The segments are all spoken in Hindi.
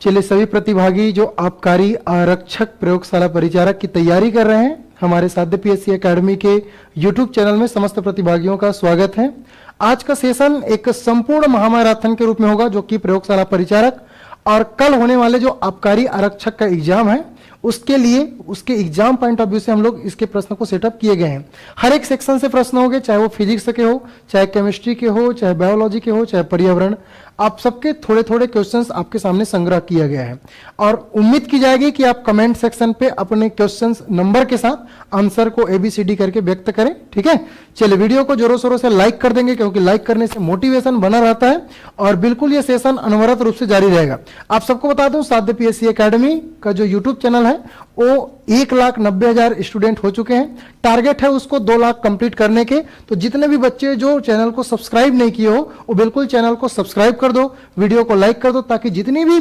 चलिए सभी प्रतिभागी जो आबकारी आरक्षक प्रयोगशाला परिचारक की तैयारी कर रहे हैं, हमारे साध्य पीएससी एकेडमी के यूट्यूब चैनल में समस्त प्रतिभागियों का स्वागत है। आज का सेशन एक संपूर्ण महामैराथन के रूप में होगा, जो कि प्रयोगशाला परिचारक और कल होने वाले जो आबकारी आरक्षक का एग्जाम है उसके लिए उसके एग्जाम पॉइंट ऑफ व्यू से हम लोग इसके प्रश्न को सेटअप किए गए हैं। हर एक सेक्शन से प्रश्न होंगे, चाहे वो फिजिक्स के हो, चाहे केमिस्ट्री के हो, चाहे बायोलॉजी के हो, चाहे पर्यावरण, आप सबके थोड़े थोड़े क्वेश्चंस आपके सामने संग्रह किया गया है और उम्मीद की जाएगी कि आप कमेंट सेक्शन पे अपने क्वेश्चंस नंबर के साथ आंसर को ABCD करके व्यक्त करें। ठीक है, चलिए वीडियो को जोरों शोरों से लाइक कर देंगे, क्योंकि लाइक करने से मोटिवेशन बना रहता है और बिल्कुल ये सेशन अनवरत रूप से जारी रहेगा। आप सबको बता दूं, साध्य पीएससी एकेडमी का जो यूट्यूब चैनल है वो 1,90,000 स्टूडेंट हो चुके हैं। टारगेट है उसको 2 लाख कंप्लीट करने के। तो जितने भी बच्चे जो चैनल को सब्सक्राइब नहीं किए हो वो बिल्कुल चैनल को सब्सक्राइब कर दो, वीडियो को लाइक कर दो, ताकि जितनी भी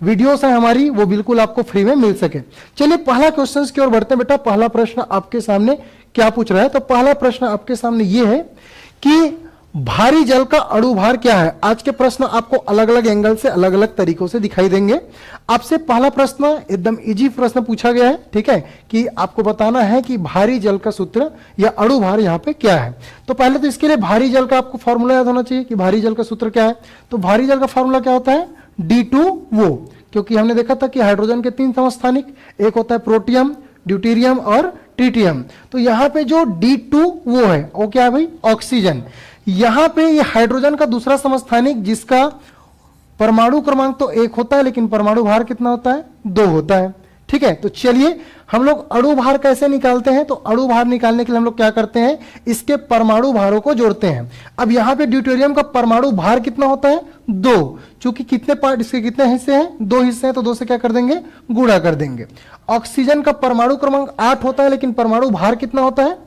वीडियोस है हमारी वो बिल्कुल आपको फ्री में मिल सके। चलिए पहला क्वेश्चन की ओर बढ़ते हैं। बेटा पहला प्रश्न आपके सामने क्या पूछ रहा है? तो पहला प्रश्न आपके सामने ये है कि भारी जल का अणुभार क्या है। आज के प्रश्न आपको अलग अलग एंगल से अलग अलग तरीकों से दिखाई देंगे। आपसे पहला प्रश्न एकदम इजी प्रश्न पूछा गया है, ठीक है, कि आपको बताना है कि भारी जल का सूत्र या अणुभार यहाँ पे क्या है। तो पहले तो इसके लिए भारी जल का आपको फॉर्मूला याद होना चाहिए कि भारी जल का सूत्र क्या है। तो भारी जल का फॉर्मूला क्या होता है? D2O, क्योंकि हमने देखा था कि हाइड्रोजन के 3 समस्थानिक, एक होता है प्रोटियम, ड्यूटेरियम और ट्रिटियम। तो यहाँ पे जो D2O है वो क्या है भाई? ऑक्सीजन। यहां पे ये हाइड्रोजन का दूसरा समस्थानिक, जिसका परमाणु क्रमांक तो 1 होता है, लेकिन परमाणु भार कितना होता है? 2 होता है। ठीक है, तो चलिए हम लोग अणु भार कैसे निकालते हैं। तो अणु भार निकालने के लिए हम लोग क्या करते हैं? इसके परमाणु भारों को जोड़ते हैं। अब यहां पे ड्यूटेरियम का परमाणु भार कितना होता है? 2। चूंकि कितने पार्ट, इसके कितने हिस्से हैं? 2 हिस्से हैं, तो 2 से क्या कर देंगे? गुणा कर देंगे। ऑक्सीजन का परमाणु क्रमांक 8 होता है, लेकिन परमाणु भार कितना होता है?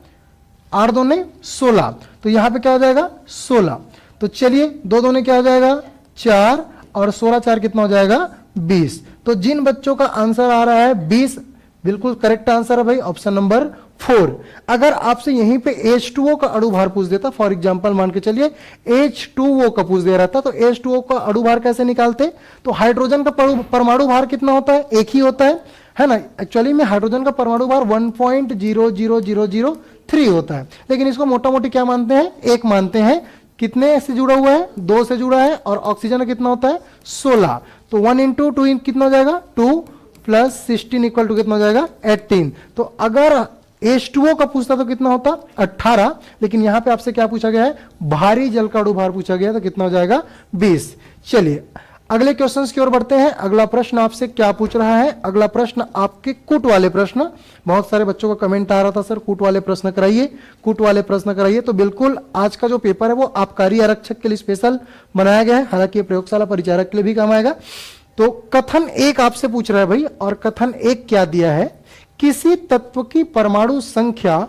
8 दूने 16, तो यहां पे क्या हो जाएगा? 16। तो चलिए 2 दूने क्या हो जाएगा? 4, और 16 4 कितना हो जाएगा? 20। तो जिन बच्चों का आंसर आ रहा है 20, बिल्कुल करेक्ट आंसर है भाई, ऑप्शन नंबर 4। अगर आपसे यहीं पे H2O का अणुभार पूछ देता, फॉर एग्जांपल मान के चलिए H2O का पूछ दे रहा था, तो H2O का अणुभार कैसे निकालते? तो हाइड्रोजन का परमाणु भार कितना होता है? 1 ही होता है ना। एक्चुअली में हाइड्रोजन का परमाणु भार 1.00003 होता है, लेकिन इसको मोटा मोटी क्या मानते हैं? 1 मानते हैं। कितने से जुड़ा हुआ है? 2 से जुड़ा है, और ऑक्सीजन कितना होता है? 16। तो 1 × 2 कितना हो जाएगा? 2 + 16 = कितना हो जाएगा? 18। तो अगर H2O का पूछता तो कितना होता? 18। लेकिन यहां पे आपसे क्या पूछा गया है? भारी जल का अणुभार पूछा गया, तो कितना हो जाएगा? 20। चलिए अगले क्वेश्चंस की ओर बढ़ते हैं। अगला प्रश्न आपसे क्या पूछ रहा है? अगला प्रश्न आपके कूट वाले प्रश्न। बहुत सारे बच्चों का कमेंट आ रहा था, सर कूट वाले प्रश्न कराइए, कूट वाले प्रश्न कराइए। तो बिल्कुल आज का जो पेपर है वो आबकारी आरक्षक के लिए स्पेशल बनाया गया है, हालांकि प्रयोगशाला परिचारक के लिए भी काम आएगा। तो कथन 1 आपसे पूछ रहा है भाई, और कथन 1 क्या दिया है? किसी तत्व की परमाणु संख्या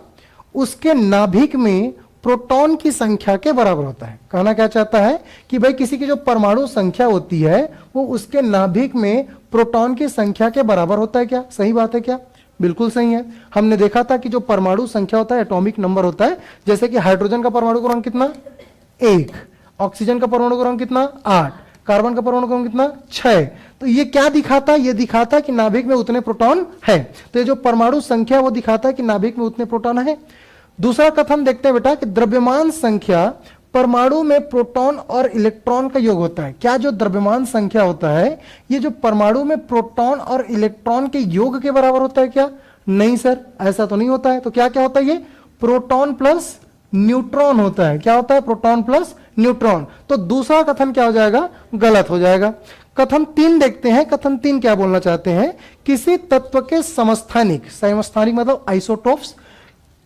उसके नाभिक में प्रोटॉन की संख्या के बराबर होता है। कहना क्या चाहता है कि भाई किसी की जो परमाणु संख्या होती है वो उसके नाभिक में प्रोटॉन की संख्या के बराबर होता है। क्या सही बात है? क्या बिल्कुल सही है। हमने देखा था कि जो परमाणु संख्या होता है एटॉमिक नंबर होता है। जैसे कि हाइड्रोजन का परमाणु क्रमांक कितना? 1, ऑक्सीजन का परमाणु क्रमांक कितना? 8, कार्बन का परमाणु क्रमांक कितना? 6। तो ये क्या दिखाता है? ये दिखाता है कि नाभिक में उतने प्रोटॉन है। तो ये जो परमाणु संख्या वो दिखाता है कि नाभिक में उतने प्रोटॉन है। दूसरा कथन देखते हैं बेटा कि द्रव्यमान संख्या परमाणु में प्रोटॉन और इलेक्ट्रॉन का योग होता है। क्या जो द्रव्यमान संख्या होता है ये जो परमाणु में प्रोटॉन और इलेक्ट्रॉन के योग के बराबर होता है? क्या नहीं सर, ऐसा तो नहीं होता है। तो क्या क्या होता है? ये प्रोटॉन प्लस न्यूट्रॉन होता है। क्या होता है? Proton plus neutron. तो दूसरा कथन क्या हो जाएगा? गलत हो जाएगा। कथन 3 देखते हैं। कथन 3 क्या बोलना चाहते हैं? किसी तत्व के समस्थानिक, समस्थानिक मतलब आइसोटोप्स,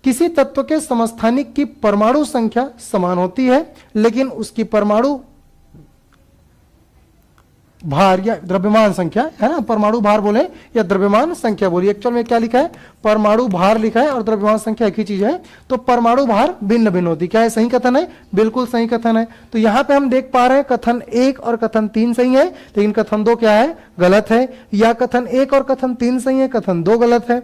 किसी तत्व के समस्थानिक की परमाणु संख्या समान होती है, लेकिन उसकी परमाणु भार या द्रव्यमान संख्या है ना, परमाणु भार बोले या द्रव्यमान संख्या बोली, एक्चुअल में क्या लिखा है? परमाणु भार लिखा है और द्रव्यमान संख्या एक ही चीज है। तो परमाणु भार भिन्न भिन्न होती। क्या है? सही कथन है, बिल्कुल सही कथन है। तो यहां पे हम देख पा रहे हैं कथन 1 और कथन 3 सही है, लेकिन कथन 2 क्या है? गलत है। या कथन 1 और कथन 3 सही है, कथन 2 गलत है।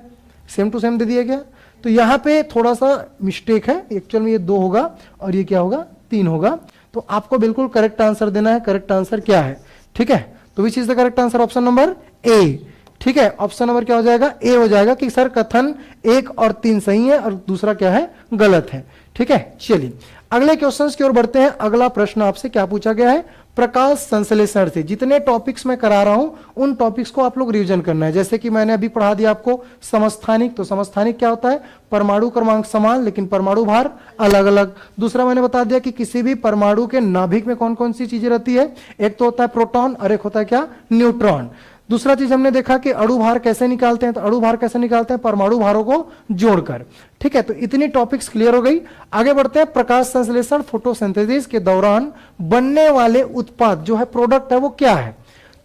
सेम टू सेम दे दिया गया। तो यहां पे थोड़ा सा मिस्टेक है, एक्चुअल में ये 2 होगा और ये क्या होगा? 3 होगा। तो आपको बिल्कुल करेक्ट आंसर देना है। करेक्ट आंसर क्या है? ठीक है, तो which is the correct answer? Option number ए। ठीक है, ऑप्शन नंबर क्या हो जाएगा? ए हो जाएगा कि सर कथन 1 और 3 सही है और दूसरा क्या है? गलत है। ठीक है, चलिए अगले क्वेश्चंस की ओर बढ़ते हैं। अगला प्रश्न आपसे क्या पूछा गया है? प्रकाश संश्लेषण से जितने टॉपिक्स मैं करा रहा हूं उन टॉपिक्स को आप लोग रिवीजन करना है। जैसे कि मैंने अभी पढ़ा दिया आपको समस्थानिक, तो समस्थानिक क्या होता है? परमाणु क्रमांक समान लेकिन परमाणु भार अलग अलग। दूसरा मैंने बता दिया कि किसी भी परमाणु के नाभिक में कौन कौन सी चीजें रहती है, एक तो होता है प्रोटॉन और एक होता है क्या? न्यूट्रॉन। दूसरा चीज हमने देखा कि अणु भार कैसे निकालते हैं, तो अणु भार कैसे निकालते हैं? परमाणु भारों को जोड़कर। ठीक है, तो इतनी टॉपिक्स क्लियर हो गई। आगे बढ़ते हैं। प्रकाश संश्लेषण फोटोसिंथेसिस के दौरान बनने वाले उत्पाद जो है, प्रोडक्ट है, वो क्या है?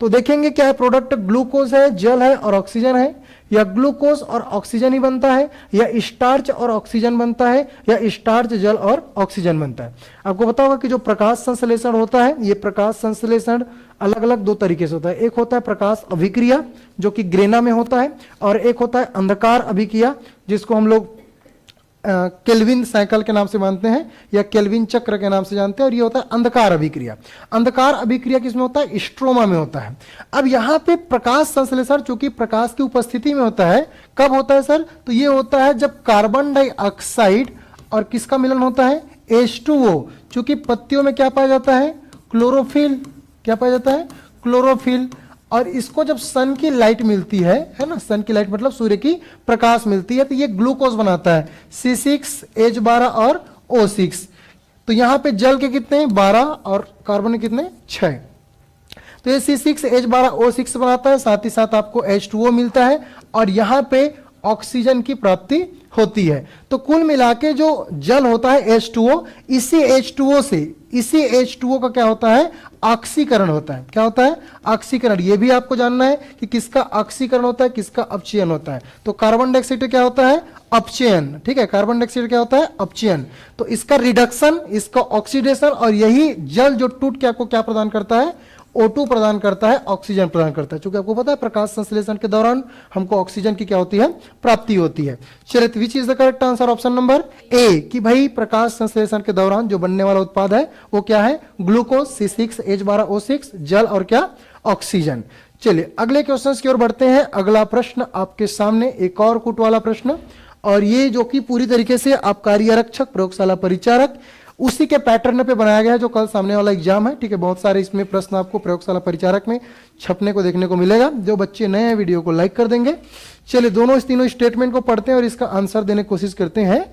तो देखेंगे क्या है प्रोडक्ट? ग्लूकोज है, जल है और ऑक्सीजन है, या ग्लूकोज और ऑक्सीजन ही बनता है, या स्टार्च और ऑक्सीजन बनता है, या स्टार्च जल और ऑक्सीजन बनता है। आपको पता होगा कि जो प्रकाश संश्लेषण होता है, ये प्रकाश संश्लेषण अलग अलग दो तरीके से होता है। एक होता है प्रकाश अभिक्रिया जो कि ग्रेना में होता है, और एक होता है अंधकार अभिक्रिया जिसको हम लोग केल्विन साइकिल के नाम से जानते हैं या केल्विन चक्र के नाम से जानते हैं, और ये होता है अंधकार अभिक्रिया। अंधकार अभिक्रिया किसमें होता है? स्ट्रोमा में होता है। अब यहाँ पे प्रकाश संश्लेषण चूंकि प्रकाश की उपस्थिति में होता है, कब होता है सर? तो ये होता है जब कार्बन डाइऑक्साइड और किसका मिलन होता है? H2O। चूंकि पत्तियों में क्या पाया जाता है? क्लोरोफिल। क्या पाया जाता है? क्लोरोफिल। और इसको जब सन की लाइट मिलती है ना, सन की लाइट मतलब सूर्य की प्रकाश मिलती है, तो ये ग्लूकोज बनाता है C6H12 और O6। तो यहां पे जल के कितने? 12 और कार्बन के कितने? 6। तो ये C6H12O6 बनाता है, साथ ही साथ आपको H2O मिलता है और यहां पे ऑक्सीजन की प्राप्ति होती है। तो कुल मिला के जो जल होता है H2O, इसी H2O का क्या होता है? ऑक्सीकरण होता है। क्या होता है? ऑक्सीकरण। ये भी आपको जानना है कि किसका ऑक्सीकरण होता है, किसका अपचयन होता है। तो कार्बन डाइऑक्साइड क्या होता है? अपचयन। ठीक है, कार्बन डाइऑक्साइड क्या होता है? अपचयन। तो इसका रिडक्शन, इसका ऑक्सीडेशन, और यही जल जो टूट के आपको क्या प्रदान करता है? O2 प्रदान करता है, ऑक्सीजन प्रदान करता है। क्योंकि आपको पता है प्रकाश संश्लेषण के दौरान हमको ऑक्सीजन की क्या होती है? प्राप्ति होती है। चलिए, विच is the correct answer? Option number ए, कि भाई प्रकाश संश्लेषण के दौरान जो बनने वाला उत्पाद है वो क्या है? ग्लूकोज, C6H12O6, जल और क्या? ऑक्सीजन। चलिए अगले क्वेश्चन की ओर बढ़ते हैं। अगला प्रश्न आपके सामने एक और कूट वाला प्रश्न, और ये जो कि पूरी तरीके से आप कार्य आरक्षक, प्रयोगशाला परिचारक, उसी के पैटर्न पे बनाया गया है जो कल सामने वाला एग्जाम है। ठीक है, बहुत सारे इसमें प्रश्न आपको प्रयोगशाला परिचारक में छपने को देखने को मिलेगा। जो बच्चे नए हैं वीडियो को लाइक कर देंगे। चलिए दोनों इस तीनों स्टेटमेंट को पढ़ते हैं और इसका आंसर देने की कोशिश करते हैं।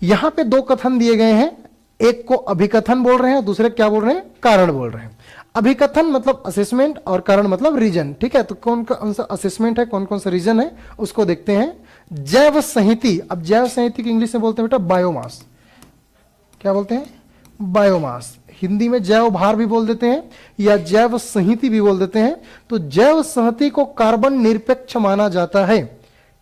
यहां पे दो कथन दिए गए हैं, एक को अभिकथन बोल रहे हैं, दूसरे क्या बोल रहे हैं? कारण बोल रहे हैं। अभिकथन मतलब असेसमेंट और कारण मतलब रीजन। ठीक है, तो कौन कौन सा असेसमेंट है, कौन कौन सा रीजन है, उसको देखते हैं। जैव संहिति। अब जैव संहिति की इंग्लिश में बोलते हैं बेटा बायोमास। क्या बोलते हैं? बायोमास। हिंदी में जैव भार भी बोल देते हैं या जैव संहिति भी बोल देते हैं। तो जैव संहिति को कार्बन निरपेक्ष माना जाता है,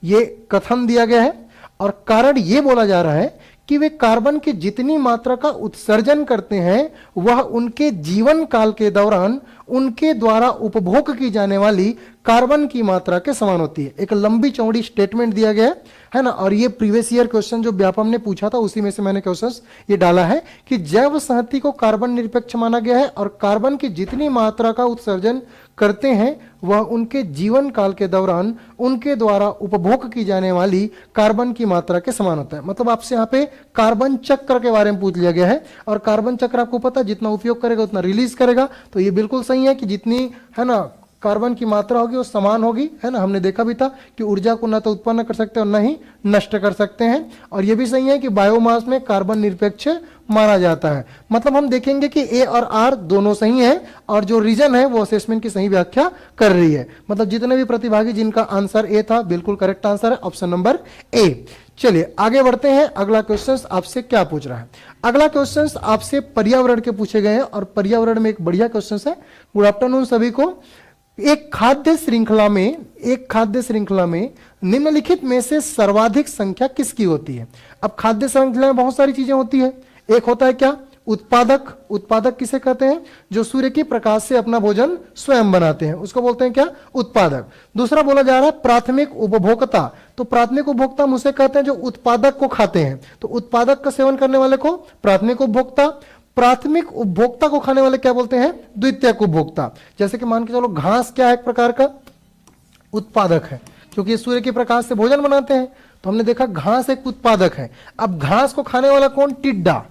ये कथन दिया गया है। और कारण ये बोला जा रहा है कि वे कार्बन की जितनी मात्रा का उत्सर्जन करते हैं वह उनके जीवन काल के दौरान उनके द्वारा उपभोग की जाने वाली कार्बन की मात्रा के समान होती है। एक लंबी चौड़ी स्टेटमेंट दिया गया है ना, और ये प्रीवियस ईयर क्वेश्चन जो व्यापम ने पूछा था उसी में से मैंने क्वेश्चन ये डाला है कि जैव संहति को कार्बन निरपेक्ष माना गया है और कार्बन की जितनी मात्रा का उत्सर्जन करते हैं वह उनके जीवन काल के दौरान उनके द्वारा उपभोग की जाने वाली कार्बन की मात्रा के समान होता है। मतलब आपसे यहाँ पे कार्बन चक्र के बारे में पूछ लिया गया है, और कार्बन चक्र आपको पता है जितना उपयोग करेगा उतना रिलीज करेगा। तो ये बिल्कुल सही है कि जितनी है ना कार्बन की मात्रा होगी वो समान होगी, है ना। हमने देखा भी था कि ऊर्जा को न तो उत्पन्न कर सकते हैं और न ही नष्ट कर सकते हैं। और ये भी सही है कि बायोमास में कार्बन निरपेक्ष माना जाता है। मतलब हम देखेंगे कि ए और आर दोनों सही है और जो रीजन है वो असेसमेंट की सही व्याख्या कर रही है। मतलब जितने भी प्रतिभागी जिनका आंसर ए था बिल्कुल करेक्ट आंसर है ऑप्शन नंबर ए। चलिए आगे बढ़ते हैं। अगला क्वेश्चन आपसे क्या पूछ रहा है? अगला क्वेश्चन आपसे पर्यावरण के पूछे गए हैं और पर्यावरण में एक बढ़िया क्वेश्चन है। गुड आफ्टरनून सभी को। एक खाद्य श्रृंखला में निम्नलिखित में से सर्वाधिक संख्या किसकी होती है? अब खाद्य श्रृंखला में बहुत सारी चीजें होती है। एक होता है क्या? उत्पादक। उत्पादक किसे कहते हैं? जो सूर्य की प्रकाश से अपना भोजन स्वयं बनाते हैं, उसको बोलते हैं क्या? उत्पादक। दूसरा बोला जा रहा है प्राथमिक उपभोक्ता। तो प्राथमिक उपभोक्ता हम उसे कहते हैं जो उत्पादक को खाते हैं। तो उत्पादक का सेवन करने वाले को प्राथमिक उपभोक्ता। प्राथमिक उपभोक्ता को खाने वाले क्या बोलते हैं? द्वितीयक उपभोक्ता। जैसे कि मान के चलो घास क्या है? एक प्रकार का उत्पादक है, क्योंकि ये सूर्य के प्रकाश से भोजन बनाते हैं, तो हमने देखा घास एक उत्पादक है। अब घास को खाने वाला कौन? टिड्डा।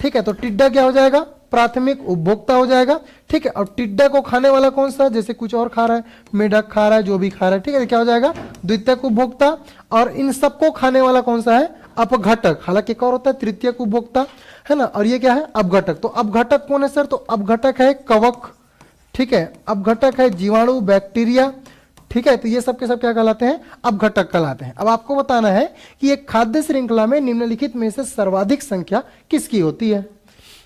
ठीक है, तो टिड्डा क्या हो जाएगा? प्राथमिक उपभोक्ता हो जाएगा। ठीक है, और टिड्डा को खाने वाला कौन सा? जैसे कुछ और खा रहा है, मेढक खा रहा है, जो भी खा रहा है, ठीक है, क्या हो जाएगा? द्वितीयक उपभोक्ता। और इन सबको खाने वाला कौन सा है? अपघटक। हालांकि एक और होता है तृतीयक उपभोक्ता, है ना, और ये क्या है? अपघटक। तो अपघटक कौन है सर? तो अपघटक है कवक। ठीक है, अपघटक है जीवाणु, बैक्टीरिया। ठीक है, तो ये सब के सब क्या कहलाते हैं? अपघटक कहलाते हैं। अब आपको बताना है कि एक खाद्य श्रृंखला में निम्नलिखित में से सर्वाधिक संख्या किसकी होती है?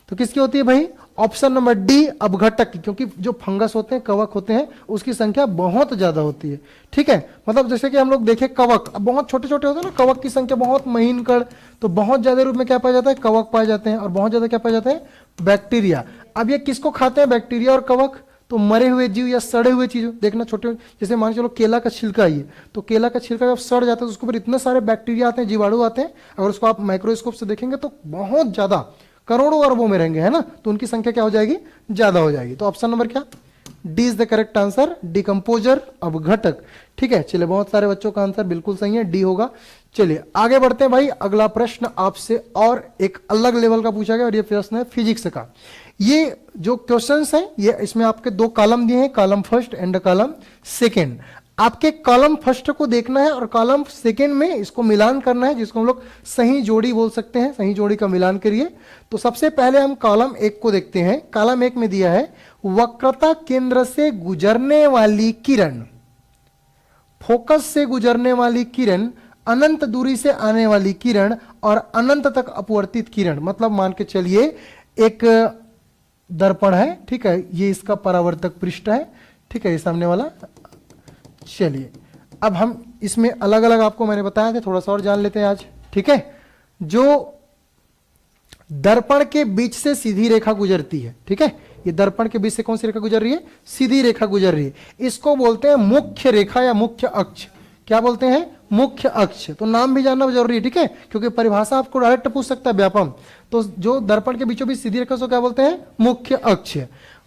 तो किसकी होती है भाई? ऑप्शन नंबर डी, अपघटक की, क्योंकि जो फंगस होते हैं, कवक होते हैं, उसकी संख्या बहुत ज्यादा होती है। ठीक है, मतलब जैसे कि हम लोग देखें कवक, अब बहुत छोटे छोटे होते हैं ना, कवक की संख्या बहुत महीन कण, तो बहुत ज्यादा रूप में क्या पाया जाता है? कवक पाए जाते हैं, और बहुत ज्यादा क्या पाया जाता है? बैक्टीरिया। अब ये किसको खाते हैं? बैक्टीरिया और कवक। तो मरे हुए जीव या सड़े हुए चीज देखना, छोटे, जैसे मान चलो केला का छिलका ही है, तो केला का छिलका जब सड़ जाता है तो उसके ऊपर इतने सारे बैक्टीरिया आते हैं, जीवाणु आते हैं, अगर उसको आप माइक्रोस्कोप से देखेंगे तो बहुत ज्यादा, करोड़ों अरबों में रहेंगे, है ना, तो उनकी संख्या क्या हो जाएगी? ज्यादा हो जाएगी। तो ऑप्शन नंबर क्या? D is the correct answer, decomposer, अपघटक। ठीक है, चलिए, बहुत सारे बच्चों का आंसर बिल्कुल सही है, डी होगा। चलिए आगे बढ़ते हैं भाई। अगला प्रश्न आपसे और एक अलग लेवल का पूछा गया, और ये प्रश्न है फिजिक्स का। ये जो क्वेश्चंस हैं, ये इसमें आपके दो कॉलम दिए हैं, column first and column second. आपके कॉलम फर्स्ट को देखना है और कॉलम सेकेंड में इसको मिलान करना है, जिसको हम लोग सही जोड़ी बोल सकते हैं। सही जोड़ी का मिलान करिए। तो सबसे पहले हम कॉलम एक को देखते हैं। कॉलम एक में दिया है, वक्रता केंद्र से गुजरने वाली किरण, फोकस से गुजरने वाली किरण, अनंत दूरी से आने वाली किरण और अनंत तक अपवर्तित किरण। मतलब मान के चलिए एक दर्पण है, ठीक है, ये इसका परावर्तक पृष्ठ है, ठीक है, ये सामने वाला। चलिए अब हम इसमें अलग अलग आपको मैंने बताया था, थोड़ा सा और जान लेते हैं आज। ठीक है, जो दर्पण के बीच से सीधी रेखा गुजरती है, ठीक है, ये दर्पण के बीच से कौन सी रेखा गुजर रही है? सीधी रेखा गुजर रही है। इसको बोलते हैं मुख्य रेखा या मुख्य अक्ष। क्या बोलते हैं? मुख्य अक्ष। तो नाम भी जानना जरूरी है, ठीक है, क्योंकि परिभाषा आपको डायरेक्ट पूछ सकता है, व्यापम। तो जो दर्पण के बीचों बीच सीधी रेखा को क्या बोलते हैं? मुख्य अक्ष।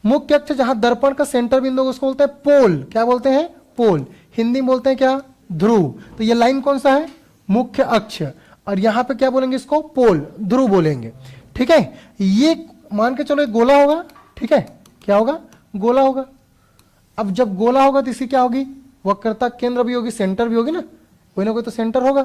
मुख्य अक्ष जहां दर्पण का सेंटर बिंदु उसको बोलते हैं पोल। क्या बोलते हैं? पोल। हिंदी में बोलते हैं क्या? ध्रुव। तो ये लाइन कौन सा है? मुख्य अक्ष। और यहां पे क्या बोलेंगे इसको? पोल, ध्रुव बोलेंगे। ठीक है, ये मान के चलो एक गोला होगा, ठीक है, क्या होगा? गोला होगा। अब जब गोला होगा तो इसकी क्या होगी? वक्रता केंद्र भी होगी, सेंटर भी होगी ना, कोई ना कोई तो सेंटर होगा।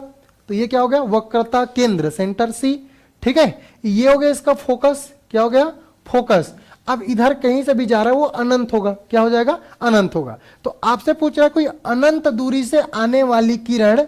तो ये क्या हो गया? वक्रता केंद्र, सेंटर सी। ठीक है, ये हो गया इसका फोकस। क्या हो गया? फोकस। अब इधर कहीं से भी जा रहा है वो अनंत होगा। क्या हो जाएगा? अनंत होगा। तो आपसे पूछ रहा है कोई अनंत दूरी से आने वाली किरण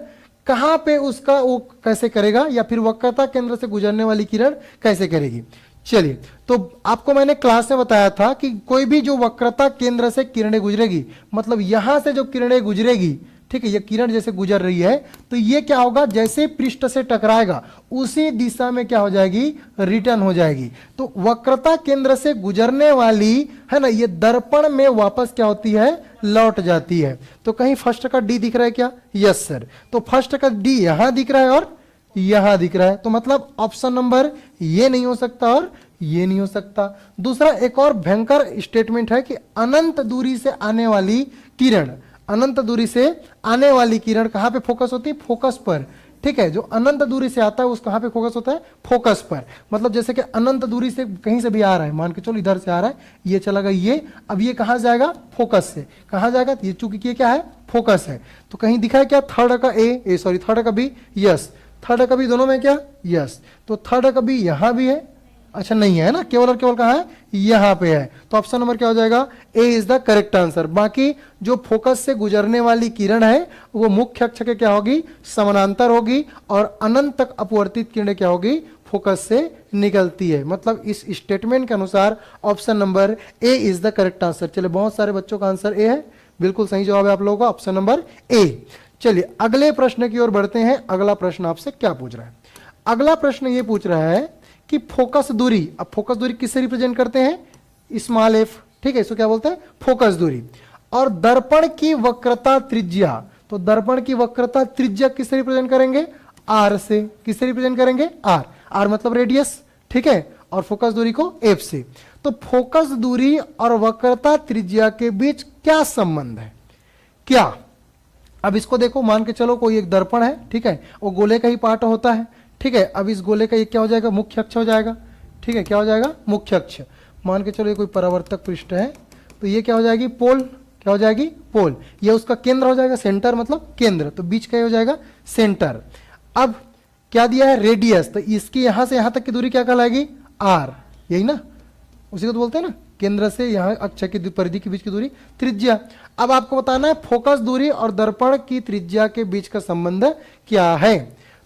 कहां पे उसका वो कैसे करेगा, या फिर वक्रता केंद्र से गुजरने वाली किरण कैसे करेगी। चलिए, तो आपको मैंने क्लास में बताया था कि कोई भी जो वक्रता केंद्र से किरणें गुजरेगी, मतलब यहां से जो किरणें गुजरेगी, ठीक है, ये किरण जैसे गुजर रही है, तो ये क्या होगा? जैसे पृष्ठ से टकराएगा उसी दिशा में क्या हो जाएगी? रिटर्न हो जाएगी। तो वक्रता केंद्र से गुजरने वाली, है ना, ये दर्पण में वापस क्या होती है? लौट जाती है। तो कहीं फर्स्ट का डी दिख रहा है क्या? Yes sir. तो फर्स्ट का डी यहां दिख रहा है और यहां दिख रहा है, तो मतलब ऑप्शन नंबर ये नहीं हो सकता और ये नहीं हो सकता। दूसरा एक और भयंकर स्टेटमेंट है कि अनंत दूरी से आने वाली किरण, अनंत दूरी से आने वाली किरण कहां पे फोकस होती है? फोकस पर। ठीक है, जो अनंत दूरी से आता है उस कहां पे फोकस होता है? फोकस पर। मतलब जैसे कि अनंत दूरी से कहीं से भी आ रहा है, मान के चलो इधर से आ रहा है, ये चला गया ये, अब ये कहां जाएगा? फोकस से। कहां जाएगा? ये चूंकि ये क्या है? फोकस है। तो कहीं दिखा है क्या? थर्ड का ए सॉरी थर्ड का बी? यस। थर्ड का बी दोनों में क्या? यस। तो थर्ड का बी यहां भी है, अच्छा नहीं है ना, केवल और केवल कहां है? यहां पे है। तो ऑप्शन नंबर क्या हो जाएगा? ए इज द करेक्ट आंसर। बाकी जो फोकस से गुजरने वाली किरण है वो मुख्य अक्ष के क्या होगी? समानांतर होगी, और अनंत तक अपवर्तित किरणें क्या होगी? फोकस से निकलती है। मतलब इस स्टेटमेंट के अनुसार option number A is the correct answer. चलिए, बहुत सारे बच्चों का आंसर ए है, बिल्कुल सही जवाब है आप लोगों का, ऑप्शन नंबर ए। चलिए अगले प्रश्न की ओर बढ़ते हैं। अगला प्रश्न आपसे क्या पूछ रहा है? अगला प्रश्न ये पूछ रहा है कि फोकस दूरी, अब फोकस दूरी किससे रिप्रेजेंट करते हैं? Small F. ठीक है, इसको क्या बोलते हैं? फोकस दूरी। और दर्पण की वक्रता त्रिज्या, तो दर्पण की वक्रता त्रिज्या किससे रिप्रेजेंट करेंगे? आर से। किससे रिप्रेजेंट करेंगे? आर। आर मतलब रेडियस। ठीक है, और फोकस दूरी को एफ से। तो फोकस दूरी और वक्रता त्रिज्या के बीच क्या संबंध है? क्या? अब इसको देखो, मान के चलो कोई एक दर्पण है, ठीक है, वो गोले का ही पार्ट होता है, ठीक है। अब इस गोले का ये क्या हो जाएगा? मुख्य अक्ष हो जाएगा, ठीक है। क्या हो जाएगा? मुख्य अक्ष। मान के चलो ये कोई परावर्तक पृष्ठ है, तो ये क्या हो जाएगी? पोल। क्या हो जाएगी? पोल। ये उसका केंद्र हो जाएगा, सेंटर मतलब केंद्र, तो बीच का हो जाएगा सेंटर। अब क्या दिया है? रेडियस। तो इसकी यहां से यहां तक की दूरी क्या कहलाएगी? आर, यही ना, उसी को तो बोलते हैं ना, केंद्र से यहां अक्ष की परिधि के बीच की दूरी त्रिज्या। अब आपको बताना है फोकस दूरी और दर्पण की त्रिज्या के बीच का संबंध क्या है।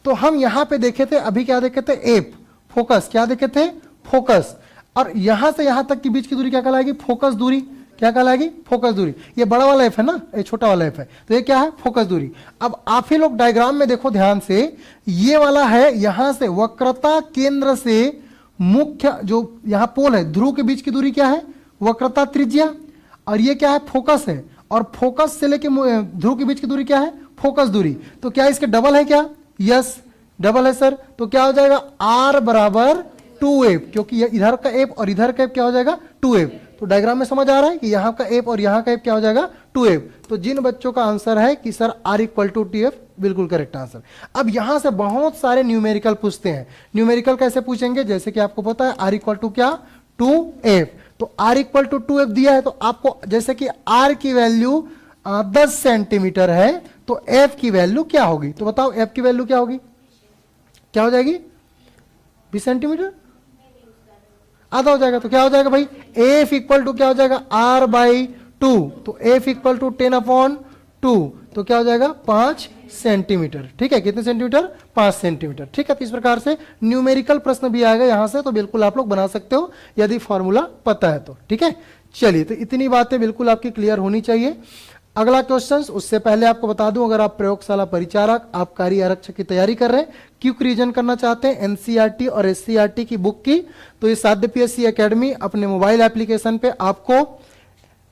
तो हम यहां पे देखे थे, अभी क्या देखे थे? F, focus. क्या देखे थे? फोकस। और यहां से यहां तक के बीच की दूरी क्या कहलाएगी? फोकस दूरी। क्या कहलाएगी? फोकस दूरी। ये बड़ा वाला एफ है ना, ये छोटा वाला एफ है, तो ये क्या है? फोकस दूरी। अब आप ही लोग डायग्राम में देखो ध्यान से, ये वाला है यहां से वक्रता केंद्र से मुख्य जो यहां पोल है, ध्रुव के बीच की दूरी क्या है? वक्रता त्रिज्या। और ये क्या है? फोकस है। और फोकस से लेके ध्रुव के बीच की दूरी क्या है? फोकस दूरी। तो क्या इसके डबल है क्या? यस, डबल है सर। तो क्या हो जाएगा? आर बराबर 2f, क्योंकि ये इधर का एफ और इधर का एफ क्या हो जाएगा? 2f। तो डायग्राम में समझ आ रहा है कि यहाँ का एफ और यहाँ का एफ क्या हो जाएगा? 2f। तो जिन बच्चों का आंसर है कि sir r equal to 2f, बिल्कुल करेक्ट आंसर। अब यहां से बहुत सारे न्यूमेरिकल पूछते हैं। न्यूमेरिकल कैसे पूछेंगे? जैसे कि आपको पता है r इक्वल टू क्या? 2f। तो r इक्वल टू 2f दिया है, तो आपको जैसे कि r की वैल्यू 10 सेंटीमीटर है, तो f की वैल्यू क्या होगी? तो बताओ f की वैल्यू क्या होगी? क्या हो जाएगी? 20 सेंटीमीटर, आधा हो जाएगा। तो क्या हो जाएगा भाई? एफ इक्वल टू क्या हो जाएगा? R by 2। तो एफ इक्वल टू 10/2, तो क्या हो जाएगा? 5 सेंटीमीटर। ठीक है, कितने सेंटीमीटर? 5 सेंटीमीटर। ठीक है, तो इस प्रकार से न्यूमेरिकल प्रश्न भी आएगा यहां से, तो बिल्कुल आप लोग बना सकते हो यदि फॉर्मूला पता है तो। ठीक है, चलिए, तो इतनी बातें बिल्कुल आपकी क्लियर होनी चाहिए। अगला क्वेश्चन, उससे पहले आपको बता दूं, अगर आप प्रयोगशाला परिचारक, आबकारी आरक्षक की तैयारी कर रहे हैं, क्विक रिवीजन करना चाहते हैं एनसीईआरटी और एससीईआरटी की बुक की, तो ये साध्य पीएससी एकेडमी अपने मोबाइल एप्लीकेशन पे आपको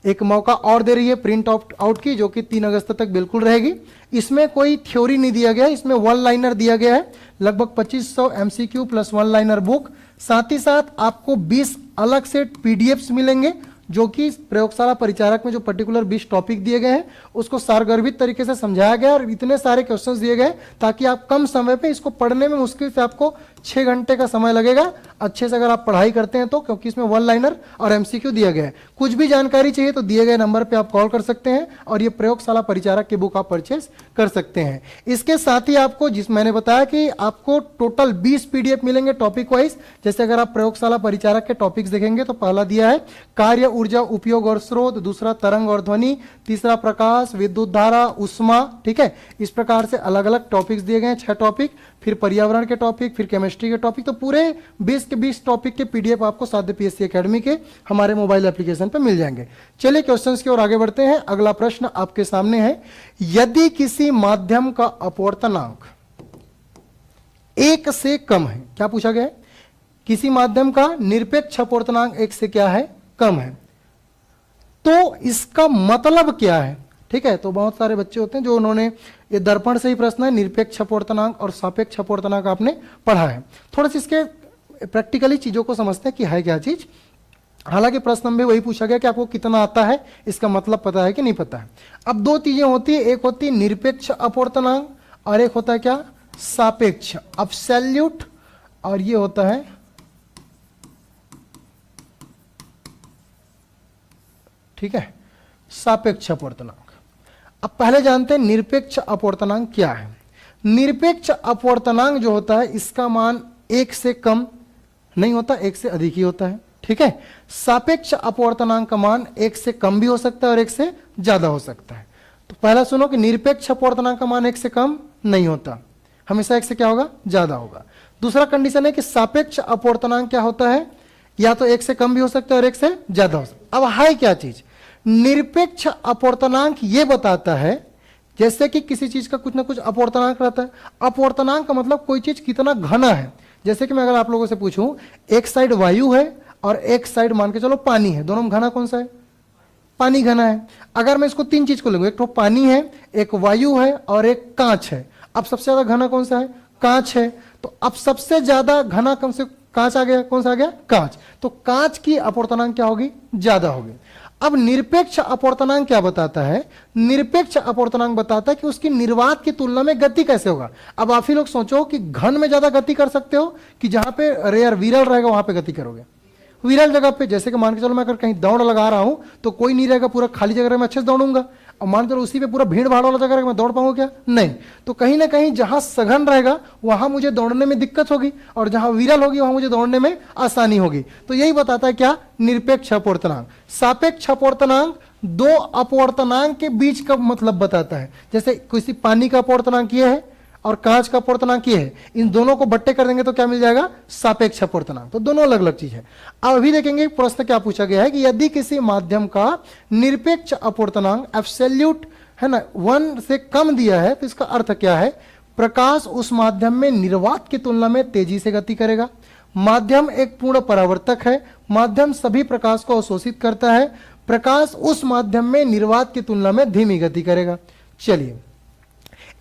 एक मौका और दे रही है प्रिंट आउट की, जो कि 3 अगस्त तक बिल्कुल रहेगी। इसमें कोई थ्योरी नहीं दिया गया है, इसमें वन लाइनर दिया गया है, लगभग 2500 MCQ plus one liner book. साथ ही साथ आपको 20 अलग से पीडीएफ्स मिलेंगे, जो कि प्रयोगशाला परिचारक में जो पर्टिकुलर 20 टॉपिक दिए गए हैं उसको सारगर्भित तरीके से समझाया गया, और इतने सारे क्वेश्चंस दिए गए ताकि आप कम समय पे इसको पढ़ने में मुश्किल से आपको 6 घंटे का समय लगेगा अच्छे से अगर आप पढ़ाई करते हैं तो, क्योंकि इसमें वन लाइनर और एमसीक्यू दिया गया है। कुछ भी जानकारी चाहिए तो दिए गए नंबर पे आप कॉल कर सकते हैं और ये प्रयोगशाला परिचारक की बुक आप परचेस कर सकते हैं। इसके साथ ही आपको, जिस मैंने बताया कि आपको टोटल 20 पीडीएफ मिलेंगे टॉपिक वाइज। जैसे अगर आप प्रयोगशाला परिचारक के टॉपिक्स देखेंगे तो पहला दिया है कार्य, ऊर्जा, उपयोग और स्रोत, दूसरा तरंग और ध्वनि, तीसरा प्रकाश, विद्युत धारा, उष्मा। ठीक है, इस प्रकार से अलग अलग टॉपिक्स दिए गए हैं, 6 टॉपिक, फिर पर्यावरण के टॉपिक, फिर केमिस्ट्री के टॉपिक। तो पूरे 20 के 20 टॉपिक के पीडीएफ आपको साध्य पीएससी एकेडमी के हमारे मोबाइल एप्लीकेशन पर मिल जाएंगे। चलिए क्वेश्चंस की ओर आगे बढ़ते हैं। अगला प्रश्न आपके सामने है, यदि किसी माध्यम का अपवर्तनांक 1 से कम है, क्या पूछा गया है? किसी माध्यम का निरपेक्ष अपवर्तनांक 1 से क्या है? कम है, तो इसका मतलब क्या है? ठीक है, तो बहुत सारे बच्चे होते हैं जो उन्होंने, ये दर्पण से ही प्रश्न है, निरपेक्ष अपवर्तनांक और सापेक्ष अपवर्तनांक आपने पढ़ा है। थोड़ा सा इसके प्रैक्टिकली चीजों को समझते हैं कि है क्या चीज। हालांकि प्रश्न में वही पूछा गया कि आपको कितना आता है, इसका मतलब पता है कि नहीं पता है। अब 2 चीजें होती है, एक होती है निरपेक्ष अपवर्तनांक और एक होता है क्या? सापेक्ष, अब्सोल्यूट, और ये होता है ठीक है सापेक्ष अपवर्तनांक। अब पहले जानते हैं निरपेक्ष अपवर्तनांक क्या है। निरपेक्ष अपवर्तनांक जो होता है इसका मान 1 से कम नहीं होता, 1 से अधिक ही होता है। ठीक है, सापेक्ष अपवर्तनांक का मान 1 से कम भी हो सकता है और 1 से ज्यादा हो सकता है। तो पहला सुनो कि निरपेक्ष अपवर्तनांक का मान 1 से कम नहीं होता, हमेशा 1 से क्या होगा? ज्यादा होगा। दूसरा कंडीशन है कि सापेक्ष अपवर्तनांक क्या होता है? या तो 1 से कम भी हो सकता है और 1 से ज्यादा हो सकता है। अब है क्या चीज? निरपेक्ष अपवर्तनांक ये बताता है, जैसे कि किसी चीज का कुछ ना कुछ अपवर्तनांक रहता है। अपवर्तनांक का मतलब कोई चीज कितना घना है। जैसे कि मैं अगर आप लोगों से पूछूं, एक साइड वायु है और एक साइड मान के चलो पानी है, दोनों में घना कौन सा है? पानी घना है। अगर मैं इसको 3 चीज को लूंगा, एक तो पानी है, एक वायु है और एक कांच है, अब सबसे ज्यादा घना कौन सा है? कांच है। तो अब सबसे ज्यादा घना कम से कांच आ गया, कौन सा आ गया, कांच। तो कांच की अपवर्तनांक क्या होगी, ज्यादा होगी। अब निरपेक्ष अपवर्तनांक क्या बताता है, निरपेक्ष अपवर्तनांक बताता है कि उसकी निर्वात की तुलना में गति कैसे होगा। अब आप ही लोग सोचो कि घन में ज्यादा गति कर सकते हो कि जहां पे रेयर विरल रहेगा वहां पे गति करोगे। विरल जगह पे जैसे कि मान के चलो मैं अगर कहीं दौड़ लगा रहा हूं तो कोई नहीं रहेगा, पूरा खाली जगह में अच्छे से दौड़ूंगा। और मान चलो उसी पे पूरा भीड़ भाड़ वाला जगह रहेगा, मैं दौड़ पाऊंगा क्या, नहीं। तो कहीं ना कहीं जहां सघन रहेगा वहां मुझे दौड़ने में दिक्कत होगी, और जहां विरल होगी वहां मुझे दौड़ने में आसानी होगी। तो यही बताता है क्या, निरपेक्ष अपवर्तनांक। सापेक्ष अपवर्तनांक दो अपवर्तनांक के बीच का मतलब बताता है। जैसे किसी पानी का अपवर्तनांक ये है और कांच का अपवर्तनांक ये है, इन दोनों को बट्टे कर देंगे तो क्या मिल जाएगा, सापेक्ष अपवर्तनांक। तो दोनों अलग अलग चीज है। अब अभी देखेंगे प्रश्न क्या पूछा गया है कि यदि किसी माध्यम का निरपेक्ष अपवर्तनांक एब्सोल्यूट है ना 1 से कम दिया है तो इसका अर्थ क्या है, प्रकाश उस माध्यम में निर्वात की तुलना में तेजी से गति करेगा। माध्यम एक पूर्ण परावर्तक है, माध्यम सभी प्रकाश को अवशोषित करता है। प्रकाश उस माध्यम में निर्वात की तुलना में धीमी गति करेगा। चलिए,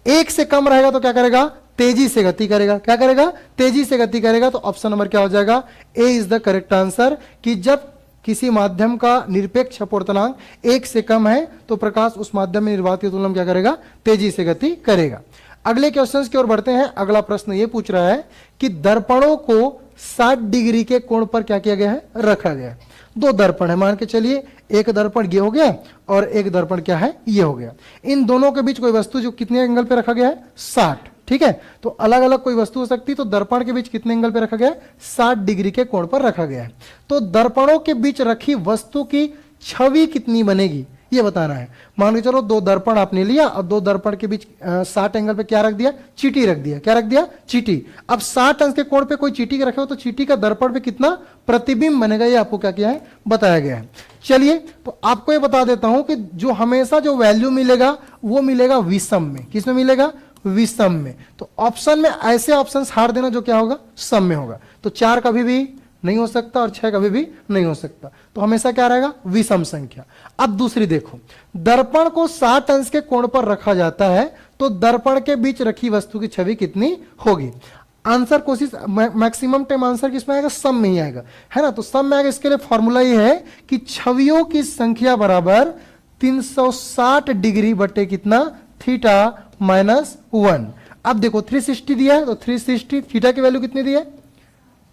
1 से कम रहेगा तो क्या करेगा, तेजी से गति करेगा। क्या करेगा, तेजी से गति करेगा। तो ऑप्शन नंबर क्या हो जाएगा, ए इज द करेक्ट आंसर, कि जब किसी माध्यम का निरपेक्ष अपवर्तनांक 1 से कम है तो प्रकाश उस माध्यम में निर्वात की तुलना में क्या करेगा, तेजी से गति करेगा। अगले क्वेश्चन की ओर बढ़ते हैं। अगला प्रश्न यह पूछ रहा है कि दर्पणों को 60 डिग्री के कोण पर क्या किया गया है, रखा गया है। दो दर्पण है, मान के चलिए एक दर्पण ये हो गया और एक दर्पण क्या है, ये हो गया। इन दोनों के बीच कोई वस्तु जो कितने एंगल पे रखा गया है, 60। ठीक है, तो अलग अलग कोई वस्तु हो सकती है, तो दर्पण के बीच कितने एंगल पे रखा गया है, 60 डिग्री के कोण पर रखा गया है। तो दर्पणों के बीच रखी वस्तु की छवि कितनी बनेगी ये बताना है। मान के चलो दो दर्पण आपने लिया और दो दर्पण के बीच 60 एंगल पे क्या रख दिया, चीटी रख दिया। क्या रख दिया, चीटी। अब 60 अंश के कोण पे कोई चीटी रखे हो तो चीटी का दर्पण पे कितना प्रतिबिंब बनेगा, ये आपको क्या किया है, बताया गया है। चलिए, तो आपको ये बता देता हूं कि जो हमेशा जो वैल्यू मिलेगा वो मिलेगा विषम में। किसमें मिलेगा, विषम में। तो ऑप्शन में ऐसे ऑप्शन हार देना जो क्या होगा, सम में होगा। तो 4 कभी भी नहीं हो सकता और 6 कभी भी नहीं हो सकता, तो हमेशा क्या रहेगा, विषम संख्या। अब दूसरी देखो, दर्पण को 60 अंश के कोण पर रखा जाता है तो दर्पण के बीच रखी वस्तु की छवि कितनी होगी। आंसर कोशिश मैक्सिमम टाइम आंसर किसमें आएगा, सम में ही आएगा, है ना। तो सम में आएगा, इसके लिए फॉर्मूला ये है कि छवियों की संख्या बराबर 360 डिग्री बटे कितना, थीटा माइनस 1। अब देखो 360 दिया है तो 360 थीटा की वैल्यू कितनी दी है,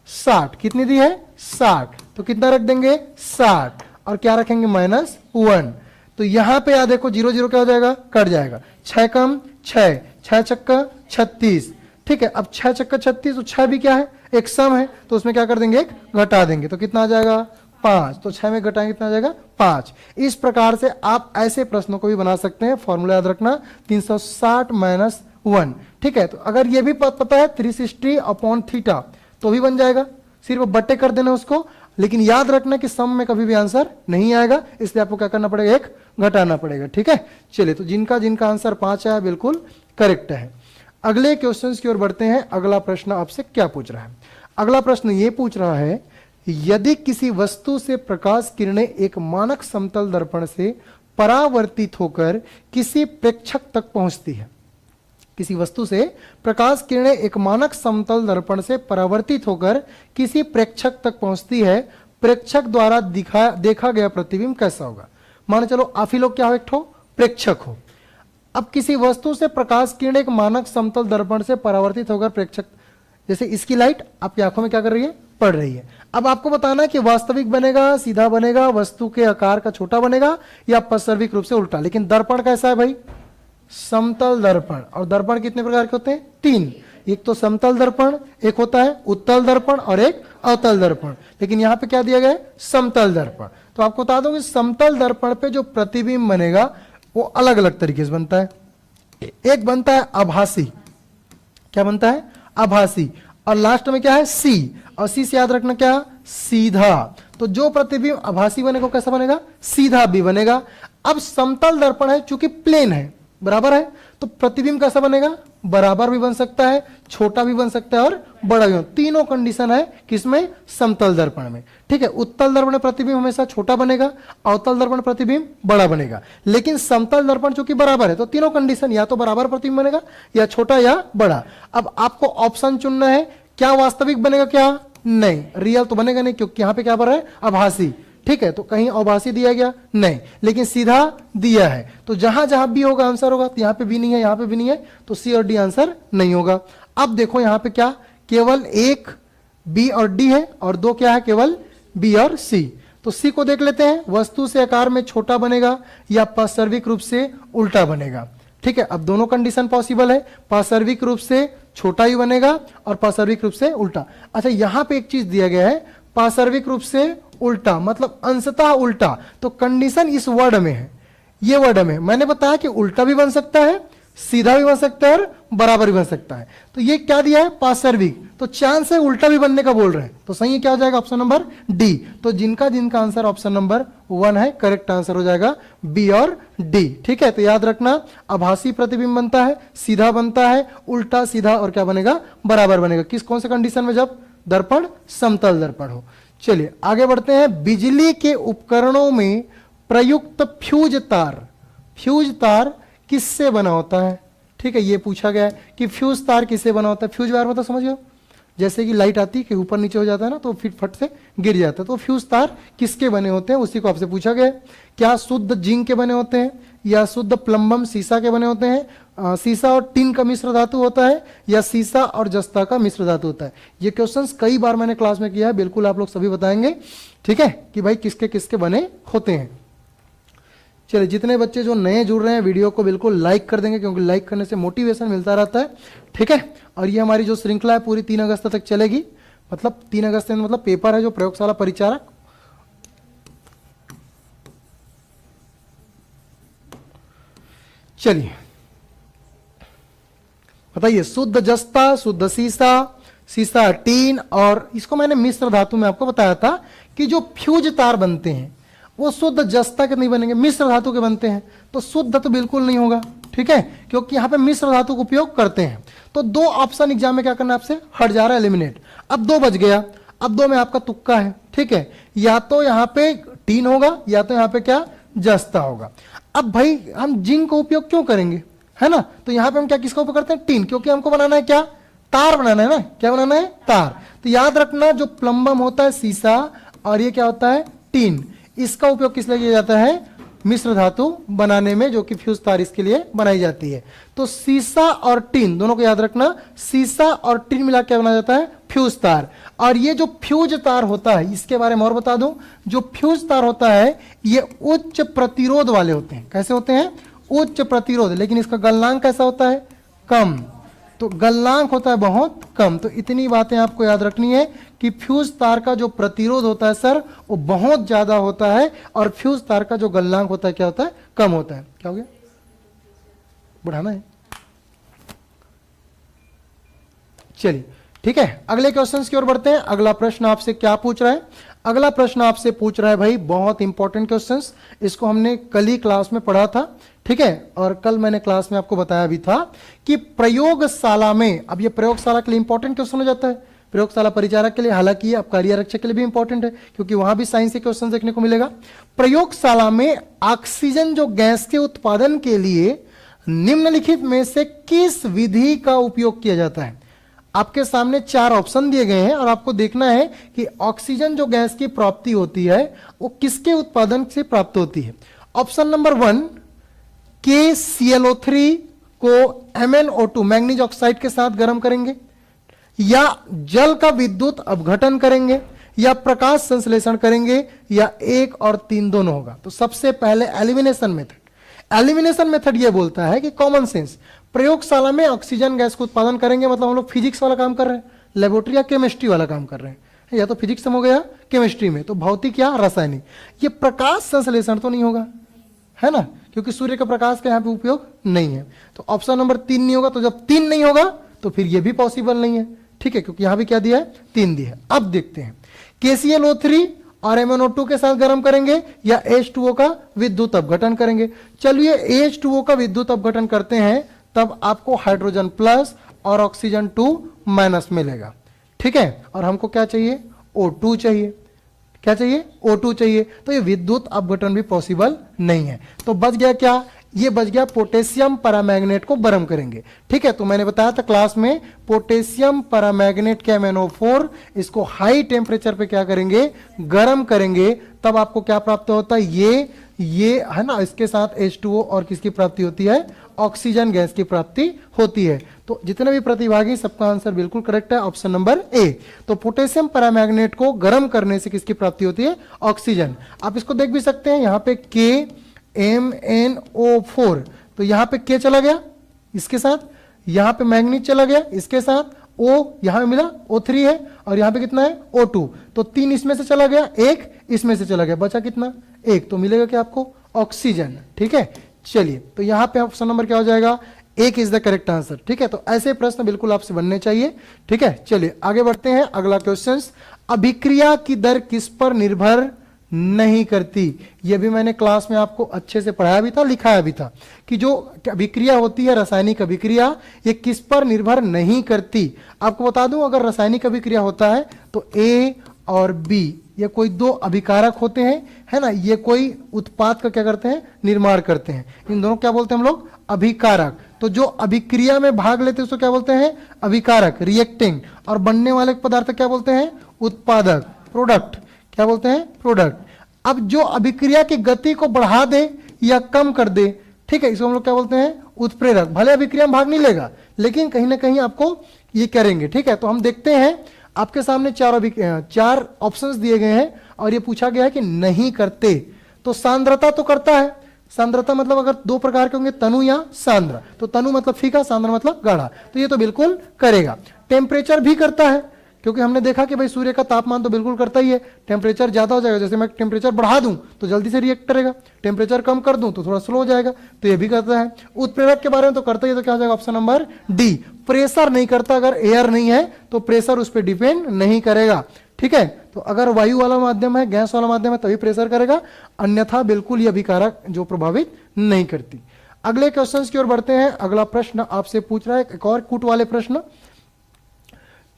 60। कितनी दी है, 60। तो कितना रख देंगे, 60, और क्या रखेंगे, माइनस 1। तो यहां पे याद देखो 0 0 क्या हो जाएगा, कट जाएगा। 6 कम 6, 6 चक्का 36। ठीक है, अब 6 चक्का 36, तो 6 भी क्या है, एक सम है, तो उसमें क्या कर देंगे, एक घटा देंगे, तो कितना आ जाएगा, 5। तो 6 में घटाएंगे कितना आ जाएगा, 5। इस प्रकार से आप ऐसे प्रश्नों को भी बना सकते हैं। फॉर्मूला याद रखना, 360 माइनस 1। ठीक है, तो अगर ये भी पता है 360 अपॉन थीटा तो भी बन जाएगा, सिर्फ बट्टे कर देना उसको। लेकिन याद रखना कि सम में कभी भी आंसर नहीं आएगा, इसलिए आपको क्या करना पड़ेगा, एक घटाना पड़ेगा। ठीक है, चलिए, तो जिनका जिनका आंसर 5 आया बिल्कुल करेक्ट है। अगले क्वेश्चंस की ओर बढ़ते हैं। अगला प्रश्न आपसे क्या पूछ रहा है, अगला प्रश्न ये पूछ रहा है, यदि किसी वस्तु से प्रकाश किरणें एक मानक समतल दर्पण से परावर्तित होकर किसी प्रेक्षक तक पहुंचती है। किसी वस्तु से प्रकाश किरणें एक मानक समतल दर्पण से परावर्तित होकर किसी प्रेक्षक तक पहुंचती है, प्रेक्षक द्वारा देखा गया प्रतिबिंब कैसा होगा। मान चलो आप ही लोग क्या हो, एक ठो प्रेक्षक हो। अब किसी वस्तु से प्रकाश किरणें एक मानक समतल दर्पण से परावर्तित होकर प्रेक्षक, जैसे इसकी लाइट आपकी आंखों में क्या कर रही है, पड़ रही है। अब आपको बताना है कि वास्तविक बनेगा, सीधा बनेगा, वस्तु के आकार का छोटा बनेगा, या अपसर्विक रूप से उल्टा। लेकिन दर्पण कैसा है भाई, समतल दर्पण। और दर्पण कितने प्रकार के होते हैं, 3। एक तो समतल दर्पण, एक होता है उत्तल दर्पण और एक अवतल दर्पण। लेकिन यहां पे क्या दिया गया है, समतल दर्पण। तो आपको बता दूं कि समतल दर्पण पे जो प्रतिबिंब बनेगा वो अलग अलग तरीके से बनता है। एक बनता है आभासी, क्या बनता है, आभासी, और लास्ट में क्या है, सी, और सी से याद रखना क्या, सीधा। तो जो प्रतिबिंब आभासी बनेगा कैसा बनेगा, सीधा भी बनेगा। अब समतल दर्पण है, चूंकि प्लेन है, बराबर है, तो प्रतिबिंब कैसा बनेगा, बराबर भी बन सकता है, छोटा भी बन सकता है और बड़ा भी। तीनों कंडीशन है किसमें, समतल दर्पण में। ठीक है, उत्तल दर्पण प्रतिबिंब हमेशा छोटा बनेगा, अवतल दर्पण प्रतिबिंब बड़ा बनेगा। लेकिन समतल दर्पण चूंकि बराबर है तो तीनों कंडीशन, या तो बराबर प्रतिबिंब बनेगा या छोटा या बड़ा। अब आपको ऑप्शन चुनना है, क्या वास्तविक बनेगा, क्या नहीं, रियल तो बनेगा नहीं क्योंकि यहां पे क्या भरा है, आभासी। ठीक है, तो कहीं आभासी दिया गया नहीं, लेकिन सीधा दिया है, तो जहां जहां बी होगा आंसर होगा। तो यहां पे बी नहीं है, यहां पे भी नहीं है, तो सी और डी आंसर नहीं होगा। अब देखो यहां पे क्या, केवल एक बी और डी है और दो क्या है, केवल बी और सी। तो सी को देख लेते हैं, वस्तु से आकार में छोटा बनेगा या पार्श्विक रूप से उल्टा बनेगा। ठीक है, अब दोनों कंडीशन पॉसिबल है, पार्श्विक रूप से छोटा ही बनेगा और पार्श्विक रूप से उल्टा। अच्छा, यहां पे एक चीज दिया गया है, पार्श्विक रूप से उल्टा मतलब अंशतः उल्टा, तो कंडीशन इस वर्ड में है, ये वर्ड में मैंने बताया कि उल्टा भी बन सकता है, सीधा भी बन सकता है और बराबर भी बन सकता है। तो ये क्या दिया है, पार्श्विक, तो चांस है उल्टा भी बनने का बोल रहे हैं, तो सही है क्या हो जाएगा, ऑप्शन नंबर डी। तो जिनका जिनका आंसर ऑप्शन नंबर 1 है, करेक्ट आंसर हो जाएगा बी और डी। ठीक है, तो याद रखना, आभासी प्रतिबिंब बनता है, सीधा बनता है, उल्टा, सीधा और क्या बनेगा, बराबर बनेगा। किस कौन से कंडीशन में, जब दर्पण समतल दर्पण हो। चलिए आगे बढ़ते हैं। बिजली के उपकरणों में प्रयुक्त फ्यूज तार, फ्यूज तार किससे बना होता है। ठीक है, ये पूछा गया है कि फ्यूज तार किससे बना होता है। फ्यूज वायर मतलब समझिए, जैसे कि लाइट आती है कि ऊपर नीचे हो जाता है ना, तो फिर फट से गिर जाता है, तो फ्यूज तार किसके बने होते हैं, उसी को आपसे पूछा गया है। क्या शुद्ध जिंक के बने होते हैं, या शुद्ध प्लम्बम शीशा के बने होते हैं, शीशा और टिन का मिश्र धातु होता है, या शीशा और जस्ता का मिश्र धातु होता है। ये क्वेश्चंस कई बार मैंने क्लास में किया है, बिल्कुल आप लोग सभी बताएंगे। ठीक है, कि भाई किसके किसके बने होते हैं। चलिए, जितने बच्चे जो नए जुड़ रहे हैं वीडियो को बिल्कुल लाइक कर देंगे, क्योंकि लाइक करने से मोटिवेशन मिलता रहता है। ठीक है, और ये हमारी जो श्रृंखला है पूरी 3 अगस्त तक चलेगी, मतलब 3 अगस्त में मतलब पेपर है जो प्रयोगशाला परिचारक। चलिए बताइए, शुद्ध जस्ता, शुद्ध शीशा, शीशा टीन, और इसको मैंने मिश्र धातु में आपको बताया था कि जो फ्यूज तार बनते हैं वो शुद्ध जस्ता के नहीं बनेंगे, मिश्र धातु के बनते हैं, तो शुद्ध तो बिल्कुल नहीं होगा। ठीक है, क्योंकि यहां पे मिश्र धातु का उपयोग करते हैं। तो 2 ऑप्शन एग्जाम में क्या करना है, आपसे हट जा रहा है, एलिमिनेट। अब 2 बच गया, अब 2 में आपका तुक्का है। ठीक है, या तो यहां पे टीन होगा या तो यहां पे क्या, जस्ता होगा। अब भाई हम जिंक का उपयोग क्यों करेंगे, है ना, तो यहां पे हम क्या किसका उपयोग करते हैं, टीन, क्योंकि हमको बनाना है क्या, तार बनाना है ना, क्या बनाना है, तार। तो याद रखना, जो प्लम्बम होता है शीशा और ये क्या होता है, टीन, इसका उपयोग किस लिए किया जाता है, मिश्र धातु बनाने में, जो कि फ्यूज तार इसके लिए बनाई जाती है। तो शीशा और टीन दोनों को याद रखना, शीशा और टीन मिला के बनाया जाता है फ्यूज तार। और ये जो फ्यूज तार होता है, इसके बारे में और बता दूं, जो फ्यूज तार होता है ये उच्च प्रतिरोध वाले होते हैं। कैसे होते हैं, उच्च प्रतिरोध, लेकिन इसका गलनांक कैसा होता है, कम। तो गलनांक होता है बहुत कम। तो इतनी बातें आपको याद रखनी है कि फ्यूज तार का जो प्रतिरोध होता है सर वो बहुत ज्यादा होता है, और फ्यूज तार का जो गलनांक होता है क्या होता है, कम होता है। क्या हो गया, बढ़ाना है। चलिए ठीक है, अगले क्वेश्चन की ओर बढ़ते हैं। अगला प्रश्न आपसे क्या पूछ रहा है, अगला प्रश्न आपसे पूछ रहा है भाई, बहुत इंपॉर्टेंट क्वेश्चन, इसको हमने कल ही क्लास में पढ़ा था। ठीक है, और कल मैंने क्लास में आपको बताया भी था कि प्रयोगशाला में, अब ये प्रयोगशाला के लिए इंपॉर्टेंट क्वेश्चन हो जाता है, प्रयोगशाला परिचारक के लिए, हालांकि ये आबकारी आरक्षक के लिए भी इंपॉर्टेंट है, क्योंकि वहां भी साइंस के क्वेश्चन देखने को मिलेगा। प्रयोगशाला में ऑक्सीजन जो गैस के उत्पादन के लिए निम्नलिखित में से किस विधि का उपयोग किया जाता है। आपके सामने 4 ऑप्शन दिए गए हैं और आपको देखना है कि ऑक्सीजन जो गैस की प्राप्ति होती है वो किसके उत्पादन से प्राप्त होती है। ऑप्शन नंबर 1, KClO3 को MnO2 मैग्नीज ऑक्साइड के साथ गर्म करेंगे, या जल का विद्युत अपघटन करेंगे, या प्रकाश संश्लेषण करेंगे, या 1 और 3 दोनों होगा। तो सबसे पहले एलिमिनेशन मेथड। एलिमिनेशन मेथड यह बोलता है कि कॉमन सेंस, प्रयोगशाला में ऑक्सीजन गैस को उत्पादन करेंगे, मतलब हम लोग फिजिक्स वाला काम कर रहे हैं, लेबोरेटरी या केमिस्ट्री वाला काम कर रहे हैं, या तो फिजिक्स में हो गया केमिस्ट्री में, तो भौतिक या रासायनिक। ये प्रकाश संश्लेषण तो नहीं होगा, है ना, क्योंकि सूर्य का प्रकाश का यहाँ पे उपयोग नहीं है। तो ऑप्शन नंबर 3 नहीं होगा। तो जब 3 नहीं होगा तो फिर ये भी पॉसिबल नहीं है। ठीक है, क्योंकि यहां भी क्या दिया है, 3 दिया है। अब देखते हैं, KClO3 और MnO2 के साथ गर्म करेंगे या H2O का विद्युत अपघटन करेंगे। चलिए H2O का विद्युत अपघटन करते हैं, तब आपको हाइड्रोजन प्लस और ऑक्सीजन 2 माइनस मिलेगा। ठीक है, और हमको क्या चाहिए, O2 चाहिए। क्या चाहिए, O2 चाहिए। तो ये विद्युत अपघटन भी पॉसिबल नहीं है। तो बच गया क्या, ये बच गया पोटेशियम पैरामैग्नेट को गर्म करेंगे। ठीक है, तो मैंने बताया था क्लास में पोटेशियम पैरामैग्नेट के MnO4 इसको हाई टेम्परेचर पे क्या करेंगे, गर्म करेंगे, तब आपको क्या प्राप्त होता है, ये है ना, इसके साथ H2O और किसकी प्राप्ति होती है, ऑक्सीजन गैस की प्राप्ति होती है। तो जितने भी प्रतिभागी सबका आंसर बिल्कुल करेक्ट है, ऑप्शन नंबर ए। तो पोटेशियम पैरामैग्नेट को गर्म करने से किसकी प्राप्ति होती है, ऑक्सीजन। आप इसको देख भी सकते हैं, यहां पे KMnO4, तो यहां पे K चला गया इसके साथ, यहां पे मैग्नीज चला गया इसके साथ, O यहां पे मिला O3 है, और यहां पे कितना है O2, तो 3 इसमें से चला गया, 1 इसमें से चला गया, बचा कितना, 1, तो मिलेगा क्या आपको, ऑक्सीजन। ठीक है, चलिए, तो यहां पे ऑप्शन नंबर क्या हो जाएगा, 1 इज द करेक्ट आंसर। ठीक है, तो ऐसे प्रश्न बिल्कुल आपसे बनने चाहिए। ठीक है, चलिए आगे बढ़ते हैं। अगला क्वेश्चन, अभिक्रिया की दर किस पर निर्भर नहीं करती। यह भी मैंने क्लास में आपको अच्छे से पढ़ाया भी था, लिखाया भी था कि जो अभिक्रिया होती है, रासायनिक अभिक्रिया, ये किस पर निर्भर नहीं करती। आपको बता दूं, अगर रासायनिक अभिक्रिया होता है तो A और B ये कोई दो अभिकारक होते हैं, है ना, ये कोई उत्पाद का क्या करते हैं, निर्माण करते हैं। इन दोनों क्या बोलते हैं हम लोग, अभिकारक। तो जो अभिक्रिया में भाग लेते हैं उसको क्या बोलते हैं, अभिकारक, रिएक्टिंग। और बनने वाले पदार्थ क्या बोलते हैं, उत्पादक, प्रोडक्ट। क्या बोलते हैं, प्रोडक्ट। अब जो अभिक्रिया की गति को बढ़ा दे या कम कर दे, ठीक है, इसको हम लोग क्या बोलते हैं, उत्प्रेरक। भले अभिक्रिया में भाग नहीं लेगा, लेकिन कहीं ना कहीं आपको ये करेंगे। ठीक है, तो हम देखते हैं, आपके सामने चार ऑप्शंस दिए गए हैं और ये पूछा गया है कि नहीं करते। तो सांद्रता तो करता है। सांद्रता मतलब अगर दो प्रकार के होंगे, तनु या सांद्र, तो तनु मतलब फीका, सांद्र मतलब गाढ़ा, तो ये तो बिल्कुल करेगा। टेम्परेचर भी करता है, क्योंकि हमने देखा कि भाई सूर्य का तापमान तो बिल्कुल करता ही है। टेम्परेचर ज्यादा हो जाएगा, जैसे मैं टेम्परेचर बढ़ा दूं तो जल्दी से रिएक्ट करेगा, टेम्परेचर कम कर दूं तो थोड़ा स्लो हो जाएगा, तो ये भी करता है। उत्प्रेरक के बारे में तो करता ही है, तो क्या हो जाएगा ऑप्शन नंबर डी। प्रेशर नहीं करता, अगर एयर नहीं है तो प्रेशर उस पर डिपेंड नहीं करेगा। ठीक है, तो अगर वायु वाला माध्यम है, गैस वाला माध्यम है, तभी प्रेशर करेगा, अन्यथा बिल्कुल ये अभिकारक जो प्रभावित नहीं करती। अगले क्वेश्चन की ओर बढ़ते हैं। अगला प्रश्न आपसे पूछ रहा है एक और कूट वाले प्रश्न,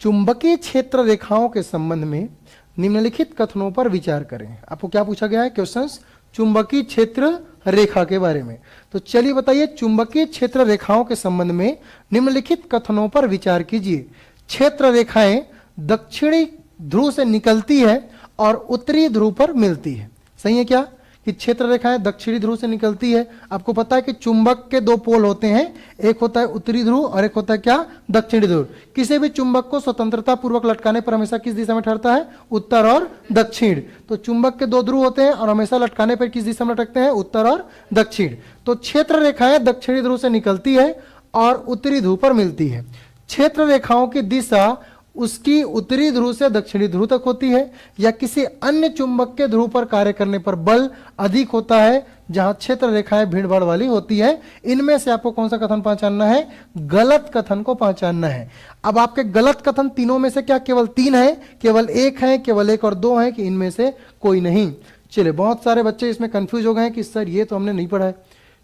चुंबकीय क्षेत्र रेखाओं के संबंध में निम्नलिखित कथनों पर विचार करें। आपको क्या पूछा गया है क्वेश्चंस, चुंबकीय क्षेत्र रेखा के बारे में। तो चलिए बताइए, चुंबकीय क्षेत्र रेखाओं के संबंध में निम्नलिखित कथनों पर विचार कीजिए। क्षेत्र रेखाएं दक्षिणी ध्रुव से निकलती है और उत्तरी ध्रुव पर मिलती है। सही है क्या, कि क्षेत्र रेखाएं दक्षिणी ध्रुव से निकलती है। आपको पता है कि चुंबक के दो पोल होते हैं, एक होता है उत्तरी ध्रुव और एक होता है क्या, दक्षिणी ध्रुव। किसी भी चुंबक को स्वतंत्रता पूर्वक लटकाने पर हमेशा किस दिशा में ठहरता है, उत्तर और दक्षिण। तो चुंबक के दो ध्रुव होते हैं और हमेशा लटकाने पर किस दिशा में लटकते हैं, उत्तर और दक्षिण। तो क्षेत्र रेखाएं दक्षिणी ध्रुव से निकलती है और उत्तरी ध्रुव पर मिलती है। क्षेत्र रेखाओं की दिशा उसकी उत्तरी ध्रुव से दक्षिणी ध्रुव तक होती है, या किसी अन्य चुंबक के ध्रुव पर कार्य करने पर बल अधिक होता है जहां क्षेत्र रेखाएं भीड़-भाड़ वाली होती है। इनमें से आपको कौन सा कथन पहचानना है, गलत कथन को पहचानना है। अब आपके गलत कथन तीनों में से क्या केवल 3 है, केवल 1 है, केवल 1 और 2 है, कि इनमें से कोई नहीं। चलिए, बहुत सारे बच्चे इसमें कंफ्यूज हो गए हैं कि सर ये तो हमने नहीं पढ़ा है।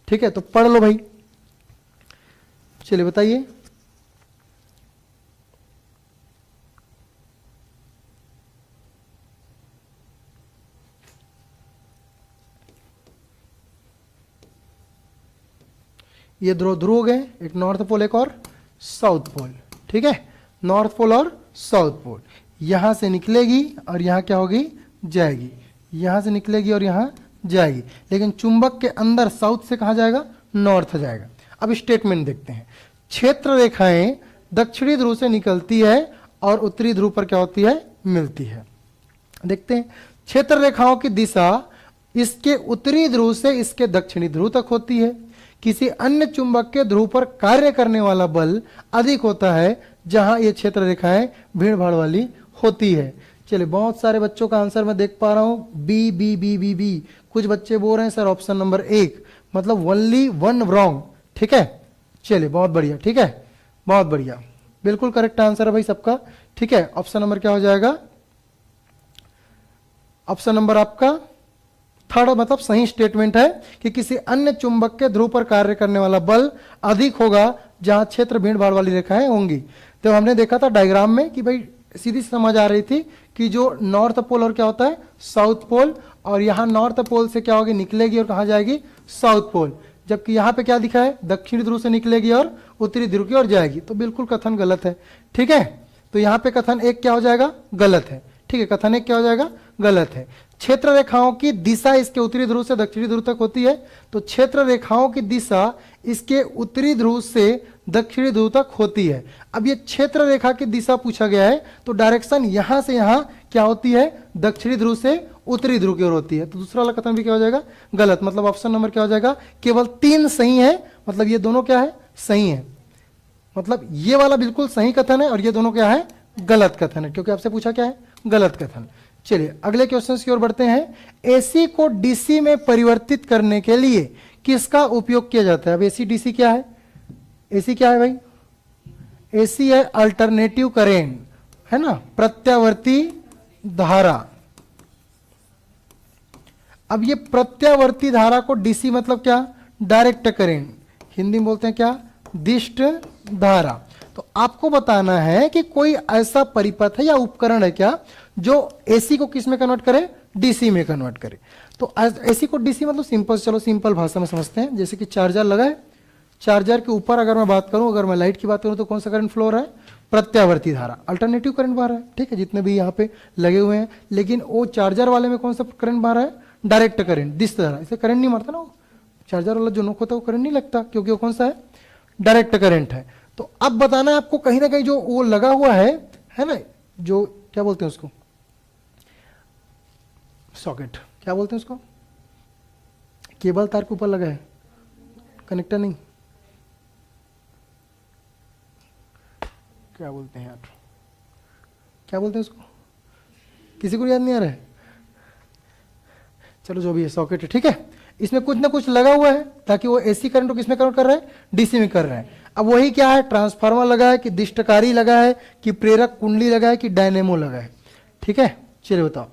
ठीक है, तो पढ़ लो भाई। चलिए बताइए, ये ध्रुव हो गए, एक नॉर्थ पोल एक और साउथ पोल। ठीक है, नॉर्थ पोल और साउथ पोल। यहां से निकलेगी और यहां क्या होगी, जाएगी, यहां से निकलेगी और यहां जाएगी, लेकिन चुंबक के अंदर साउथ से कहां जाएगा, नॉर्थ जाएगा। अब स्टेटमेंट देखते हैं। क्षेत्र रेखाएं दक्षिणी ध्रुव से निकलती है और उत्तरी ध्रुव पर क्या होती है, मिलती है। देखते हैं, क्षेत्र रेखाओं की दिशा इसके उत्तरी ध्रुव से इसके दक्षिणी ध्रुव तक होती है। किसी अन्य चुंबक के ध्रुव पर कार्य करने वाला बल अधिक होता है जहां ये क्षेत्र रेखाएं भीड़ भाड़ वाली होती है। चलिए, बहुत सारे बच्चों का आंसर मैं देख पा रहा हूं, B B B B B. कुछ बच्चे बोल रहे हैं सर ऑप्शन नंबर 1, मतलब ओनली 1 रॉन्ग। ठीक है, चलिए बहुत बढ़िया। ठीक है, बहुत बढ़िया, बिल्कुल करेक्ट आंसर है भाई सबका। ठीक है, ऑप्शन नंबर क्या हो जाएगा, ऑप्शन नंबर आपका 3rd, मतलब सही स्टेटमेंट है कि किसी अन्य चुंबक के ध्रुव पर कार्य करने वाला बल अधिक होगा जहां क्षेत्र भीड़ भाड़ वाली रेखाएं होंगी। तो हमने देखा था डायग्राम में कि भाई सीधी समझ आ रही थी कि जो नॉर्थ पोल और क्या होता है, साउथ पोल, और यहां नॉर्थ पोल से क्या होगी, निकलेगी और कहां जाएगी, साउथ पोल। जबकि यहाँ पे क्या दिखा है, दक्षिणी ध्रुव से निकलेगी और उत्तरी ध्रुव की ओर जाएगी। तो बिल्कुल कथन गलत है। ठीक है, तो यहाँ पे कथन एक क्या हो जाएगा, गलत है। ठीक है, कथन एक क्या हो जाएगा, गलत है। क्षेत्र रेखाओं की दिशा इसके उत्तरी ध्रुव से दक्षिणी ध्रुव तक होती है, तो क्षेत्र रेखाओं की दिशा इसके उत्तरी ध्रुव से दक्षिणी ध्रुव तक होती है। अब ये क्षेत्र रेखा की दिशा पूछा गया है, तो डायरेक्शन यहां से यहां क्या होती है, दक्षिणी ध्रुव से उत्तरी ध्रुव की ओर होती है। तो दूसरा वाला कथन भी क्या हो जाएगा, गलत। मतलब ऑप्शन नंबर क्या हो जाएगा, केवल 3 सही है। मतलब ये दोनों क्या है, सही है। मतलब ये वाला बिल्कुल सही कथन है और ये दोनों क्या है, गलत कथन है, क्योंकि आपसे पूछा क्या है, गलत कथन। चलिए अगले क्वेश्चन की ओर बढ़ते हैं। एसी को डीसी में परिवर्तित करने के लिए किसका उपयोग किया जाता है। अब एसी डीसी क्या है, एसी क्या है भाई, एसी है अल्टरनेटिव करेंट, है ना, प्रत्यावर्ती धारा। अब ये प्रत्यावर्ती धारा को डीसी मतलब क्या, डायरेक्ट करेंट, हिंदी में बोलते हैं क्या, दिष्ट धारा। तो आपको बताना है कि कोई ऐसा परिपथ है या उपकरण है क्या जो एसी को किस में कन्वर्ट करे, डीसी में कन्वर्ट करे। तो एसी को डीसी मतलब सिंपल, चलो सिंपल भाषा में समझते हैं। जैसे कि चार्जर लगा है, चार्जर के ऊपर अगर मैं बात करूं, अगर मैं लाइट की बात करूं तो कौन सा करंट फ्लो हो रहा है, प्रत्यावर्ती धारा, अल्टरनेटिव करंट बह रहा है। ठीक है, जितने भी यहाँ पे लगे हुए हैं। लेकिन वो चार्जर वाले में कौन सा करंट बह रहा है, डायरेक्ट करंट, दिष्ट धारा। इसे करंट नहीं मारता ना, वो चार्जर वाला जो नोक होता है वो करंट नहीं लगता, क्योंकि वो कौन सा है, डायरेक्ट करंट है। तो अब बताना है आपको, कहीं ना कहीं जो वो लगा हुआ है ना, जो क्या बोलते हैं उसको, सॉकेट, क्या बोलते हैं उसको, केबल तार के ऊपर लगा है, कनेक्टर नहीं, क्या बोलते हैं यार, क्या बोलते हैं उसको, किसी को याद नहीं आ रहा है। चलो जो भी है, सॉकेट है। ठीक है, इसमें कुछ ना कुछ लगा हुआ है ताकि वो एसी करंट को किसमें कन्वर्ट कर रहा है, डीसी में कर रहा है। अब वही क्या है, ट्रांसफार्मर लगा है कि दिष्टकारी लगा है कि प्रेरक कुंडली लगा है कि डायनेमो लगा है। ठीक है, चलिए बताओ।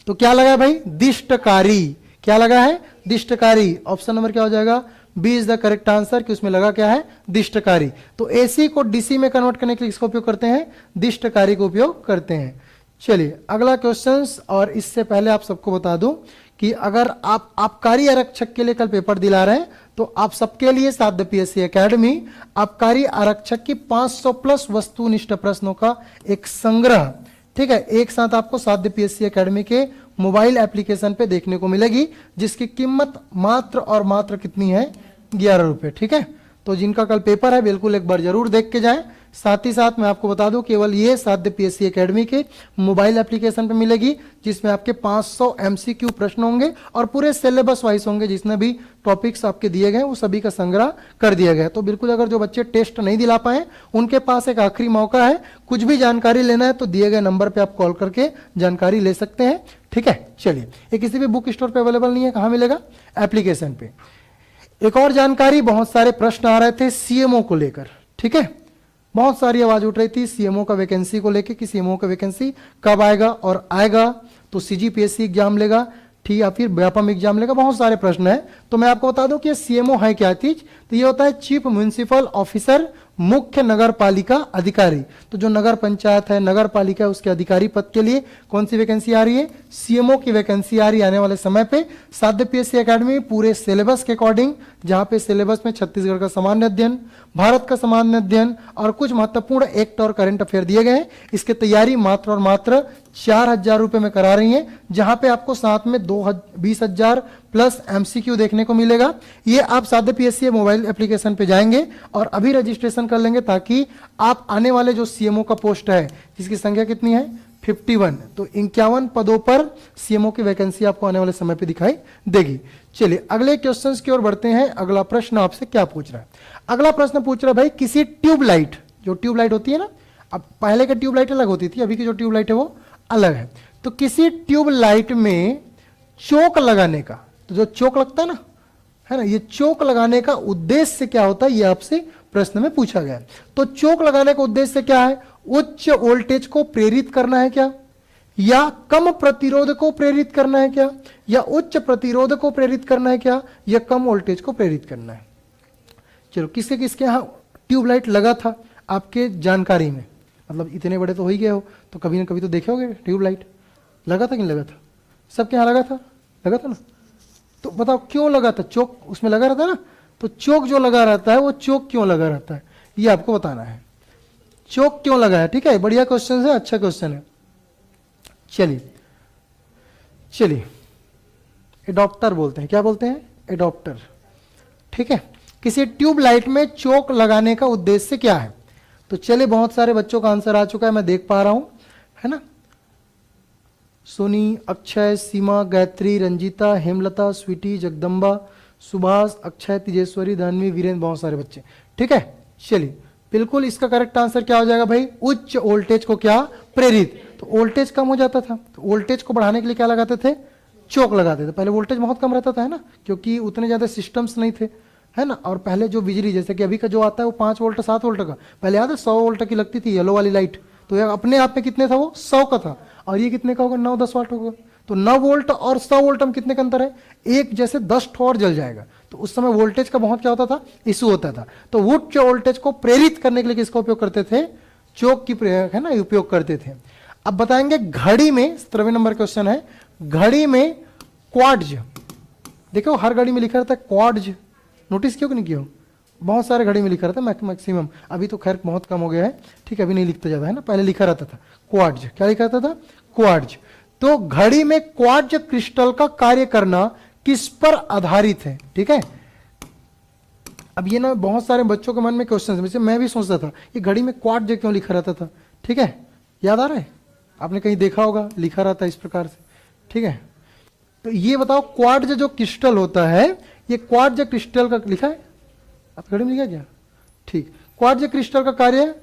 तो क्या लगा है भाई, दिष्टकारी। क्या लगा है, दिष्टकारी। ऑप्शन नंबर क्या हो जाएगा, B is the correct answer, कि उसमें लगा क्या है, दिष्टकारी। तो एसी को डीसी में कन्वर्ट करने के लिए किसका उपयोग करते हैं, दिष्टकारी का उपयोग करते हैं। चलिए अगला क्वेश्चन, और इससे पहले आप सबको बता दूं कि अगर आप आबकारी आरक्षक के लिए कल पेपर दिला रहे हैं, तो आप सबके लिए साध्य पीएससी एकेडमी आबकारी आरक्षक की 500 प्लस वस्तुनिष्ठ प्रश्नों का एक संग्रह, ठीक है, एक साथ आपको साध्य पीएससी एकेडमी के मोबाइल एप्लीकेशन पे देखने को मिलेगी, जिसकी कीमत मात्र और मात्र कितनी है, 11 रुपए। ठीक है, तो जिनका कल पेपर है बिल्कुल एक बार जरूर देख के जाएं। साथ ही साथ मैं आपको बता दूं, केवल ये साध्य पीएससी एकेडमी के मोबाइल एप्लीकेशन पे मिलेगी, जिसमें आपके 500 एमसीक्यू प्रश्न होंगे और पूरे सिलेबस वाइज होंगे। जितने भी टॉपिक्स आपके दिए गए वो सभी का संग्रह कर दिया गया है। तो बिल्कुल अगर जो बच्चे टेस्ट नहीं दिला पाए उनके पास एक आखिरी मौका है, कुछ भी जानकारी लेना है तो दिए गए नंबर पे आप कॉल करके जानकारी ले सकते हैं। ठीक है, चलिए, ये किसी भी बुक स्टोर पे अवेलेबल नहीं है, कहाँ मिलेगा, एप्लीकेशन पे। एक और जानकारी, बहुत सारे प्रश्न आ रहे थे सीएमओ को लेकर। ठीक है, बहुत सारी आवाज उठ रही थी सीएमओ का वैकेंसी को लेकर कि सीएमओ का वैकेंसी कब आएगा और आएगा तो सीजीपीएससी एग्जाम लेगा, ठीक, या फिर व्यापम एग्जाम लेगा। बहुत सारे प्रश्न है, तो मैं आपको बता दूं कि सीएमओ है क्या चीज। तो ये होता है चीफ म्युनिसिपल ऑफिसर, मुख्य नगर पालिका अधिकारी। तो जो नगर पंचायत है, नगर पालिका है, उसके अधिकारी पद के लिए कौन सी वैकेंसी आ रही है, सीएमओ की वैकेंसी आ रही है आने वाले समय पे। साध्य पीएससी एकेडमी पूरे सिलेबस के अकॉर्डिंग, जहां पे सिलेबस में छत्तीसगढ़ का सामान्य अध्ययन, भारत का सामान्य अध्ययन और कुछ महत्वपूर्ण एक्ट और करंट अफेयर दिए गए हैं। इसकी तैयारी मात्र और मात्र 4,000 रुपए में करा रही है, जहां पे आपको साथ में 20,000 प्लस एमसीक्यू देखने को मिलेगा। ये आप साध्य पीएससी मोबाइल एप्लीकेशन पे जाएंगे और अभी रजिस्ट्रेशन कर लेंगे, ताकि आप आने वाले जो सीएमओ का पोस्ट है, जिसकी संख्या कितनी है, 51, तो 51 पदों पर सीएमओ की वैकेंसी आपको आने वाले समय पे दिखाई देगी। चलिए अगले क्वेश्चंस की ओर बढ़ते हैं। अगला प्रश्न आपसे क्या पूछ रहा है, अगला प्रश्न पूछ रहा है भाई, किसी ट्यूबलाइट, जो ट्यूबलाइट होती है ना, अब पहले की ट्यूबलाइट अलग होती थी, अभी की जो ट्यूबलाइट है वो अलग है। तो किसी ट्यूबलाइट में चोक लगाने का, तो जो चोक लगता है ना, है ना, ये चोक लगाने का उद्देश्य क्या होता है, ये आपसे प्रश्न में पूछा गया है। तो चोक लगाने का उद्देश्य क्या है, उच्च वोल्टेज को प्रेरित करना है क्या, या कम प्रतिरोध को प्रेरित करना है क्या, या उच्च प्रतिरोध को प्रेरित करना है क्या, या कम वोल्टेज को प्रेरित करना है। चलो, किसके किसके यहाँ ट्यूबलाइट लगा था आपके जानकारी में, मतलब इतने बड़े तो हो ही गए हो, तो कभी ना कभी तो देखे होगे ट्यूबलाइट लगा था कि नहीं लगा था, सबके यहाँ लगा था, लगा था ना। तो बताओ क्यों लगा था, चोक उसमें लगा रहता है ना, तो चोक जो लगा रहता है वो चोक क्यों लगा रहता है, ये आपको बताना है, चोक क्यों लगा है। ठीक है, बढ़िया क्वेश्चन है, अच्छा क्वेश्चन है। चलिए चलिए, एडॉप्टर बोलते हैं, क्या बोलते हैं, एडॉप्टर। ठीक है, किसी ट्यूब लाइट में चोक लगाने का उद्देश्य क्या है। तो चलिए, बहुत सारे बच्चों का आंसर आ चुका है, मैं देख पा रहा हूं, है ना। सोनी, अक्षय, सीमा, गायत्री, रंजीता, हेमलता, स्वीटी, जगदम्बा, सुभाष, अक्षय, तेजेश्वरी, धनवी, वीरेंद्र, बहुत सारे बच्चे। ठीक है, चलिए, बिल्कुल इसका करेक्ट आंसर क्या हो जाएगा भाई, उच्च वोल्टेज को क्या प्रेरित। तो वोल्टेज कम हो जाता था, तो वोल्टेज को बढ़ाने के लिए क्या लगाते थे, चोक लगाते थे। पहले वोल्टेज बहुत कम रहता था, है ना, क्योंकि उतने ज्यादा सिस्टम्स नहीं थे, है ना। और पहले जो बिजली, जैसे कि अभी का जो आता है वो 5 वोल्ट 7 वोल्ट का, पहले याद है 100 वोल्ट की लगती थी येलो वाली लाइट, तो ये अपने आप में कितने था, वो 100 का था। और ये कितने का होगा, 9-10 वाट होगा। तो 9 वोल्ट और 100 वोल्ट में कितने का अंतर है, एक जैसे 10 ठो और जल जाएगा। तो उस समय वोल्टेज का बहुत क्या होता था, इशू होता था। तो उच्च वोल्टेज को प्रेरित करने के लिए किसका उपयोग करते थे, चोक की है ना, उपयोग करते थे। अब बताएंगे घड़ी में, 17 नंबर क्वेश्चन है, घड़ी में क्वार्ट्ज, देखो हर घड़ी में लिखा रहता है क्वार्ट्ज, नोटिस क्यों नहीं किया, बहुत सारे घड़ी में लिखा रहता है मैक्सिमम, अभी तो खैर बहुत कम हो गया है। ठीक है, अभी नहीं लिखता ज्यादा, है ना, पहले लिखा रहता था क्वार्ट्ज, क्या लिखा रहता था, क्वार्ट्ज। तो घड़ी में क्वार्ट्ज क्रिस्टल का कार्य करना किस पर आधारित है। ठीक है, अब ये ना बहुत सारे बच्चों के मन में क्वेश्चन है, जैसे मैं भी सोचता था ये घड़ी में क्वार्ट्ज क्यों लिखा रहता था। ठीक है, याद आ रहा है, आपने कहीं देखा होगा, लिखा रहता है इस प्रकार से। ठीक है, तो ये बताओ क्वार्ट्ज जो क्रिस्टल होता है, ये क्वार्ट्ज क्रिस्टल का लिखा है, आप घड़ी में लिखा क्या, ठीक, क्वार्ट्ज क्रिस्टल का कार्य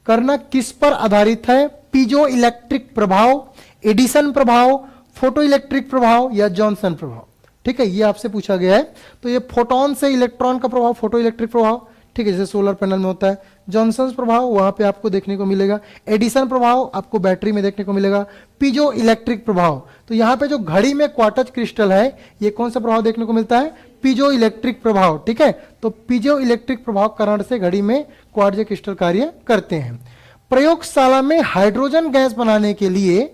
करना किस पर आधारित है, पीजो इलेक्ट्रिक प्रभाव, एडिसन प्रभाव, फोटो इलेक्ट्रिक प्रभाव या जॉनसन प्रभाव। ठीक है, ये आपसे पूछा गया है। तो ये फोटोन से इलेक्ट्रॉन का प्रभाव, फोटो इलेक्ट्रिक प्रभाव, ठीक है, जैसे सोलर पैनल में होता है। जॉनसन प्रभाव वहां पे आपको देखने को मिलेगा, एडिसन प्रभाव आपको बैटरी में देखने को मिलेगा, पीजो इलेक्ट्रिक प्रभाव। तो यहाँ पे जो घड़ी में क्वार्ट्ज क्रिस्टल है, ये कौन सा प्रभाव देखने को मिलता है, पीजो इलेक्ट्रिक प्रभाव। ठीक है, तो पीजो इलेक्ट्रिक प्रभाव कारण से घड़ी में क्वार्ट्ज क्रिस्टल कार्य करते हैं। प्रयोगशाला में हाइड्रोजन गैस बनाने के लिए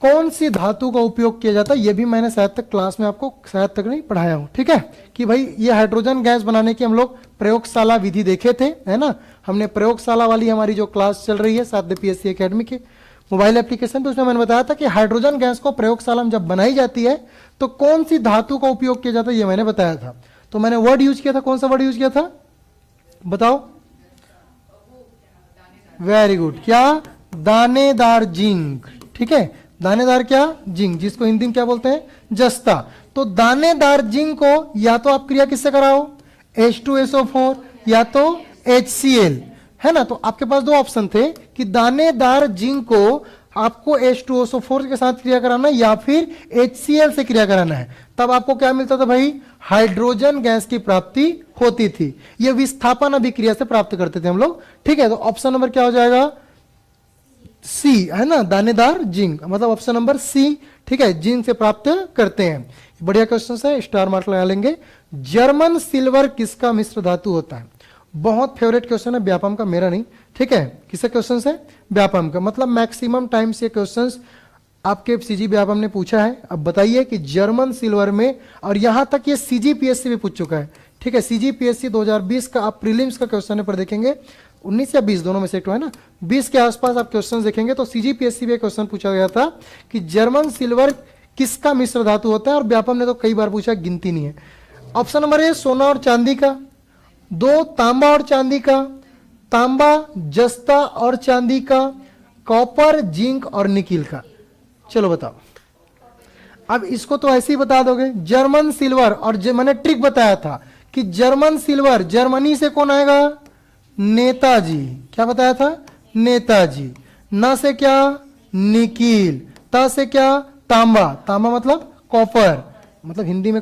कौन सी धातु का उपयोग किया जाता है, यह भी मैंने शायद तक क्लास में आपको शायद तक नहीं पढ़ाया हूं। ठीक है, कि भाई ये हाइड्रोजन गैस बनाने की हम लोग प्रयोगशाला विधि देखे थे, है ना, हमने प्रयोगशाला वाली हमारी जो क्लास चल रही है साध्य पीएससी एकेडमी के मोबाइल एप्लीकेशन पे, उसमें मैंने बताया था कि हाइड्रोजन गैस को प्रयोगशाला में जब बनाई जाती है तो कौन सी धातु का उपयोग किया जाता है, ये मैंने बताया था। तो मैंने वर्ड यूज किया था, कौन सा वर्ड यूज किया था, बताओ, वेरी गुड, क्या, दानेदार जिंक। ठीक है, दानेदार क्या, जिंक, जिसको हिंदी में क्या बोलते हैं, जस्ता। तो दानेदार जिंक को या तो आप क्रिया किससे कराओ, H2SO4 या तो HCl, है ना। तो आपके पास दो ऑप्शन थे कि दानेदार जिंक को आपको H2SO4 के साथ क्रिया कराना है या फिर HCl से क्रिया कराना है। तब आपको क्या मिलता था भाई, हाइड्रोजन गैस की प्राप्ति होती थी। यह विस्थापन अभिक्रिया से प्राप्त करते थे हम लोग। ठीक है, तो ऑप्शन नंबर क्या हो जाएगा, सी, है ना, दानेदार जिंक, मतलब ऑप्शन नंबर सी। ठीक है, जिंक से प्राप्त करते हैं। बढ़िया क्वेश्चन है, स्टार मार्क लगा लेंगे। जर्मन सिल्वर किसका मिश्र धातु होता है, बहुत फेवरेट क्वेश्चन है व्यापम का, मेरा नहीं। ठीक है, किसका क्वेश्चन है, व्यापम का, मतलब मैक्सिमम टाइम्स ये क्वेश्चन आपके सीजी व्यापम ने पूछा है। अब बताइए कि जर्मन सिल्वर में, और यहां तक ये सीजीपीएससी भी पूछ चुका है। ठीक है, सीजीपीएससी 2020 का आप प्रीलिम्स का क्वेश्चन पेपर देखेंगे, 19 या 20 दोनों में से एक है ना, 20 के आसपास आप क्वेश्चन देखेंगे तो सीजीपीएससी में क्वेश्चन पूछा गया था कि जर्मन सिल्वर किसका मिश्र धातु होता है, और व्यापम ने तो कई बार पूछा, गिनती नहीं है। ऑप्शन नंबर ए सोना और चांदी का, 2 तांबा और चांदी का, तांबा जस्ता और चांदी का, कॉपर जिंक और निकिल का। चलो बताओ, अब इसको तो ऐसे ही बता दोगे, जर्मन सिल्वर, और मैंने ट्रिक बताया था कि जर्मन सिल्वर, जर्मनी से कौन आएगा, नेताजी, क्या बताया था, नेताजी। न से क्या, निकिल, ता से क्या, तांबा, तांबा मतलब कॉपर, मतलब हिंदी में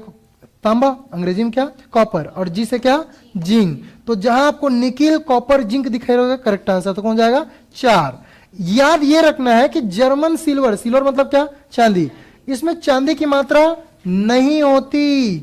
तांबा, अंग्रेजी में क्या, कॉपर, और जी से क्या, जिंक। तो जहां आपको निकिल, कॉपर, जिंक दिखाई रहेगा, करेक्ट आंसर तो कौन जाएगा, 4। याद ये रखना है कि जर्मन सिल्वर, सिल्वर मतलब क्या, चांदी, इसमें चांदी की मात्रा नहीं होती,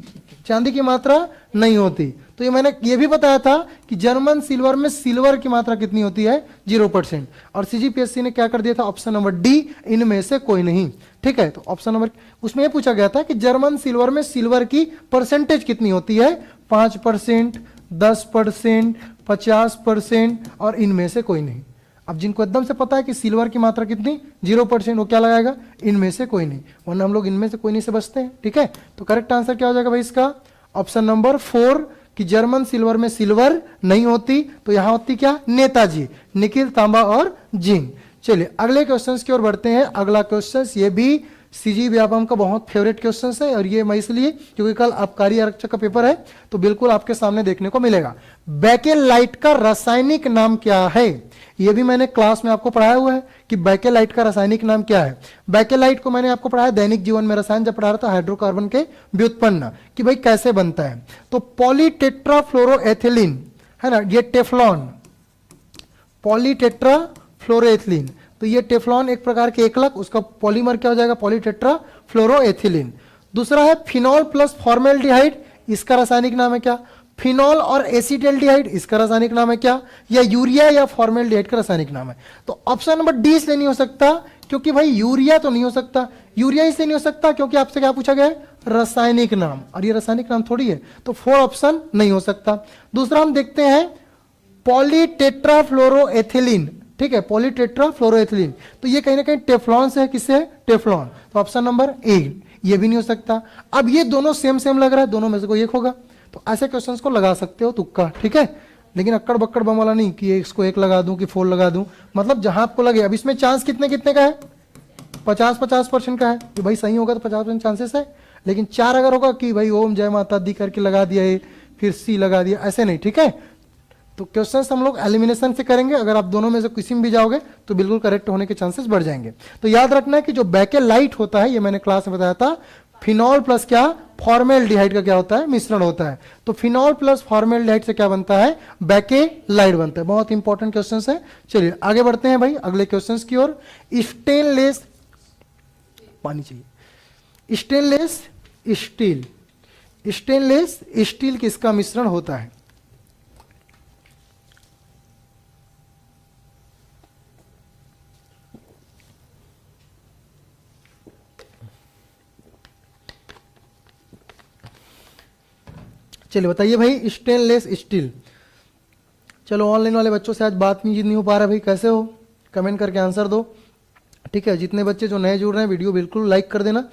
चांदी की मात्रा नहीं होती। तो ये मैंने ये भी बताया था कि जर्मन सिल्वर में सिल्वर की मात्रा कितनी होती है, 0%। और सीजीपीएससी ने क्या कर दिया था, ऑप्शन नंबर डी, इनमें से कोई नहीं। ठीक है, तो ऑप्शन नंबर उसमें ये पूछा गया था कि जर्मन सिल्वर में सिल्वर की परसेंटेज कितनी होती है, 5%, 10%, 50% और इनमें से कोई नहीं। अब जिनको एकदम से पता है कि सिल्वर की मात्रा कितनी 0%, वो क्या लगाएगा, इनमें से कोई नहीं, वरना हम लोग इनमें से कोई नहीं से बचते हैं। ठीक है, तो करेक्ट आंसर क्या हो जाएगा भाई इसका, ऑप्शन नंबर 4 कि जर्मन सिल्वर में सिल्वर नहीं होती, तो यहां होती क्या, नेताजी, निकिल, तांबा और जिंक। चलिए अगले क्वेश्चन की ओर बढ़ते हैं। अगला क्वेश्चन ये भी सीजी व्यापम का बहुत फेवरेट क्वेश्चन है, और ये मैं इसलिए क्योंकि कल आबकारी आरक्षक का पेपर है, तो बिल्कुल आपके सामने देखने को मिलेगा। बेकेलाइट का रासायनिक नाम क्या है, ये भी मैंने क्लास में आपको पढ़ाया हुआ है कि बेकेलाइट का रासायनिक नाम क्या है। बेकेलाइट को मैंने आपको पढ़ाया दैनिक जीवन में रसायन जब पढ़ा रहा था, हाइड्रोकार्बन के व्युत्पन्न कि भाई कैसे बनता है। तो पॉलीटेट्राफ्लोरोएथिलीन है ना, ये टेफ्लॉन, पॉलीटेट्राफ्लोरोएथिलीन, तो ये टेफ्लॉन एक प्रकार के एकलक, उसका पॉलीमर क्या हो जाएगा, पॉलीटेट्राफ्लोरोएथिलीन। दूसरा है फिनॉल प्लस फॉर्मेल्डिहाइड, इसका रासायनिक नाम है क्या, फिनॉल और एसिटल्डिहाइड, इसका रासायनिक नाम है क्या, या यूरिया या फॉर्मेल्डिहाइड का रासायनिक नाम है। तो ऑप्शन नंबर डी इसलिए नहीं हो सकता क्योंकि भाई यूरिया तो नहीं हो सकता, यूरिया इसलिए नहीं हो सकता क्योंकि आपसे क्या पूछा गया है, रासायनिक नाम, और ये रासायनिक नाम थोड़ी है, तो 4 ऑप्शन नहीं हो सकता। दूसरा हम देखते हैं पॉलीटेट्राफ्लोरोएथिलीन, ठीक है, पॉलीटेट्राफ्लोरोएथिलीन, तो ये कहीं ना कहीं टेफ्लॉन से है, किससे है, टेफ्लॉन, तो ऑप्शन नंबर ए, ये भी नहीं हो सकता। अब ये दोनों सेम सेम लग रहा है, दोनों में से कोई एक होगा, तो ऐसे क्वेश्चंस को लगा सकते हो तुक्का, ठीक है, लेकिन अक्कड़ बक्कड़ बम वाला नहीं कि इसको 1 लगा दूं कि 4 लगा दूं, मतलब जहां आपको लगे। अब इसमें चांस कितने कितने का है, 50-50% का है कि भाई सही होगा तो 50% चांसेस है, लेकिन 4 अगर होगा कि भाई ओम जय माता दी करके लगा दिया है, फिर सी लगा दिया, ऐसे नहीं, ठीक है। तो क्वेश्चंस हम लोग एलिमिनेशन से करेंगे, अगर आप दोनों में से किसी में भी जाओगे तो बिल्कुल करेक्ट होने के चांसेस बढ़ जाएंगे। तो याद रखना है कि जो बेकेलाइट होता है, ये मैंने क्लास में बताया था, फिनॉल प्लस क्या, फॉर्मेल्डिहाइड का क्या होता है, मिश्रण होता है। तो फिनॉल प्लस फॉर्मेल्डिहाइड से क्या बनता है, बेकेलाइट बनता है। बहुत इंपॉर्टेंट क्वेश्चन है। चलिए आगे बढ़ते हैं भाई अगले क्वेश्चन की ओर। स्टेनलेस, पानी चाहिए, स्टेनलेस स्टील, स्टेनलेस स्टील किसका मिश्रण होता है, चलिए बताइए भाई, स्टेनलेस स्टील। चलो ऑनलाइन वाले बच्चों से आज बात नहीं हो पा रहा भाई, कैसे हो, कमेंट करके आंसर दो, ठीक है। जितने बच्चे जो नए जुड़ रहे हैं वीडियो बिल्कुल लाइक कर देना,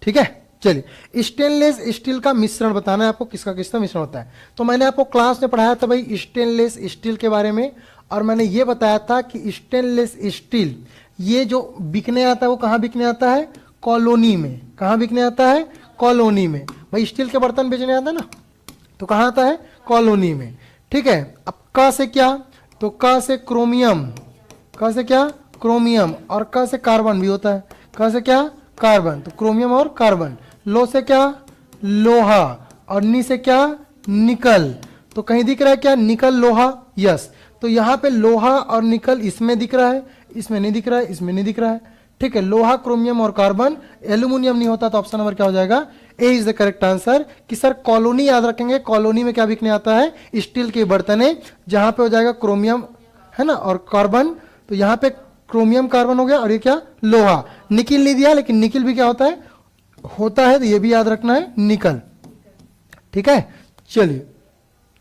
ठीक है। चलिए स्टेनलेस स्टील का मिश्रण बताना है आपको, किसका किसका मिश्रण होता है। तो मैंने आपको क्लास में पढ़ाया था भाई स्टेनलेस स्टील के बारे में, और मैंने ये बताया था कि स्टेनलेस स्टील ये जो बिकने आता है वो कहाँ बिकने आता है, कॉलोनी में। कहाँ बिकने आता है, कॉलोनी में। भाई स्टील के बर्तन बेचने आता है ना, तो कहाँ आता है, कॉलोनी में, ठीक है। अब क से क्या, तो क से क्रोमियम, क से क्या, क्रोमियम, और क से कार्बन भी होता है, क से क्या, कार्बन, तो क्रोमियम और कार्बन। लो से क्या, लोहा, और नी से क्या, निकल, तो कहीं दिख रहा है क्या, निकल लोहा, यस। तो यहाँ पे लोहा और निकल इसमें दिख रहा है, इसमें नहीं दिख रहा है, इसमें नहीं दिख रहा है, ठीक है। लोहा, क्रोमियम और कार्बन, एल्यूमिनियम नहीं होता, तो ऑप्शन नंबर क्या हो जाएगा, ए इज द करेक्ट आंसर। कि सर कॉलोनी याद रखेंगे, कॉलोनी में क्या बिकने आता है, स्टील के बर्तन है, जहां पे हो जाएगा क्रोमियम है ना और कार्बन, तो यहाँ पे क्रोमियम कार्बन हो गया, और ये क्या, लोहा। निकिल नहीं दिया, लेकिन निकिल भी क्या होता है, तो ये भी याद रखना है, निकल, ठीक है। चलिए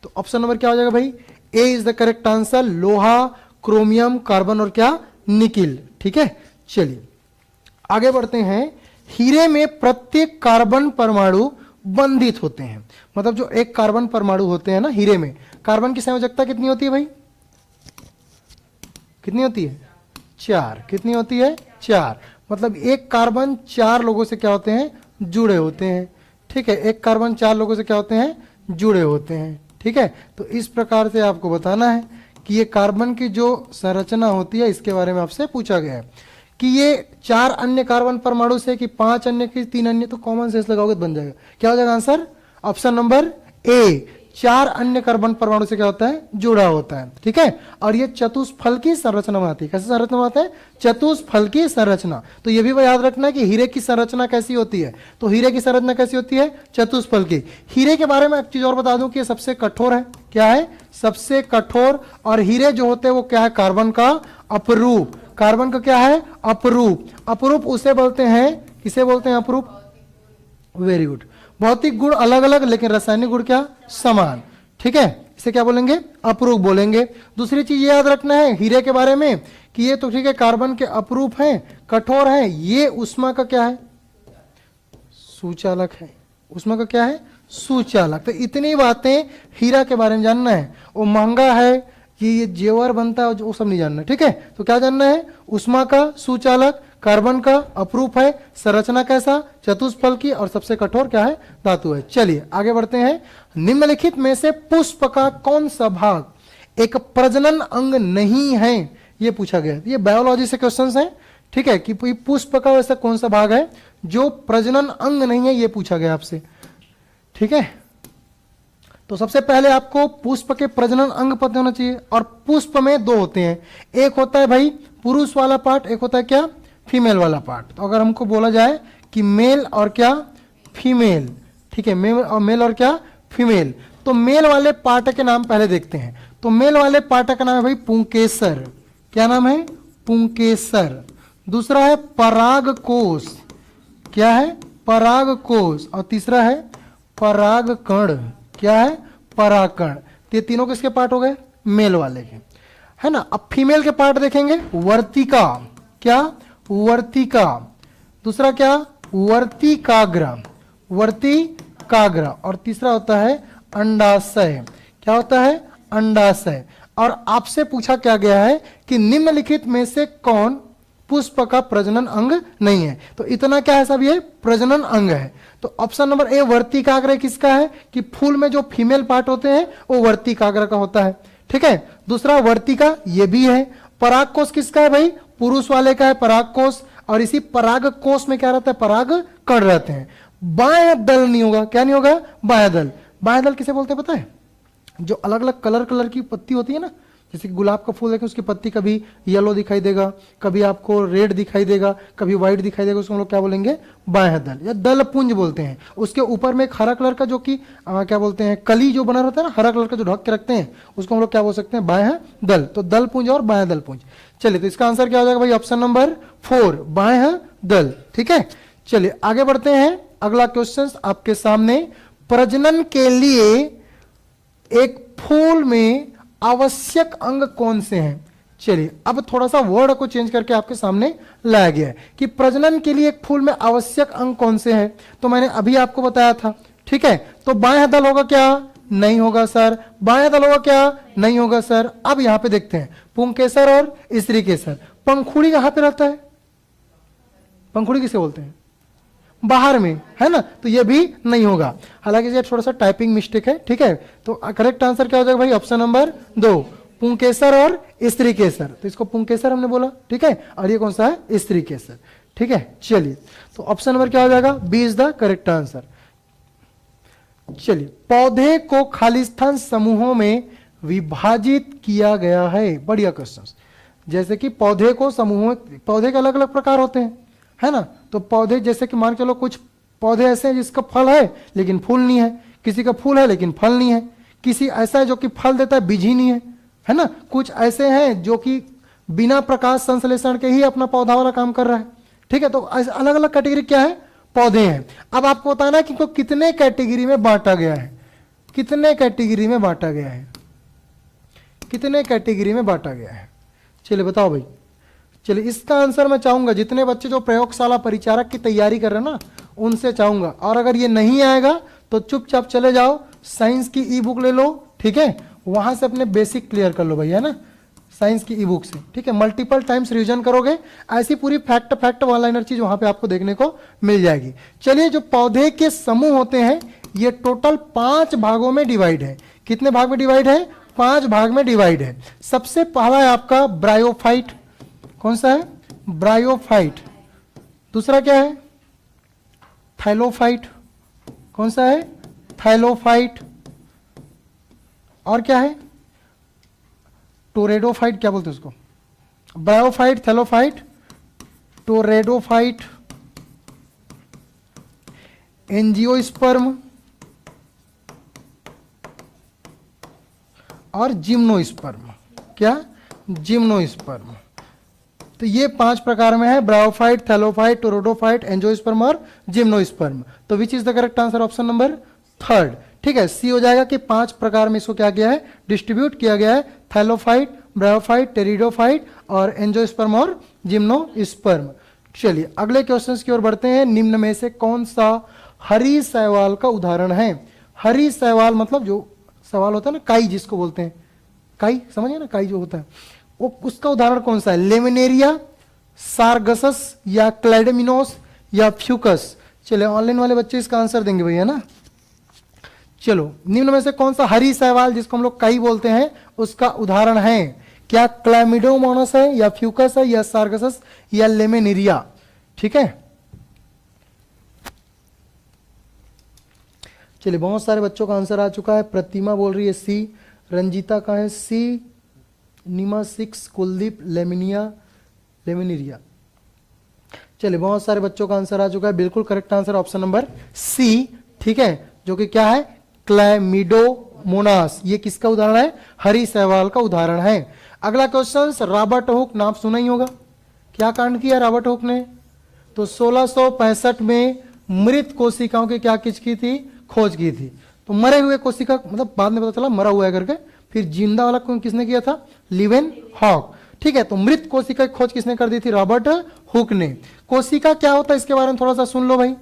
तो ऑप्शन नंबर क्या हो जाएगा भाई, ए इज द करेक्ट आंसर, लोहा, क्रोमियम, कार्बन और क्या, निकिल, ठीक है। चलिए आगे बढ़ते हैं। हीरे में प्रत्येक कार्बन परमाणु बंधित होते हैं, मतलब जो एक कार्बन परमाणु होते हैं ना हीरे में, कार्बन की संयोजकता कितनी होती है भाई, कितनी होती है, 4। कितनी होती है, 4। मतलब एक कार्बन 4 लोगों से क्या होते हैं, जुड़े होते हैं, ठीक है। एक कार्बन 4 लोगों से क्या होते हैं, जुड़े होते हैं, ठीक है। तो इस प्रकार से आपको बताना है कि ये कार्बन की जो संरचना होती है, इसके बारे में आपसे पूछा गया है कि ये 4 अन्य कार्बन परमाणु से कि 5 अन्य की 3 अन्य, तो कॉमन सेंस लगाओगे तो बन जाएगा, क्या हो जाएगा आंसर, ऑप्शन नंबर ए, 4 अन्य कार्बन परमाणु से क्या होता है, जुड़ा होता है, ठीक है। और ये चतुष्फल की संरचना बनाती है, कैसे संरचना बनाता है, चतुष्फल की संरचना। तो ये भी याद रखना है कि हीरे की संरचना कैसी होती है, तो हीरे की संरचना कैसी होती है, चतुष्फल की। हीरे के बारे में एक चीज और बता दूं कि ये सबसे कठोर है, क्या है, सबसे कठोर। और हीरे जो होते हैं वो क्या है, कार्बन का अपरूप, कार्बन का क्या है, अपरूप। अपरूप उसे बोलते हैं किसे बोलते हैं अपरूप? Very good. भौतिक गुण अलग अलग लेकिन रासायनिक गुण क्या? समान। ठीक है, इसे क्या बोलेंगे? अपरूप बोलेंगे। दूसरी चीज ये याद रखना है हीरे के बारे में कि ये तो ठीक है कार्बन के अपरूप हैं, कठोर हैं, ये उष्मा का क्या है? सुचालक है। उष्मा का क्या है? सुचालक। तो इतनी बातें हीरा के बारे में जानना है। वो महंगा है कि ये जेवर बनता है वो सब नहीं जानना। ठीक है, तो क्या जानना है? उष्मा का सुचालक, कार्बन का अपरूप है, संरचना कैसा? चतुष्फल की, और सबसे कठोर क्या है? धातु है। चलिए आगे बढ़ते हैं। निम्नलिखित में से पुष्प का कौन सा भाग एक प्रजनन अंग नहीं है? ये पूछा गया। ये बायोलॉजी से क्वेश्चंस हैं। ठीक है, कि पुष्प का वैसा कौन सा भाग है जो प्रजनन अंग नहीं है, ये पूछा गया आपसे। ठीक है, तो सबसे पहले आपको पुष्प के प्रजनन अंग पता होना चाहिए। और पुष्प में दो होते हैं, एक होता है भाई पुरुष वाला पार्ट, एक होता है क्या? फीमेल वाला पार्ट। तो अगर हमको बोला जाए कि मेल और क्या? फीमेल। ठीक है, मेल और क्या? फीमेल। तो मेल वाले पार्ट के नाम पहले देखते हैं। तो मेल वाले पार्ट का नाम है भाई पुंकेसर। क्या नाम है? पुंकेसर। दूसरा है परागकोश। क्या है? परागकोश। और तीसरा है परागकण। क्या है? परागकण। ये तीनों किसके पार्ट हो गए? मेल वाले के, है ना। अब फीमेल के पार्ट देखेंगे, वर्तिका। क्या? वर्तिका। दूसरा क्या? वर्तिकाग्र। वर्तिकाग्र। और तीसरा होता है अंडाशय। क्या होता है? अंडाशय। और आपसे पूछा क्या गया है कि निम्नलिखित में से कौन पुष्प का प्रजनन अंग नहीं है? तो इतना क्या है सब? ये प्रजनन अंग है। तो ऑप्शन नंबर ए वर्तिकाग्र किसका है? कि फूल में जो फीमेल पार्ट होते हैं वो वर्तिकाग्र का होता है। ठीक है, दूसरा वर्तिका, ये भी है। परागकोश किसका है भाई? पुरुष वाले का है परागकोश। और इसी परागकोश में क्या रहता है? पराग कण रहते हैं। बाह्य दल नहीं होगा। क्या नहीं होगा? बाह्य दल। बाह्य दल किसे बोलते हैं पता है? जो अलग अलग कलर की पत्ती होती है ना, जैसे कि गुलाब का फूल देखें, उसकी पत्ती कभी येलो दिखाई देगा, कभी आपको रेड दिखाई देगा, कभी व्हाइट दिखाई देगा, उसको हम लोग क्या बोलेंगे? बाह्य दल या दल पुंज बोलते हैं। उसके ऊपर में एक हरा कलर का जो कि क्या बोलते हैं, कली जो बना रहता है ना, हरा कलर का जो ढक के रखते हैं, उसको हम लोग क्या बोल सकते हैं? बाह्य दल। तो दल पुंज और बाह्य दल पुंज। चलिए, तो इसका आंसर क्या हो जाएगा भाई? ऑप्शन नंबर 4 बाह्य दल। ठीक है, चलिए आगे बढ़ते हैं। अगला क्वेश्चन आपके सामने, प्रजनन के लिए एक फूल में आवश्यक अंग कौन से हैं? चलिए अब थोड़ा सा वर्ड को चेंज करके आपके सामने लाया गया है कि प्रजनन के लिए एक फूल में आवश्यक अंग कौन से हैं। तो मैंने अभी आपको बताया था। ठीक है, तो बाह्य दल होगा क्या? नहीं होगा सर। बाह्य दल होगा क्या? नहीं होगा सर। अब यहां पे देखते हैं, पुंकेसर और स्त्रीकेसर। पंखुड़ी कहां पे रहता है? पंखुड़ी किसे बोलते हैं? बाहर में, है ना। तो ये भी नहीं होगा। हालांकि ये थोड़ा सा टाइपिंग मिस्टेक है। ठीक है, तो करेक्ट आंसर क्या हो जाएगा भाई? ऑप्शन नंबर 2 पुंकेसर और स्त्रीकेसर। तो इसको पुंकेसर हमने बोला। ठीक है, और ये कौन सा है? स्त्रीकेसर। ठीक है, चलिए तो ऑप्शन नंबर क्या हो जाएगा? B is the correct answer. चलिए, पौधे को खालिस्तान समूहों में विभाजित किया गया है। बढ़िया क्वेश्चन। जैसे कि पौधे को समूहों, पौधे के अलग अलग प्रकार होते हैं, है ना। तो पौधे जैसे कि मान के चलो, कुछ पौधे ऐसे हैं जिसका फल है लेकिन फूल नहीं है, किसी का फूल है लेकिन फल नहीं है, किसी ऐसा है जो कि फल देता है बीज ही नहीं है ना। कुछ ऐसे हैं जो कि बिना प्रकाश संश्लेषण के ही अपना पौधा वाला काम कर रहा है। ठीक है, तो अलग अलग कैटेगरी क्या है? पौधे हैं। अब आपको बताना है कि इनको कितने कैटेगरी में बांटा गया है। कितने कैटेगरी में बांटा गया है? कितने कैटेगरी में बांटा गया है? चलिए बताओ भाई। चलिए इसका आंसर मैं चाहूंगा जितने बच्चे जो प्रयोगशाला परिचारक की तैयारी कर रहे हैं ना, उनसे चाहूंगा। और अगर ये नहीं आएगा तो चुपचाप चले जाओ, साइंस की ई बुक ले लो। ठीक है, वहां से अपने बेसिक क्लियर कर लो भाई, है ना, साइंस की ई बुक से। ठीक है, मल्टीपल टाइम्स रिवीजन करोगे, ऐसी पूरी फैक्ट वन लाइनर चीज वहां पे आपको देखने को मिल जाएगी। चलिए, जो पौधे के समूह होते हैं ये टोटल 5 भागों में डिवाइड है। कितने भाग में डिवाइड है? 5 भाग में डिवाइड है। सबसे पहला है आपका ब्रायोफाइट। कौन सा है? ब्रायोफाइट। दूसरा क्या है? थाइलोफाइट। कौन सा है? थाइलोफाइट। और क्या है? टोरेडोफाइट। क्या बोलते हैं उसको? ब्रायोफाइट, थैलोफाइट, टोरेडोफाइट, एंजियोस्पर्म और जिम्नोस्पर्म। क्या? जिम्नोस्पर्म। तो ये 5 प्रकार में है, ब्रायोफाइट, थैलोफाइट, टोरोडोफाइट, एंजियोस्पर्म और जिम्नोस्पर्म। तो which is the correct answer? Option number 3। ठीक है, सी हो जाएगा कि 5 प्रकार में इसको क्या किया है, डिस्ट्रीब्यूट किया गया है, थैलोफाइट, ब्रायोफाइट, टेरिडोफाइट और एंजियोस्पर्म और जिम्नोस्पर्म। चलिए अगले क्वेश्चंस की ओर बढ़ते हैं। निम्न में से कौन सा हरी शैवाल का उदाहरण है? हरी शैवाल मतलब जो सवाल होता है ना, काई जिसको बोलते हैं, काई समझिए ना, काई जो होता है वो, उसका उदाहरण कौन सा है? लेमिनेरिया, सारगसस या क्लैडेमिनोस या फ्यूकस? चलिए ऑनलाइन वाले बच्चे इसका आंसर देंगे भैया ना। चलो, निम्न में से कौन सा हरी शैवाल जिसको हम लोग काई बोलते हैं उसका उदाहरण है? क्या क्लैमिडोमोनास है या फ्यूकस है या सारगसस या लेमिनेरिया? ठीक है, चलिए बहुत सारे बच्चों का आंसर आ चुका है। प्रतिमा बोल रही है सी, रंजीता का है सी, नीमा 6, कुलदीप लेमिनेरिया। चलिए बहुत सारे बच्चों का आंसर आ चुका है। बिल्कुल correct answer option number C. ठीक है, जो कि क्या है? क्लैमिडोमोनास। ये किसका उदाहरण है? हरी शैवाल का उदाहरण है। अगला क्वेश्चन, रॉबर्ट हुक, नाम सुना ही होगा। क्या कांड किया रॉबर्ट हुक ने? तो 1665 में मृत कोशिकाओं की क्या की थी? खोज की थी। तो मरे हुए कोशिका, मतलब बाद में पता चला मरा हुआ है करके, फिर जिंदा वाला किसने किया था? लिवेन हॉक। ठीक है, तो मृत कोशिका की खोज किसने कर दी थी? रॉबर्ट हुक ने। कोशिका क्या होता है इसके बारे में थोड़ा सा सुन लो भाई।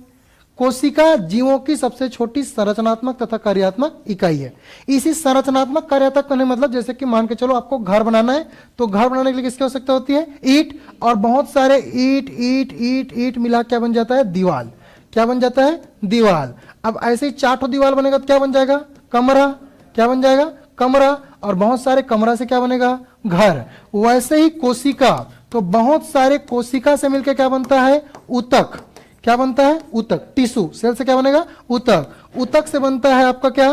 कोशिका जीवों की सबसे छोटी संरचनात्मक तथा कार्यात्मक इकाई है। इसी संरचनात्मक कार्यात्मक करने मतलब जैसे कि मान के चलो आपको घर बनाना है, तो घर बनाने के लिए किसकी आवश्यकता होती है? ईंट, और बहुत सारे ईंट ईंट ईंट ईंट मिला क्या बन जाता है? दीवार। क्या बन जाता है? दीवार। अब ऐसे ही 4 दीवार बनेगा तो क्या बन जाएगा? कमरा। क्या बन जाएगा? कमरा। और बहुत सारे कमरा से क्या बनेगा? घर। वैसे ही कोशिका, तो बहुत सारे कोशिका से मिलकर क्या बनता है? ऊतक। क्या बनता है? ऊतक। टिश्यू सेल से क्या बनेगा? ऊतक। ऊतक से बनता है आपका क्या?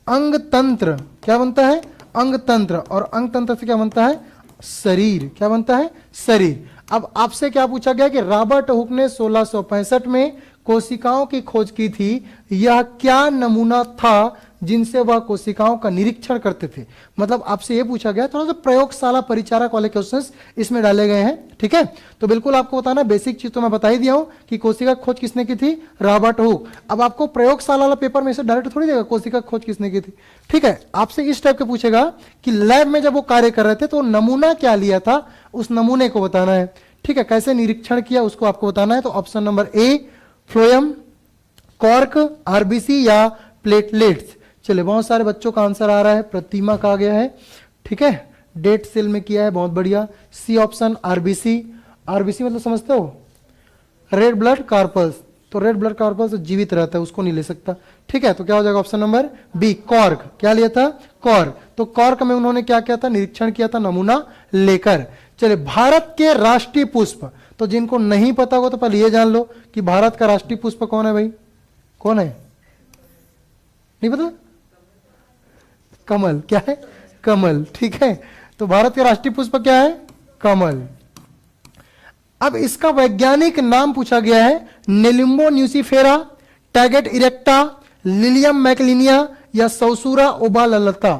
अंग तंत्र। क्या बनता है? अंग तंत्र। और अंग तंत्र से क्या बनता है? शरीर। क्या बनता है? शरीर। अब आपसे क्या पूछा गया कि रॉबर्ट हुक ने 1665 में कोशिकाओं की खोज की थी। यह क्या नमूना था जिनसे वह कोशिकाओं का निरीक्षण करते थे? मतलब आपसे यह पूछा गया, थोड़ा सा प्रयोगशाला परिचारक वाले क्वेश्चंस इसमें डाले गए हैं। ठीक है, तो बिल्कुल आपको बताना, बेसिक चीज तो मैं बता ही दिया हूं कि कोशिका खोज किसने की थी? Robert Hooke. अब आपको प्रयोगशाला वाला पेपर में से डायरेक्ट थोड़ी देगा कोशिका खोज किसने की थी। ठीक है, आपसे इस टाइप के पूछेगा कि लैब में जब वो कार्य कर रहे थे तो नमूना क्या लिया था, उस नमूने को बताना है। ठीक है, कैसे निरीक्षण किया उसको आपको बताना है। तो ऑप्शन नंबर ए, फ्लोएम, कॉर्क, आरबीसी या प्लेटलेट्स। चलिए बहुत सारे बच्चों का आंसर आ रहा है। प्रतिमा का आ गया है। ठीक है, डेट सेल में किया है, बहुत बढ़िया। C option, RBC. आरबीसी मतलब समझते हो? Red blood carpals. तो रेड ब्लड कार्पल्स जीवित रहता है, उसको नहीं ले सकता। ठीक है, तो क्या हो जाएगा? Option number B, cork. क्या लिया था? कॉर्क। तो कॉर्क में उन्होंने क्या किया था? निरीक्षण किया था नमूना लेकर। चलिए, भारत के राष्ट्रीय पुष्प, तो जिनको नहीं पता होगा तो पहले ये जान लो कि भारत का राष्ट्रीय पुष्प कौन है भाई? कौन है? नहीं पता? कमल। क्या है? कमल। ठीक है, तो भारत का राष्ट्रीय पुष्प क्या है? कमल। अब इसका वैज्ञानिक नाम पूछा गया है, नेलिम्बो न्यूसीफेरा, टैगेट इरेक्टा, लिलियम मैकलिनिया या सौसूरा ओबालता।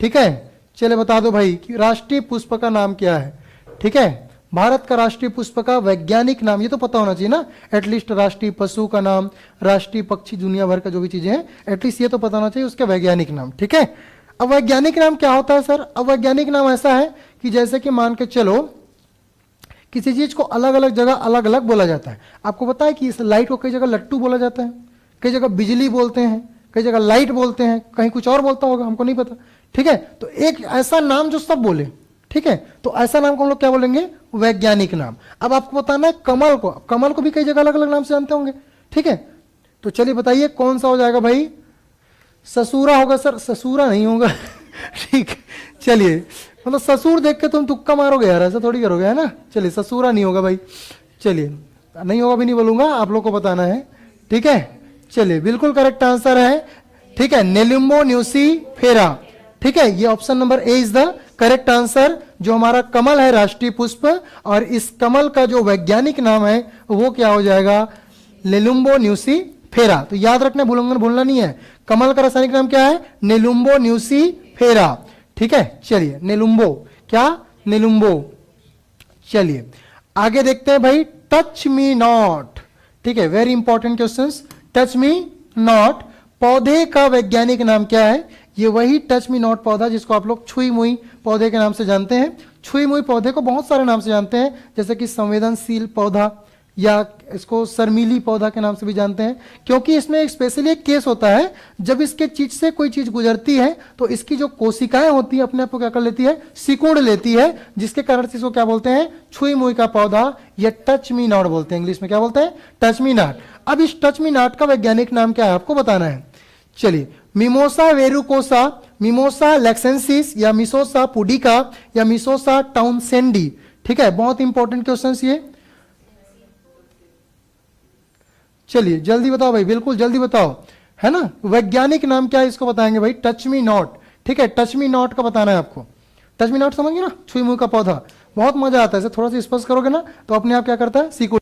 ठीक है, चले बता दो भाई कि राष्ट्रीय पुष्प का नाम क्या है। ठीक है, भारत का राष्ट्रीय पुष्प का वैज्ञानिक नाम ये तो पता होना चाहिए ना, एटलीस्ट राष्ट्रीय पशु का नाम, राष्ट्रीय पक्षी, दुनिया भर का जो भी चीजें हैं एटलीस्ट ये तो पता होना चाहिए उसका वैज्ञानिक नाम। ठीक है, अब वैज्ञानिक नाम क्या होता है सर? अब वैज्ञानिक नाम ऐसा है कि जैसे कि मान के चलो किसी चीज को अलग अलग जगह अलग अलग बोला जाता है। आपको पता है कि इस लाइट को कई जगह लट्टू बोला जाता है, कई जगह बिजली बोलते हैं, कई जगह लाइट बोलते हैं, कहीं कुछ और बोलता होगा, हमको नहीं पता। ठीक है, तो एक ऐसा नाम जो सब बोले। ठीक है, तो ऐसा नाम को हम लोग क्या बोलेंगे? वैज्ञानिक नाम। अब आपको बताना है कमल को, कमल को भी कई जगह अलग अलग नाम से जानते होंगे। ठीक है, तो चलिए बताइए कौन सा हो जाएगा भाई? ससूरा होगा सर? ससूरा नहीं होगा। ठीक, चलिए मतलब ससुर देख के तुम तुक्का मारोगे यार, ऐसा थोड़ी करोगे, है ना। चलिए ससूरा नहीं होगा भाई। चलिए नहीं होगा भी नहीं बोलूंगा, आप लोग को बताना है। ठीक है, चलिए बिल्कुल करेक्ट आंसर है। ठीक है, नेलिम्बो न्यूसीफेरा। ठीक है, ये option number A is the correct answer. जो हमारा कमल है राष्ट्रीय पुष्प, और इस कमल का जो वैज्ञानिक नाम है वो क्या हो जाएगा? नेलिम्बो न्यूसीफेरा। तो याद रखना, भूलना नहीं है। कमल का रासायनिक नाम क्या है? नेलिम्बो न्यूसीफेरा। ठीक है, चलिए नेलुम्बो। क्या? नेलुम्बो। चलिए आगे देखते हैं भाई, टच मी नॉट। ठीक है, very important questions. Touch me not पौधे का वैज्ञानिक नाम क्या है? ये वही टच मी नॉट पौधा जिसको आप लोग छुई मुई पौधे के नाम से जानते हैं। छुई मुई पौधे को बहुत सारे नाम से जानते हैं, जैसे कि संवेदनशील पौधा, या इसको शर्मीली पौधा के नाम से भी जानते हैं, क्योंकि इसमें एक स्पेशली एक केस होता है, जब इसके चीज से कोई चीज गुजरती है तो इसकी जो कोशिकाएं होती है अपने आप को क्या कर लेती है, सिकुड़ लेती है, जिसके कारण से इसको क्या बोलते हैं, छुई मुई का पौधा या टच मी नॉट बोलते हैं। इंग्लिश में क्या बोलते हैं, टच मी नॉट। अब इस टच मी नॉट का वैज्ञानिक नाम क्या है आपको बताना है। चलिए, मिमोसा वेरुकोसा, मिमोसा लेक्सेंसिस, या मिसोसा पुडिका, या मिसोसा टाउनसेंडी। ठीक है, बहुत इंपॉर्टेंट क्वेश्चन ये। चलिए जल्दी बताओ भाई, बिल्कुल जल्दी बताओ, है ना। वैज्ञानिक नाम क्या है इसको बताएंगे भाई, टच मी नॉट। ठीक है, टच मी नॉट का बताना है आपको। टच मी नॉट समझ गए ना, छुई मुई का पौधा। बहुत मजा आता है, इसे थोड़ा सा स्पर्श करोगे ना तो अपने आप क्या करता है, सीखो।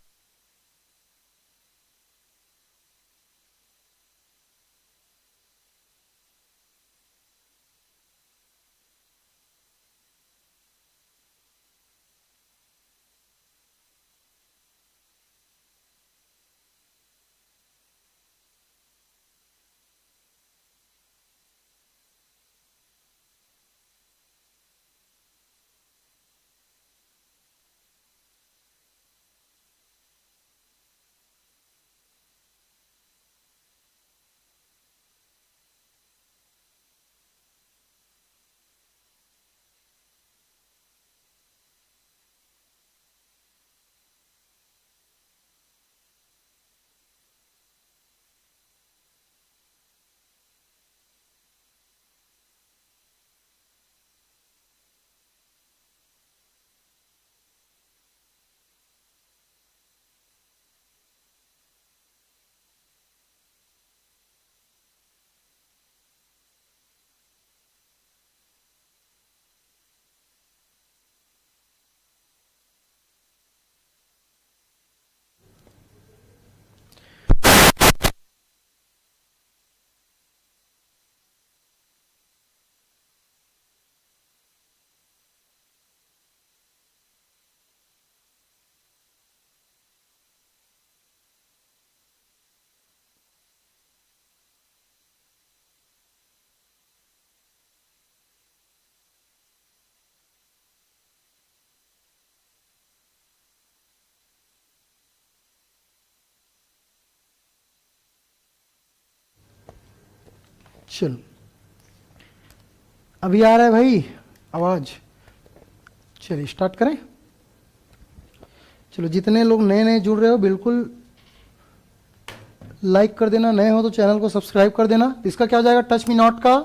चलो अभी आ रहा है भाई आवाज। चलिए स्टार्ट करें। चलो जितने लोग नए नए जुड़ रहे हो बिल्कुल लाइक कर देना, नए हो तो चैनल को सब्सक्राइब कर देना। इसका क्या हो जाएगा, टच मी नॉट का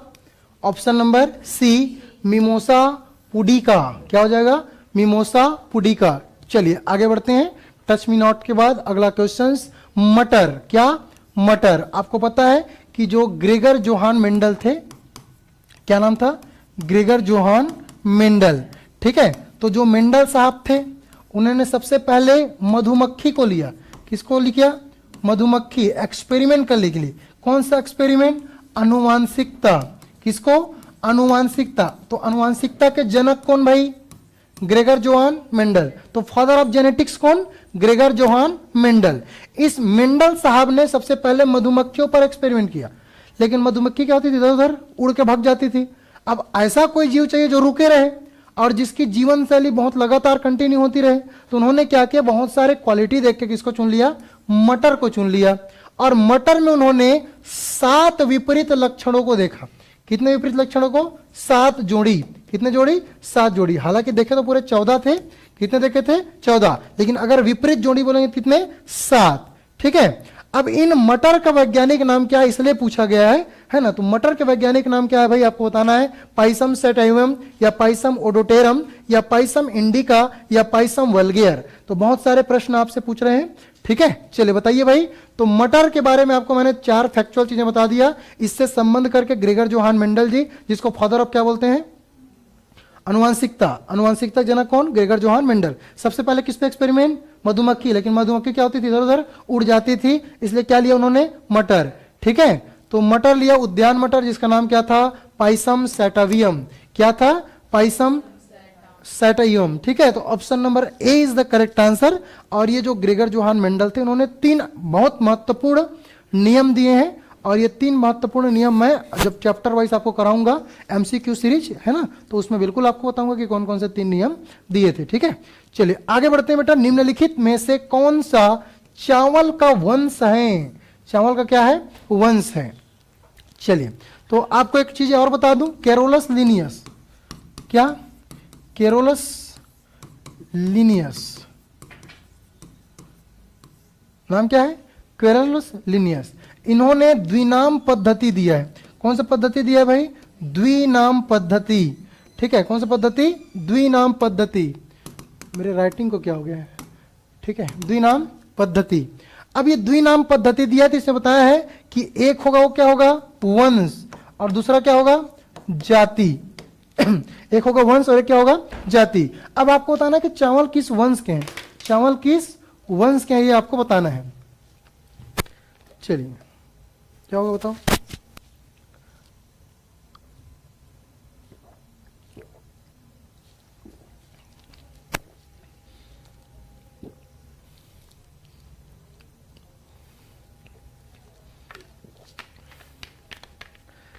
option number C, Mimosa pudica. क्या हो जाएगा, मिमोसा पुडिका। चलिए आगे बढ़ते हैं। टच मी नॉट के बाद अगला क्वेश्चन, मटर। क्या, मटर। आपको पता है कि जो ग्रेगर जोहान मेंडल थे, क्या नाम था, ग्रेगर जोहान मेंडल। ठीक है, तो जो मेंडल साहब थे उन्होंने सबसे पहले मधुमक्खी को लिया। किसको लिया, मधुमक्खी, एक्सपेरिमेंट करने के लिए। कौन सा एक्सपेरिमेंट, अनुवांशिकता। किसको, अनुवांशिकता। तो अनुवांशिकता के जनक कौन भाई, ग्रेगर जोहान मेंडल। तो फादर ऑफ जेनेटिक्स कौन, ग्रेगर जोहान मेंडल। इस मेंडल साहब ने सबसे पहले मधुमक्खियों पर एक्सपेरिमेंट किया, लेकिन मधुमक्खी क्या होती थी, इधर उधर उड़ के भाग जाती थी। अब ऐसा कोई जीव चाहिए जो रुके रहे और जिसकी जीवन शैली बहुत लगातार कंटिन्यू होती रहे। तो उन्होंने क्या किया, बहुत सारे क्वालिटी देख के किसको चुन लिया, मटर को चुन लिया। और मटर में उन्होंने 7 विपरीत लक्षणों को देखा। कितने विपरीत लक्षणों को, 7 जोड़ी। कितने जोड़ी, 7 जोड़ी। हालांकि देखे तो पूरे 14 थे, कितने देखे थे, 14, लेकिन अगर विपरीत जोड़ी बोलेंगे कितने, 7। ठीक है, अब इन मटर का वैज्ञानिक नाम क्या है इसलिए पूछा गया है ना। तो मटर के वैज्ञानिक नाम क्या है भाई आपको बताना है, पाइसम सेटाइवम, या पाइसम ओडोटेरम, या पाइसम इंडिका, या पाइसम वल्गेयर। तो बहुत सारे प्रश्न आपसे पूछ रहे हैं। ठीक है, चलिए बताइए भाई। तो मटर के बारे में आपको मैंने 4 फैक्चुअल चीजें बता दिया, इससे संबंध करके ग्रेगर जोहान मेंडल जी, जिसको फादर ऑफ क्या बोलते हैं, अनुवांशिकता। अनुवांशिकता जनक कौन, ग्रेगर जोहान मेंडल। सबसे पहले किस पे एक्सपेरिमेंट, मधुमक्खी, लेकिन मधुमक्खी क्या होती थी, इधर उधर उड़ जाती थी, इसलिए क्या लिया उन्होंने, मटर। ठीक है, तो मटर लिया, उद्यान मटर, जिसका नाम क्या था, पाइसम सेटावियम। क्या था, पाइसम सैटाइयम, ठीक है। तो option number A is the correct answer. और ये जो ग्रेगर जोहान मेंडल थे, उन्होंने 3 बहुत महत्वपूर्ण नियम दिए हैं, और ये 3 महत्वपूर्ण नियम मैं जब चैप्टर वाइज आपको कराऊंगा, एमसीक्यू सीरीज है ना, तो उसमें बिल्कुल आपको बताऊंगा कि कौन कौन से 3 नियम दिए थे, ठीक है। चलिए आगे बढ़ते हैं बेटा। निम्नलिखित में से कौन सा चावल का वंश है? चावल का क्या है? वंश है। चलिए, तो आपको एक चीज और बता दूं, कैरोलस लिनियस, क्या? कैरोलस लिनियस नाम क्या है? Carolus Linnaeus. इन्होंने द्विनाम पद्धति दिया है। कौन सा पद्धति दिया है भाई? द्विनाम पद्धति, ठीक है। कौन सा पद्धति? द्विनाम पद्धति। मेरे राइटिंग को क्या हो गया है, ठीक है, द्विनाम पद्धति। अब ये द्विनाम पद्धति दिया तो इसने बताया है कि एक होगा वो क्या होगा? वंश, और दूसरा क्या होगा? जाति। एक होगा वंश और एक क्या होगा? जाति। अब आपको बताना है कि चावल किस वंश के हैं, चावल किस वंश के हैं, ये आपको बताना है। चलिए क्या होगा बताओ?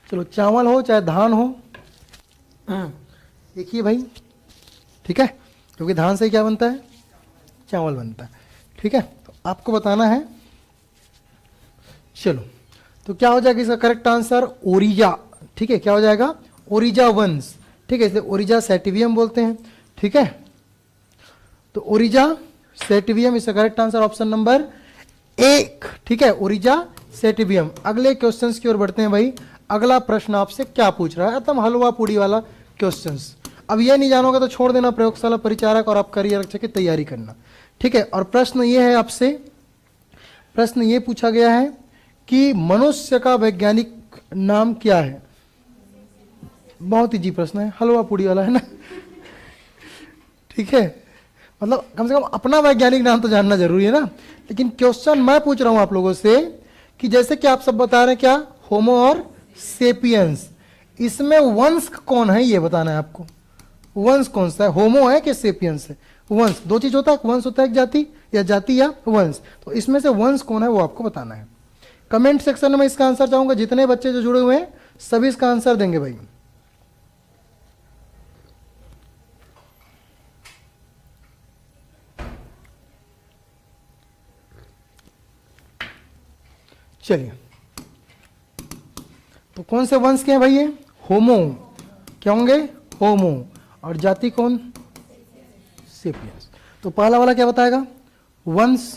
चलो, चावल हो चाहे धान हो, एक ही भाई, ठीक है, क्योंकि धान से ही क्या बनता है? चावल बनता है, ठीक है। तो आपको बताना है। चलो, तो क्या हो जाएगा इसका करेक्ट आंसर? ओरिजा, ठीक है। क्या हो जाएगा? ओरिजा वंश, ठीक है। इसलिए ओरिजा सैटिवियम बोलते हैं, ठीक है। तो ओरिजा सैटिवियम इसका करेक्ट आंसर ऑप्शन नंबर 1, ठीक है, ओरिजा सैटिवियम। अगले क्वेश्चंस की ओर बढ़ते हैं भाई। अगला प्रश्न आपसे क्या पूछ रहा है? एकदम हलवा पूड़ी वाला क्वेश्चंस। अब ये नहीं जानोगे तो छोड़ देना प्रयोगशाला परिचारक और आप करियर रक्षक की तैयारी करना, ठीक है। और प्रश्न ये है आपसे, प्रश्न ये पूछा गया है कि मनुष्य का वैज्ञानिक नाम क्या है? बहुत इजी प्रश्न है, हलवा पूड़ी वाला है ना, ठीक है। मतलब कम से कम अपना वैज्ञानिक नाम तो जानना जरूरी है ना। लेकिन क्वेश्चन मैं पूछ रहा हूं आप लोगों से कि जैसे कि आप सब बता रहे हैं क्या, होमो और सेपियंस, इसमें वंश कौन है ये बताना है आपको। वंश कौन सा है, होमो है कि सेपियंस है? वंश, दो चीज होता है, वंश होता है एक जाति, या जाति या वंश। तो इसमें से वंश कौन है वो आपको बताना है। कमेंट सेक्शन में इसका आंसर चाहूंगा, जितने बच्चे जो जुड़े हुए हैं सभी इसका आंसर देंगे भाई। चलिए, तो कौन से वंश के हैं भाई ये? होमो, क्या होंगे? होमो। और जाति कौन? सेपियंस। तो पहला वाला क्या बताएगा? वंश,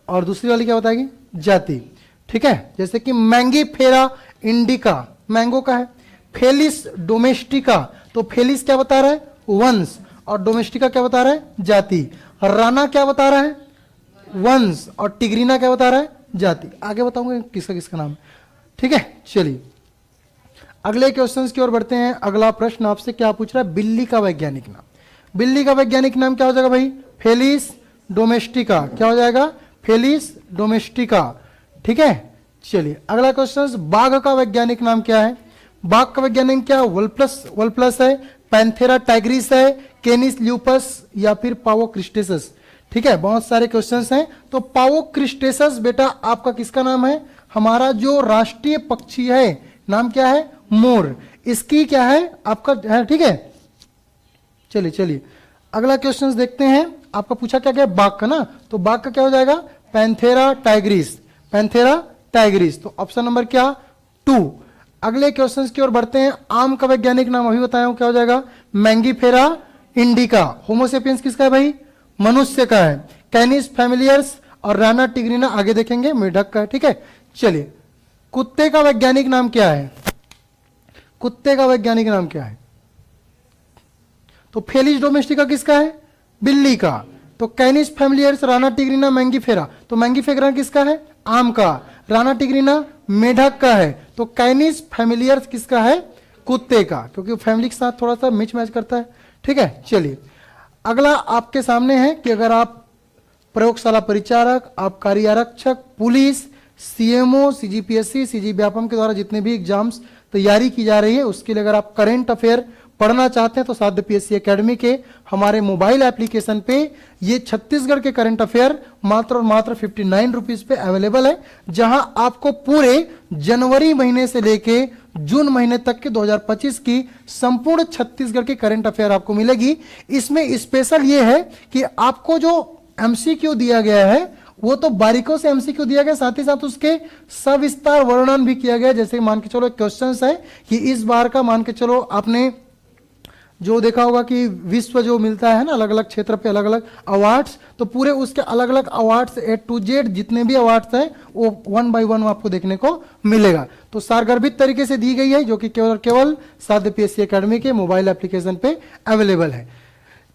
और दूसरी वाली क्या बताएगी? जाति, ठीक है। जैसे कि मैंगीफेरा इंडिका मैंगो का है, फेलिस डोमेस्टिका, तो फेलिस क्या बता रहा है? वंश, और डोमेस्टिका क्या बता रहा है? जाति। राना क्या बता रहा है? वंश, और टिग्रीना क्या बता रहा है? जाति। आगे बताऊंगा किसका किसका नाम है, ठीक है। चलिए अगले क्वेश्चंस की ओर बढ़ते हैं। अगला प्रश्न आपसे क्या पूछ रहा है? बिल्ली का वैज्ञानिक नाम। बिल्ली का वैज्ञानिक नाम क्या हो जाएगा भाई? Felis domestica. क्या हो जाएगा? फेलिस डोमेस्टिका, ठीक है। चलिए अगला क्वेश्चन, बाघ का वैज्ञानिक नाम क्या है? बाघ का वैज्ञानिक क्या? वल्प्लस है, पैंथेरा टाइग्रिस है, केनिस ल्यूपस, या फिर पावोक्रिस्टेसस, ठीक है। बहुत सारे क्वेश्चंस हैं। तो पावोक्रिस्टेसस बेटा आपका किसका नाम है? हमारा जो राष्ट्रीय पक्षी है, नाम क्या है? मोर। इसकी क्या है? आपका है, ठीक है। चलिए चलिए अगला क्वेश्चन देखते हैं। आपका पूछा क्या गया? बाघ का ना, तो बाघ का क्या हो जाएगा? Panthera Tigris, Panthera Tigris. तो ऑप्शन नंबर क्या? 2। अगले क्वेश्चंस की ओर बढ़ते हैं। आम का वैज्ञानिक नाम अभी बताया हूं, क्या हो जाएगा? Mangifera indica. होमोसेपियंस किसका है भाई? मनुष्य का है। कैनिस फैमिलियर्स और राना टिग्रीना आगे देखेंगे, मेढक का है, ठीक है। चलिए कुत्ते का वैज्ञानिक नाम क्या है? कुत्ते का वैज्ञानिक नाम क्या है? तो फेलिस डोमेस्टिका किसका है? बिल्ली का। तो कैनिस फैमिलियर्स, राना टिग्रीना, मैंगीफेरा। तो मैंगीफेरा किसका है? आम का। राना टिग्रीना मेढक का है। तो कैनिस फैमिलियर्स किसका है? कुत्ते का, क्योंकि फैमिली के साथ थोड़ा सा मिच मैच करता है, ठीक है। चलिए अगला आपके सामने है कि अगर आप प्रयोगशाला परिचारक, आबकारी आरक्षक, police, CMO, CGPSC, CG Vyapam के द्वारा जितने भी एग्जाम्स तैयारी की जा रही है उसके लिए अगर आप करेंट अफेयर पढ़ना चाहते हैं तो साध्य पीएससी एकेडमी के हमारे मोबाइल एप्लीकेशन पे ये छत्तीसगढ़ के करंट अफेयर मात्र और मात्र 59 रुपीज पे अवेलेबल है, जहां आपको पूरे जनवरी महीने से लेके जून महीने तक के 2025 की संपूर्ण छत्तीसगढ़ की करंट अफेयर आपको मिलेगी। इसमें स्पेशल ये है कि आपको जो एमसीक्यू दिया गया है वो तो बारीकों से एमसीक्यू दिया गया, साथ ही साथ उसके सविस्तार वर्णन भी किया गया। जैसे मान के चलो क्वेश्चन है कि इस बार का मान के चलो आपने जो देखा होगा कि विश्व जो मिलता है ना अलग अलग क्षेत्र पे अलग अलग अवार्ड्स, तो पूरे उसके अलग अलग अवार्ड्स ए टू जेड जितने भी अवार्ड्स हैं वो 1 बाय 1 आपको देखने को मिलेगा। तो सारगर्भित तरीके से दी गई है, जो कि केवल साध्य पीएससी एकेडमी के मोबाइल एप्लीकेशन पे अवेलेबल है।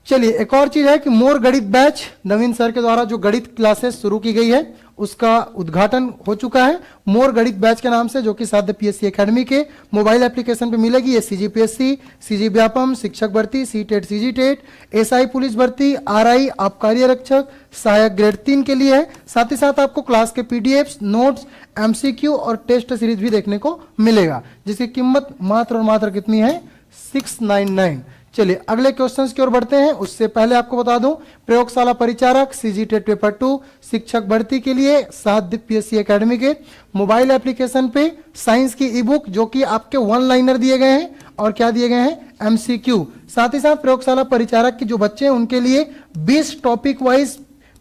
चलिए एक और चीज है कि मोर गणित बैच नवीन सर के द्वारा जो गणित क्लासेस शुरू की गई है उसका उद्घाटन हो चुका है मोर गणित बैच के नाम से, जो कि साध्य पीएससी एकेडमी के मोबाइल एप्लीकेशन पे मिलेगी। ये सीजीपीएससी, सीजी व्यापम, शिक्षक भर्ती, सीटेट, सीजीटेट, एसआई पुलिस भर्ती, आरआई, आबकारी आरक्षक, सहायक ग्रेड 3 के लिए है। साथ ही साथ आपको क्लास के पीडीएफ्स, नोट्स, एमसीक्यू और टेस्ट सीरीज भी देखने को मिलेगा, जिसकी कीमत मात्र और मात्र कितनी है 699। चलिए अगले क्वेश्चंस की ओर बढ़ते हैं। उससे पहले आपको बता दूं प्रयोगशाला परिचारक सीजीटेट पेपर 2 शिक्षक भर्ती के लिए साध्य पीएससी एकेडमी के मोबाइल एप्लीकेशन पे साइंस की ई बुक जो कि आपके 1 लाइनर दिए गए हैं और क्या दिए गए हैं एमसीक्यू। साथ ही साथ प्रयोगशाला परिचारक के जो बच्चे हैं उनके लिए 20 टॉपिक वाइज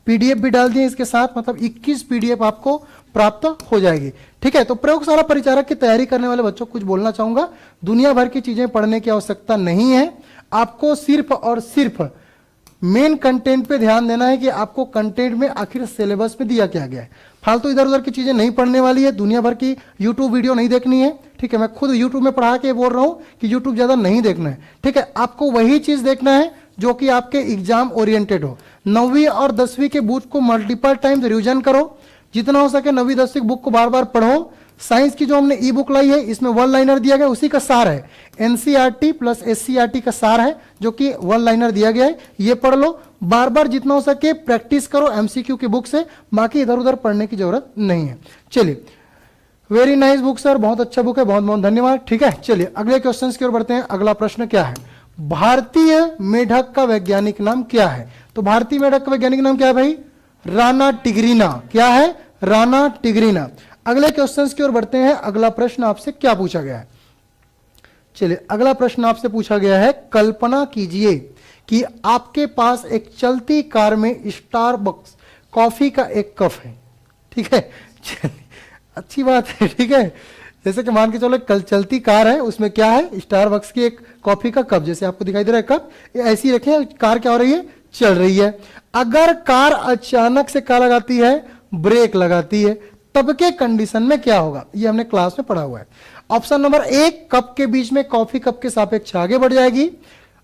पीडीएफ भी डाल दिए इसके साथ, मतलब 21 पीडीएफ आपको प्राप्त हो जाएगी। ठीक है, तो प्रयोगशाला परिचारक की तैयारी करने वाले बच्चों को कुछ बोलना चाहूंगा। दुनिया भर की चीजें पढ़ने की आवश्यकता नहीं है, आपको सिर्फ और सिर्फ मेन कंटेंट पे ध्यान देना है कि आपको कंटेंट में आखिर सिलेबस में दिया क्या गया है। फालतू इधर उधर की चीजें नहीं पढ़ने वाली है, दुनिया भर की यूट्यूब वीडियो नहीं देखनी है। ठीक है, मैं खुद यूट्यूब में पढ़ा के बोल रहा हूं कि यूट्यूब ज्यादा नहीं देखना है। ठीक है, आपको वही चीज देखना है जो कि आपके एग्जाम ओरिएंटेड हो। 9वीं और 10वीं के बुक को मल्टीपल टाइम्स रिवीजन करो, जितना हो सके 9वीं 10वीं बुक को बार बार पढ़ो। साइंस की जो हमने ई बुक लाई है इसमें 1 लाइनर दिया गया, उसी का सार है। एनसीईआरटी प्लस एससीईआरटी का सार है जो कि 1 लाइनर दिया गया है, ये पढ़ लो। बार बार जितना हो सके प्रैक्टिस करो एमसीक्यू की बुक से, बाकी इधर उधर पढ़ने की जरूरत नहीं है। चलिए, वेरी नाइस बुक सर, बहुत अच्छा बुक है, बहुत बहुत धन्यवाद। ठीक है, चलिए अगले क्वेश्चन की ओर बढ़ते हैं। अगला प्रश्न क्या है, भारतीय मेढक का वैज्ञानिक नाम क्या है? तो भारतीय मेढक का वैज्ञानिक नाम क्या है भाई? राना टिगरीना। क्या है? राना टिगरीना। अगले क्वेश्चंस की ओर बढ़ते हैं। अगला प्रश्न आपसे क्या पूछा गया है? चलिए अगला प्रश्न आपसे पूछा गया है, कल्पना कीजिए कि आपके पास एक चलती कार में स्टारबक्स कॉफी का एक कप है। ठीक है, चलिए अच्छी बात है। ठीक है, जैसे कि मान के चलो कल चलती कार है, उसमें क्या है? स्टारबक्स की एक कॉफी का कप, जैसे आपको दिखाई दे रहा है कप, ऐसी ही रखे, कार क्या हो रही है? चल रही है। अगर कार अचानक से क्या लगाती है? ब्रेक लगाती है, तब के कंडीशन में क्या होगा? ये हमने क्लास में पढ़ा हुआ है। ऑप्शन नंबर 1, कप के बीच में कॉफी कप के सापेक्ष आगे बढ़ जाएगी।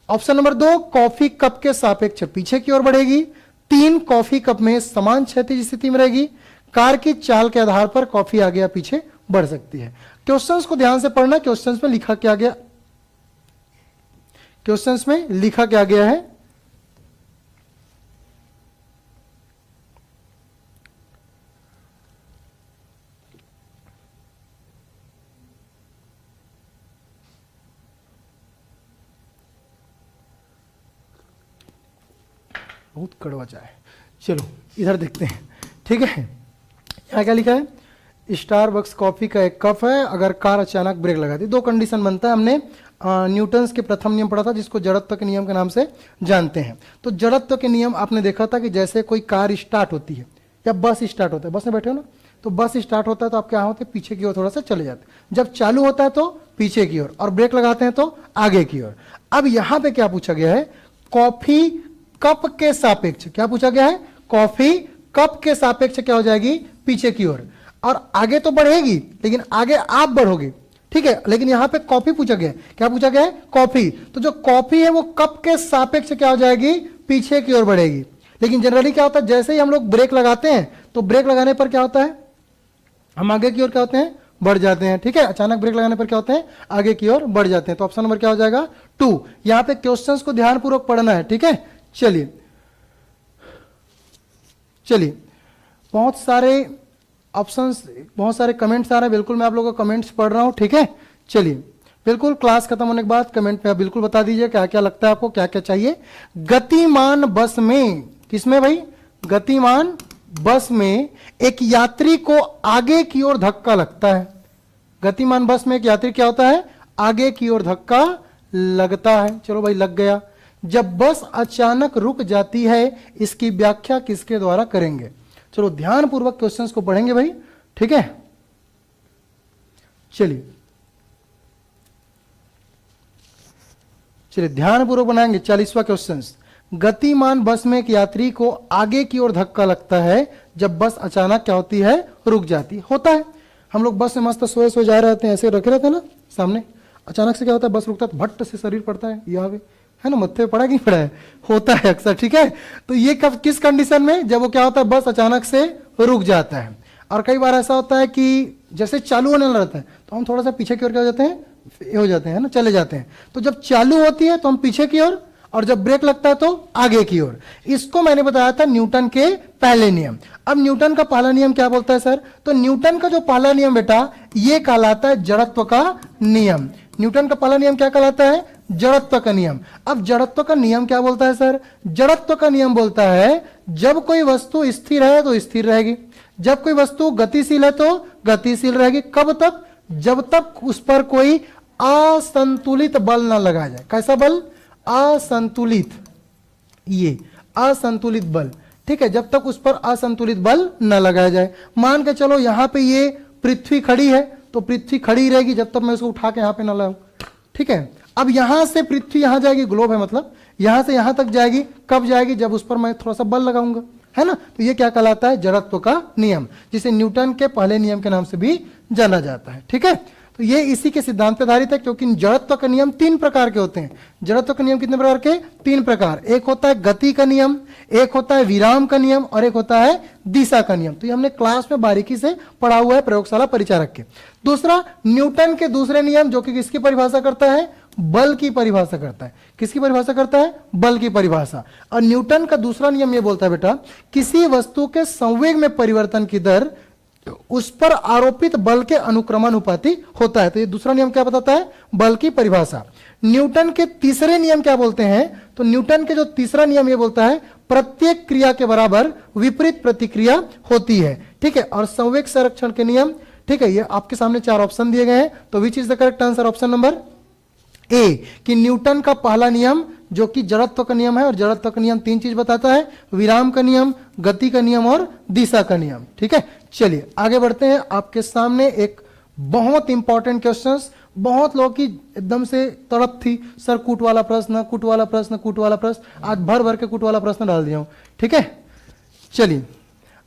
ऑप्शन नंबर 2, कॉफी कप के सापेक्ष पीछे की ओर बढ़ेगी। 3, कॉफी कप में समान क्षैतिज स्थिति में रहेगी। कार की चाल के आधार पर कॉफी आगे या पीछे बढ़ सकती है। क्वेश्चंस को ध्यान से पढ़ना, क्वेश्चंस में लिखा क्या गया, क्वेश्चंस में लिखा क्या गया है। बहुत कड़वा चाय। चलो इधर देखते हैं। ठीक है, यहाँ क्या लिखा है? स्टारबक्स कॉफी का एक कप है, अगर कार अचानक ब्रेक लगाती। 2 कंडीशन बनता है। हमने न्यूटन्स के प्रथम नियम पढ़ा था, जिसको जड़त्व के नियम के नाम से जानते हैं। तो जड़त्व के नियम आपने देखा था कि जैसे कोई कार स्टार्ट होती है या बस स्टार्ट होता है, बस में बैठे हो ना, तो बस स्टार्ट होता है तो आप क्या होते हैं? पीछे की ओर थोड़ा सा चले जाते हैं। जब चालू होता है तो पीछे की ओर, और ब्रेक लगाते हैं तो आगे की ओर। अब यहां पे क्या पूछा गया है? कॉफी कप के सापेक्ष क्या पूछा गया है? कॉफी कप के सापेक्ष क्या हो जाएगी? पीछे की ओर। और आगे तो बढ़ेगी, लेकिन आगे आप बढ़ोगे। ठीक है, लेकिन यहां पे कॉफी पूछा गया है। क्या पूछा गया है? कॉफी। तो जो कॉफी है वो कप के सापेक्ष क्या हो जाएगी? पीछे की ओर बढ़ेगी। लेकिन जनरली क्या होता है, जैसे ही हम लोग ब्रेक लगाते हैं तो ब्रेक लगाने पर क्या होता है? हम आगे की ओर क्या होते हैं? बढ़ जाते हैं। ठीक है, अचानक ब्रेक लगाने पर क्या होते हैं? आगे की ओर बढ़ जाते हैं। तो ऑप्शन नंबर क्या हो जाएगा? 2। यहां पे क्वेश्चंस को ध्यानपूर्वक पढ़ना है। ठीक है, चलिए चलिए, बहुत सारे ऑप्शंस, बहुत सारे कमेंट्स आ रहे हैं। बिल्कुल मैं आप लोगों को कमेंट्स पढ़ रहा हूं। ठीक है, चलिए बिल्कुल क्लास खत्म होने के बाद कमेंट पे आप बिल्कुल बता दीजिए क्या क्या लगता है आपको, क्या क्या चाहिए। गतिमान बस में, किसमें भाई, गतिमान बस में एक यात्री को आगे की ओर धक्का लगता है। गतिमान बस में एक यात्री क्या होता है, आगे की ओर धक्का लगता है। चलो भाई लग गया। जब बस अचानक रुक जाती है, इसकी व्याख्या किसके द्वारा करेंगे। चलो ध्यानपूर्वक क्वेश्चंस को पढ़ेंगे भाई, ठीक है। चलिए ध्यानपूर्वक बनाएंगे 40वां क्वेश्चन। गतिमान बस में एक यात्री को आगे की ओर धक्का लगता है जब बस अचानक क्या होती है, रुक जाती होता है। हम लोग बस में मस्त सोए सोए जा रहे होते हैं, ऐसे रखे रहते हैं ना सामने, अचानक से क्या होता है, बस रुकता है तो भट्ट से शरीर पड़ता है यहाँ पे, है ना, मत्थे पे पड़ा कि नहीं पड़ा है, होता है अक्सर, ठीक है। तो ये कब, किस कंडीशन में, जब वो क्या होता है, बस अचानक से रुक जाता है। और कई बार ऐसा होता है कि जैसे चालू होने लगा रहता है तो हम थोड़ा सा पीछे की ओर क्या हो जाते हैं, हो जाते हैं ना, चले जाते हैं। तो जब चालू होती है तो हम पीछे की ओर, और जब ब्रेक लगता है तो आगे की ओर। इसको मैंने बताया था न्यूटन के पहले नियम। अब न्यूटन का पहला नियम क्या बोलता है सर, तो न्यूटन का जो पहला नियम बेटा, ये कहलाता है जड़त्व का नियम। न्यूटन का पहला नियम क्या कहलाता है, जड़त्व का नियम। अब जड़त्व का नियम क्या बोलता है सर, जड़त्व का नियम बोलता है जब कोई वस्तु स्थिर है तो स्थिर रहेगी, जब कोई वस्तु गतिशील है तो गतिशील रहेगी। कब तक, जब तक उस पर कोई असंतुलित बल ना लगाया जाए। कैसा बल, असंतुलित, ये असंतुलित बल, ठीक है, जब तक उस पर असंतुलित बल न लगाया जाए। मान के चलो यहां पे ये पृथ्वी खड़ी है तो पृथ्वी खड़ी रहेगी जब तक मैं उसको उठा के यहां पे न लाऊं, ठीक है। अब यहां से पृथ्वी यहां जाएगी, ग्लोब है मतलब, यहां से यहां तक जाएगी, कब जाएगी, जब उस पर मैं थोड़ा सा बल लगाऊंगा, है ना। तो ये क्या कहलाता है, जड़त्व का नियम, जिसे न्यूटन के पहले नियम के नाम से भी जाना जाता है, ठीक है। तो ये इसी के सिद्धांत पर आधारित है, क्योंकि जड़त्व का नियम 3 प्रकार के होते हैं। जड़त्व का नियम कितने प्रकार के, 3 प्रकार। एक होता है गति का नियम, एक होता है विराम का नियम, और एक होता है दिशा का नियम। तो ये हमने क्लास में बारीकी से पढ़ा हुआ है प्रयोगशाला परिचारक के। दूसरा, न्यूटन के दूसरे नियम, जो कि किसकी परिभाषा करता है, बल की परिभाषा करता है। किसकी परिभाषा करता है, बल की परिभाषा। और न्यूटन का दूसरा नियम ये बोलता है बेटा, किसी वस्तु के संवेग में परिवर्तन की दर उस पर आरोपित बल के अनुक्रमानुपाती होता है। तो ये दूसरा नियम क्या बताता है, बल की परिभाषा। न्यूटन के तीसरे नियम क्या बोलते हैं, तो न्यूटन के जो तीसरा नियम ये बोलता है प्रत्येक क्रिया के बराबर विपरीत प्रतिक्रिया होती है, ठीक है। और संवेग संरक्षण के नियम, ठीक है, ये आपके सामने 4 ऑप्शन दिए गए हैं। तो which is the correct answer, option number ए, कि न्यूटन का पहला नियम जो कि जड़त्व का नियम है, और जड़त्व का नियम 3 चीज बताता है, विराम का नियम, गति का नियम और दिशा का नियम, ठीक है। चलिए आगे बढ़ते हैं। आपके सामने एक बहुत इंपॉर्टेंट क्वेश्चंस, बहुत लोगों की एकदम से तड़प थी, सर कूट वाला प्रश्न, कूट वाला प्रश्न, कूट वाला प्रश्न, आज भर भर के कूट वाला प्रश्न डाल दिया हूं, ठीक है। चलिए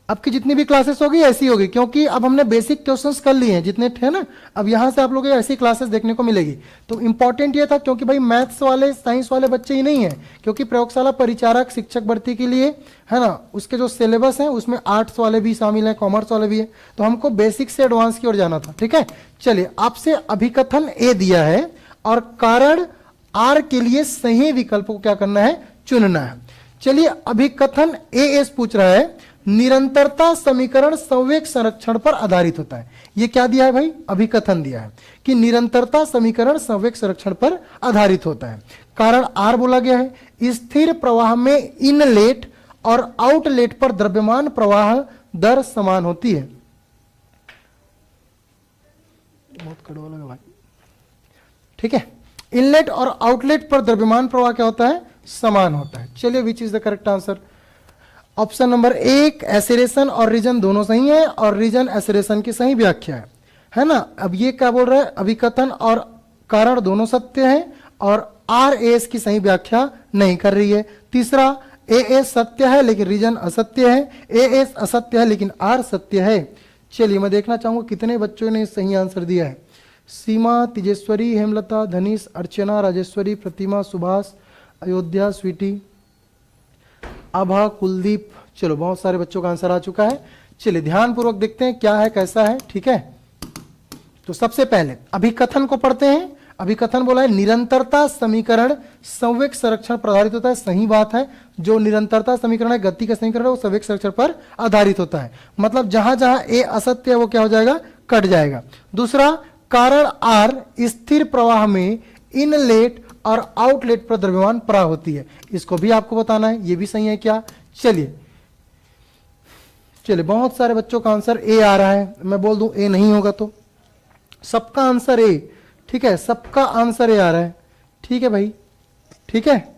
आपकी जितनी भी क्लासेस होगी ऐसी होगी, क्योंकि अब हमने बेसिक क्वेश्चंस कर लिए हैं जितने थे ना, अब यहां से आप लोगों को ऐसी क्लासेस देखने को मिलेगी। तो इंपॉर्टेंट ये था, क्योंकि भाई मैथ्स वाले, साइंस वाले बच्चे ही नहीं है, क्योंकि प्रयोगशाला परिचारक शिक्षक भर्ती के लिए, है ना, उसके जो सिलेबस है उसमें आर्ट्स वाले भी शामिल है, कॉमर्स वाले भी है। तो हमको बेसिक से एडवांस की ओर जाना था, ठीक है। चलिए आपसे अभिकथन ए दिया है और कारण आर के लिए सही विकल्प को क्या करना है, चुनना है। चलिए अभिकथन ए पूछ रहा है, निरंतरता समीकरण संवेग संरक्षण पर आधारित होता है। ये क्या दिया है भाई, अभिकथन दिया है कि निरंतरता समीकरण संवेग संरक्षण पर आधारित होता है। कारण आर बोला गया है, स्थिर प्रवाह में इनलेट और आउटलेट पर द्रव्यमान प्रवाह दर समान होती है। बहुत कड़वा लगा भाई, ठीक है। इनलेट और आउटलेट पर द्रव्यमान प्रवाह क्या होता है, समान होता है। चलिए विच is the correct answer, option number 1, एसिरेशन और रीजन दोनों सही है, और रीजन एसिरेशन की सही व्याख्या है ना। अब ये क्या बोल रहा है, अभिकथन और कारण दोनों सत्य हैं, और आर एस की सही व्याख्या नहीं कर रही है। तीसरा, ए एस सत्य है लेकिन रीजन असत्य है, ए एस असत्य है लेकिन आर सत्य है। चलिए मैं देखना चाहूंगा कितने बच्चों ने सही आंसर दिया है। सीमा, तेजेश्वरी, हेमलता, धनीश, अर्चना, राजेश्वरी, प्रतिमा, सुभाष, अयोध्या, स्वीटी, आभा, कुलदीप। चलो बहुत सारे बच्चों का आंसर आ चुका है। चलिए ध्यानपूर्वक देखते हैं क्या है, कैसा है, ठीक है। तो सबसे पहले अभिकथन को पढ़ते हैं। अभिकथन बोला है, निरंतरता समीकरण संवेग संरक्षण पर आधारित होता है। सही बात है, जो निरंतरता समीकरण है, गति का समीकरण है, वो संवेग संरक्षण पर आधारित होता है। मतलब जहां जहां ए असत्य है वो क्या हो जाएगा, कट जाएगा। दूसरा, कारण आर स्थिर प्रवाह में इनलेट और आउटलेट पर द्रव्यमान प्रवाह होती है। इसको भी आपको बताना है, ये भी सही है क्या? चलिए बहुत सारे बच्चों का आंसर ए आ रहा है, मैं बोल दूं ए नहीं होगा तो सबका आंसर ए, ठीक है, सबका आंसर ए आ रहा है, ठीक है भाई, ठीक है,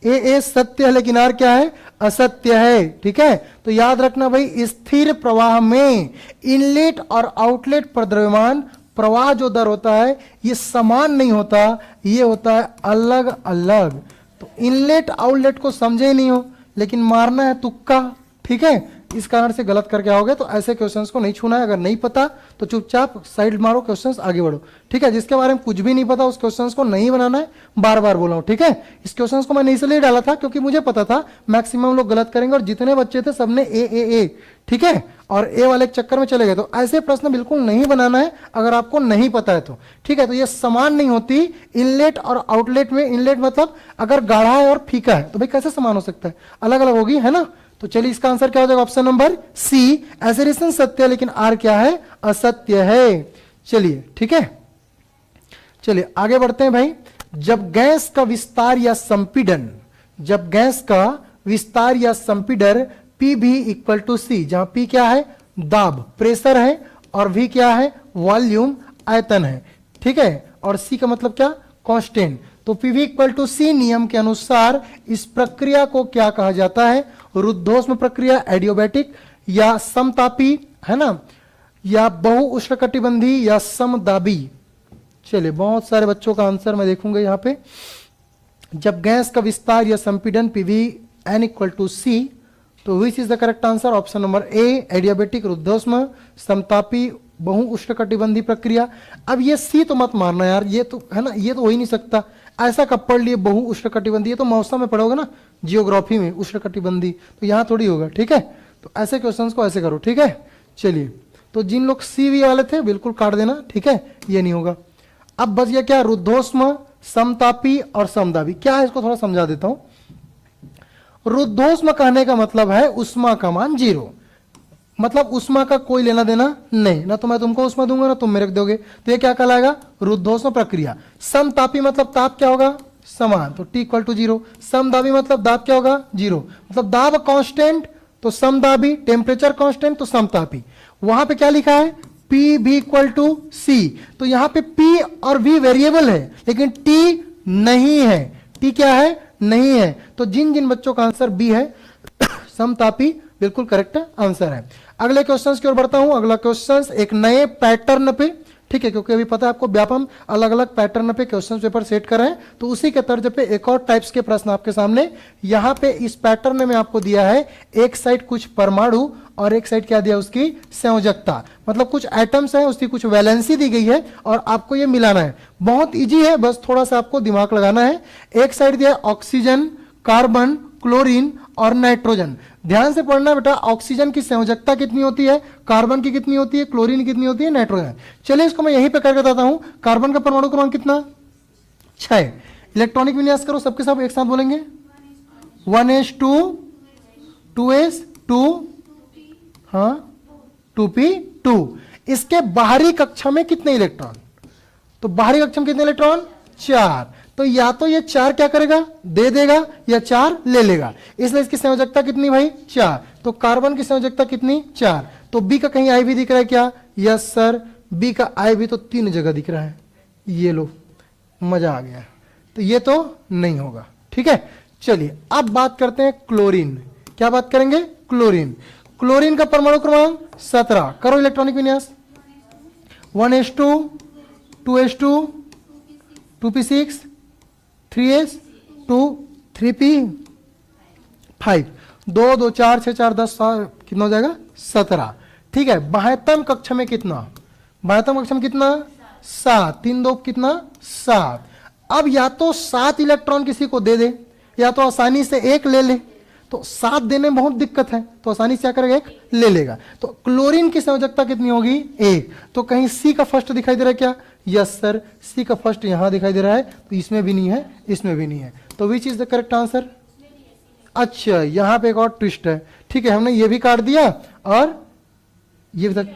ए सत्य है लेकिन आर क्या है? असत्य है, ठीक है। तो याद रखना भाई, स्थिर प्रवाह में इनलेट और आउटलेट पर द्रव्यमान प्रवाह जो दर होता है ये समान नहीं होता, ये होता है अलग अलग। तो इनलेट आउटलेट को समझे ही नहीं हो लेकिन मारना है तुक्का, ठीक है, इस कारण से गलत करके आओगे। तो ऐसे क्वेश्चंस को नहीं छूना है, अगर नहीं पता तो चुपचाप साइड मारो, क्वेश्चंस आगे बढ़ो, ठीक है। जिसके बारे में कुछ भी नहीं पता उस क्वेश्चंस को नहीं बनाना है, बार बार बोला हूं, ठीक है। इस क्वेश्चंस को मैंने इसलिए डाला था क्योंकि मुझे पता था मैक्सिमम लोग गलत करेंगे और जितने बच्चे थे सबने ए, ठीक है, और ए वाले चक्कर में चले गए। तो ऐसे प्रश्न बिल्कुल नहीं बनाना है अगर आपको नहीं पता है तो, ठीक है। तो ये समान नहीं होती इनलेट और आउटलेट में। इनलेट मतलब अगर गाढ़ा है और फीका है तो भाई कैसे समान हो सकता है? अलग अलग होगी, है ना। तो चलिए इसका आंसर क्या हो जाएगा? ऑप्शन नंबर सी, एसेरेशन सत्य है लेकिन आर क्या है? असत्य है। चलिए ठीक है, चलिए आगे बढ़ते हैं भाई। जब गैस का विस्तार या संपीड़न, जब गैस का विस्तार या संपीड़न पी भी इक्वल टू सी, जहां पी क्या है? दाब, प्रेशर है, और वी क्या है? वॉल्यूम, आयतन है, ठीक है, और सी का मतलब क्या? कांस्टेंट। तो पी वी इक्वल टू सी नियम के अनुसार इस प्रक्रिया को क्या कहा जाता है? रुद्धोष्म प्रक्रिया, एडियोबैटिक, या समतापी, है ना, या बहु उष्णकटिबंधी, या समदाबी। चलिए बहुत सारे बच्चों का आंसर मैं देखूंगा यहाँ पे। जब गैस का विस्तार या संपीड़न P V N equal to C, तो which is the correct answer? Option number A, adiabatic, रुद्धोष्म, समतापी, बहु उष्णकटिबंधी प्रक्रिया। अब ये सी तो मत मारना यार, ये तो है ना, ये तो हो ही नहीं सकता। ऐसा कब पढ़ लिए बहु उष्णकटिबंधी? ये तो मौसम में पढ़ोगे ना, जियोग्राफी में, उष्णकटिबंधी, तो यहाँ थोड़ी होगा, ठीक है। तो ऐसे क्वेश्चंस को ऐसे करो, ठीक है। चलिए तो जिन लोग सी वी वाले थे बिल्कुल काट देना, ठीक है, ये नहीं होगा। अब बच गया क्या? रुद्धोष्म, समतापी और समदाबी। क्या है इसको थोड़ा समझा देता हूं। रुद्धोष्म कहने का मतलब है उष्मा का मान 0, मतलब उष्मा का कोई लेना देना नहीं, ना तो मैं तुमको उष्मा दूंगा ना तुम मेरे को दोगे, तो ये क्या कहलाएगा? रुद्धोष्म प्रक्रिया। समतापी मतलब ताप क्या होगा? समान, तो T इक्वल टू 0। समदाबी मतलब दाब क्या होगा? 0, मतलब दाब कांस्टेंट तो समदाबी, टेम्परेचर कांस्टेंट तो समतापी। वहां पे क्या लिखा है? P भी इक्वल टू C, तो यहां पे P और V वेरिएबल है लेकिन T नहीं है। T क्या है? नहीं है। तो जिन जिन बच्चों का आंसर बी है समतापी, बिल्कुल करेक्ट आंसर है। अगले क्वेश्चंस की ओर बढ़ता हूं। अगला क्वेश्चंस एक नए पैटर्न पे, ठीक है, क्योंकि अभी पता है आपको व्यापम अलग अलग पैटर्न पे क्वेश्चन पेपर सेट कर रहे हैं, तो उसी के तर्ज पे एक और टाइप्स के प्रश्न आपके सामने। यहां पे इस पैटर्न में आपको दिया है एक साइड कुछ परमाणु और एक साइड क्या दिया? उसकी संयोजकता, मतलब कुछ एटम्स है, उसकी कुछ वैलेंसी दी गई है और आपको ये मिलाना है। बहुत इजी है, बस थोड़ा सा आपको दिमाग लगाना है। एक साइड दिया ऑक्सीजन, कार्बन, क्लोरीन और नाइट्रोजन। ध्यान से पढ़ना बेटा, ऑक्सीजन की संयोजकता कितनी होती है, कार्बन की कितनी होती है, क्लोरीन की कितनी होती है, नाइट्रोजन। चलिए इसको मैं यहीं पे करके बताता हूं। कार्बन का परमाणु क्रमांक कितना? 6। इलेक्ट्रॉनिक विन्यास करो, सबके सब एक साथ बोलेंगे। 1s2, 2s2, हाँ 2p2। इसके बाहरी कक्षा में कितने इलेक्ट्रॉन? तो बाहरी कक्षा में कितने इलेक्ट्रॉन? 4। तो या तो ये 4 क्या करेगा? दे देगा, या 4 ले लेगा। इसलिए इसकी संयोजकता कितनी भाई? 4। तो कार्बन की संयोजकता कितनी? 4। तो बी का कहीं आई भी दिख रहा है क्या? यस सर, बी का आई भी तो 3 जगह दिख रहा है। ये लो, मजा आ गया। तो ये तो नहीं होगा, ठीक है। चलिए अब बात करते हैं क्लोरीन। क्या बात करेंगे? क्लोरीन। क्लोरीन का परमाणु क्रमांक 17। करो इलेक्ट्रॉनिक विन्यास। 1s2, 2s2, 2p6, 3s2, 3p5। 2 2 4 6 4 10 कितना हो जाएगा? 17, ठीक है। बाह्यतम कक्षा में कितना? बाह्यतम कक्षा में कितना? 7। 3 2 कितना? 7। अब या तो 7 इलेक्ट्रॉन किसी को दे दे, या तो आसानी से 1 ले ले। तो 7 देने में बहुत दिक्कत है, तो आसानी से क्या करेगा? 1 ले लेगा। तो क्लोरीन की संयोजकता कितनी होगी? 1। तो कहीं सी का फर्स्ट दिखाई दे रहा है क्या? यस सर, सी का फर्स्ट यहां दिखाई दे रहा है, तो इसमें भी नहीं है, इसमें भी नहीं है। तो which is the correct answer? अच्छा, यहां पे एक और ट्विस्ट है, ठीक है। हमने ये भी काट दिया और ये भी तक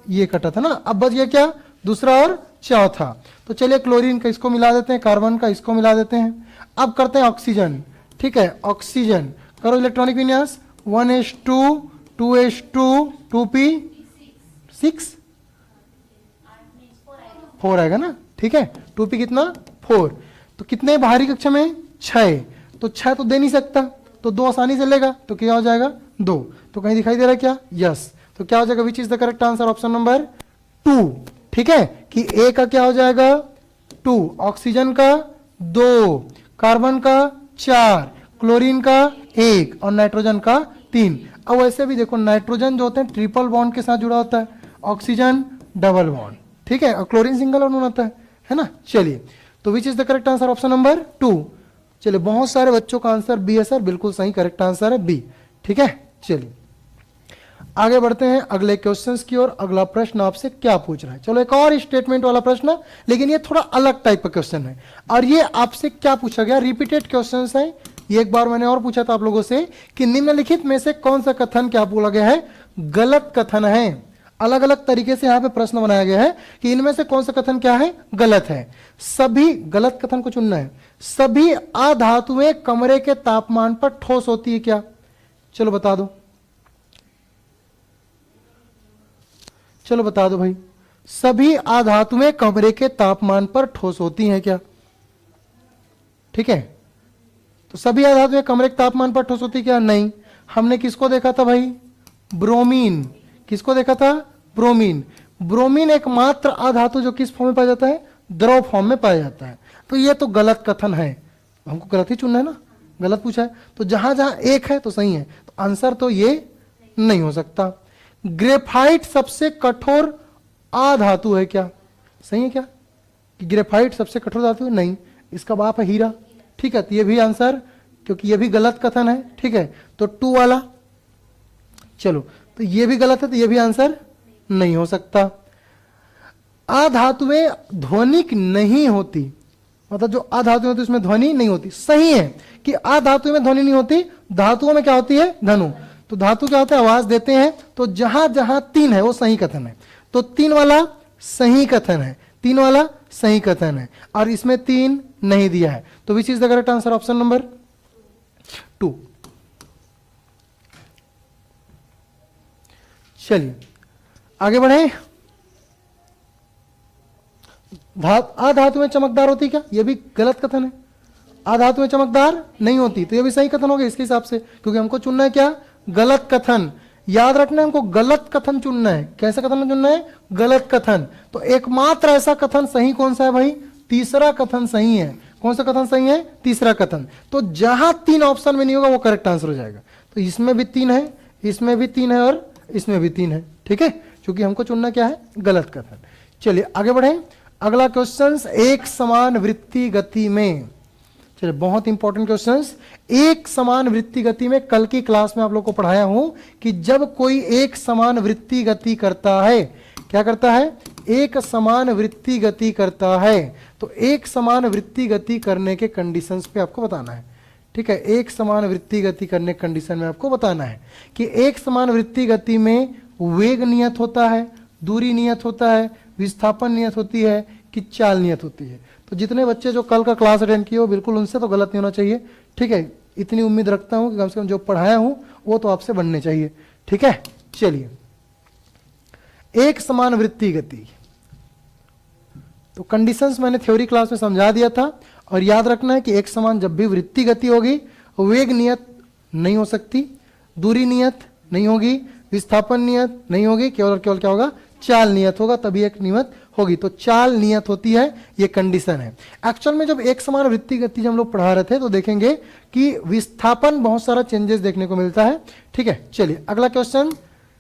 ये कटा था ना। अब बच गया क्या? दूसरा और चौथा। तो चलिए क्लोरीन का इसको मिला देते हैं, कार्बन का इसको मिला देते हैं। अब करते हैं ऑक्सीजन, ठीक है, ऑक्सीजन करो इलेक्ट्रॉनिक विन्यास 1s2 2s2 2p6 4 आएगा ना, ठीक है, 2p कितना 4। तो कितने बाहरी कक्षा में 6, तो 6 तो दे नहीं सकता, तो 2 आसानी से लेगा, तो क्या हो जाएगा 2। तो कहीं दिखाई दे रहा है क्या, यस। तो क्या हो जाएगा, विच is the correct answer, option number 2, ठीक है, कि ए का क्या हो जाएगा 2, ऑक्सीजन का 2, कार्बन का 4, क्लोरीन का 1 और नाइट्रोजन का 3। अब वैसे भी देखो नाइट्रोजन जो होते हैं ट्रिपल बॉन्ड के साथ जुड़ा होता है, ऑक्सीजन डबल बॉन्ड, ठीक है, और क्लोरीन सिंगल बॉन्ड होता है ना। चलिए, तो which is the correct answer, option number 2। चलिए, बहुत सारे बच्चों का आंसर बी है सर, बिल्कुल सही करेक्ट आंसर है बी, ठीक है। चलिए आगे बढ़ते हैं अगले क्वेश्चंस की ओर। अगला प्रश्न आपसे क्या पूछ रहा है, चलो एक और स्टेटमेंट वाला प्रश्न, लेकिन ये थोड़ा अलग टाइप का क्वेश्चन है। और ये आपसे क्या पूछा गया, रिपीटेड क्वेश्चंस है। ये एक बार मैंने और पूछा था आप लोगों से कि निम्नलिखित में से कौन सा कथन क्या बोला गया है, गलत कथन है। अलग अलग तरीके से यहां पे प्रश्न बनाया गया है कि इनमें से कौन सा कथन क्या है, गलत है। सभी गलत कथन को चुनना है। सभी अधातुएं कमरे के तापमान पर ठोस होती है क्या, चलो बता दो, चलो बता दो भाई, सभी अधातुएं कमरे के तापमान पर ठोस होती हैं क्या, ठीक है। तो सभी अधातुएं कमरे के तापमान पर ठोस होती क्या, नहीं। हमने किसको देखा था भाई, ब्रोमीन, किसको देखा था, ब्रोमीन। ब्रोमीन एकमात्र अधातु जो किस फॉर्म में पाया जाता है, द्रव फॉर्म में पाया जाता है। तो ये तो गलत कथन है, हमको गलत ही चुनना है ना, गलत पूछा है। तो जहां जहां एक है तो सही है, तो आंसर तो ये नहीं हो सकता। ग्रेफाइट सबसे कठोर अधातु है क्या, सही है क्या, कि ग्रेफाइट सबसे कठोर धातु है, नहीं, इसका बाप है हीरा, ठीक है। तो ये भी आंसर, क्योंकि ये भी गलत कथन है, ठीक है, तो 2 वाला। चलो, तो ये भी गलत है, तो ये भी आंसर नहीं हो सकता। अधातुएं ध्वनिक नहीं होती, मतलब जो अधातुएं होती उसमें ध्वनि नहीं होती, सही है कि अधातुओं में ध्वनि नहीं होती, धातुओं में क्या होती है, धनु। तो धातु क्या होता है, आवाज देते हैं। तो जहां जहां 3 है वो सही कथन है, तो 3 वाला सही कथन है, 3 वाला सही कथन है, और इसमें 3 नहीं दिया है। तो which is the correct answer, option number 2। चलिए आगे बढ़े। अधातुएं चमकदार होती क्या, यह भी गलत कथन है। अधातुएं चमकदार नहीं होती, तो यह भी सही कथन होगा इसके हिसाब से, क्योंकि हमको चुनना है क्या, गलत कथन। याद रखना है, हमको गलत कथन चुनना है। कैसा कथन चुनना है, गलत कथन। तो एकमात्र ऐसा कथन सही कौन सा है भाई, तीसरा कथन सही है। कौन सा कथन सही है, तीसरा कथन। तो जहां 3 ऑप्शन में नहीं होगा वो करेक्ट आंसर हो जाएगा। तो इसमें भी 3 है, इसमें भी 3 है, और इसमें भी 3 है, ठीक है, क्योंकि हमको चुनना क्या है, गलत कथन। चलिए आगे बढ़े। अगला क्वेश्चन, एक समान वृत्ति गति में, चलिए बहुत इंपॉर्टेंट क्वेश्चंस। एक समान वृत्ति गति में कल की क्लास में आप लोग को पढ़ाया हूं कि जब कोई एक समान वृत्ति गति करता है, क्या करता है, एक समान वृत्ति गति करता है, तो एक समान वृत्ति गति करने के कंडीशंस पे आपको बताना है, ठीक है। एक समान वृत्ति गति करने के कंडीशन में आपको बताना है कि एक समान वृत्ति गति में वेग नियत होता है, दूरी नियत होता है, विस्थापन नियत होती है, कि चाल नियत होती है। तो जितने बच्चे जो कल का क्लास अटेंड किए हो, बिल्कुल उनसे तो गलत नहीं होना चाहिए, ठीक है। इतनी उम्मीद रखता हूं कि कम से कम जो पढ़ाया हूं वो तो आपसे बनने चाहिए, ठीक है। चलिए, एक समान वृत्ति गति, तो कंडीशंस मैंने थ्योरी क्लास में समझा दिया था। और याद रखना है कि एक समान जब भी वृत्ति गति होगी, वेग नियत नहीं हो सकती, दूरी नियत नहीं होगी, विस्थापन नियत नहीं होगी, केवल और केवल क्या होगा, चाल नियत होगा, तभी एक नियत होगी। तो चाल नियत होती है, ये कंडीशन है। एक्चुअल में जब एक समान वृत्ति गति जब हम लोग पढ़ा रहे थे तो देखेंगे कि विस्थापन बहुत सारा चेंजेस देखने को मिलता है, ठीक है। चलिए अगला क्वेश्चन,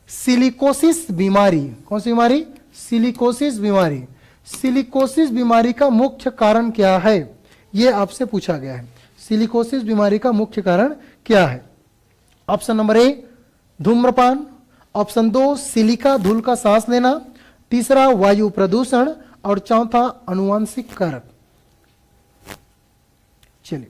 सिलिकोसिस बीमारी, कौन सी बीमारी, सिलिकोसिस बीमारी। सिलिकोसिस बीमारी का मुख्य कारण क्या है, यह आपसे पूछा गया है। सिलिकोसिस बीमारी का मुख्य कारण क्या है। ऑप्शन नंबर ए धूम्रपान, ऑप्शन 2 सिलिका धूल का सांस लेना, तीसरा वायु प्रदूषण, और चौथा अनुवांशिक कारक। चलिए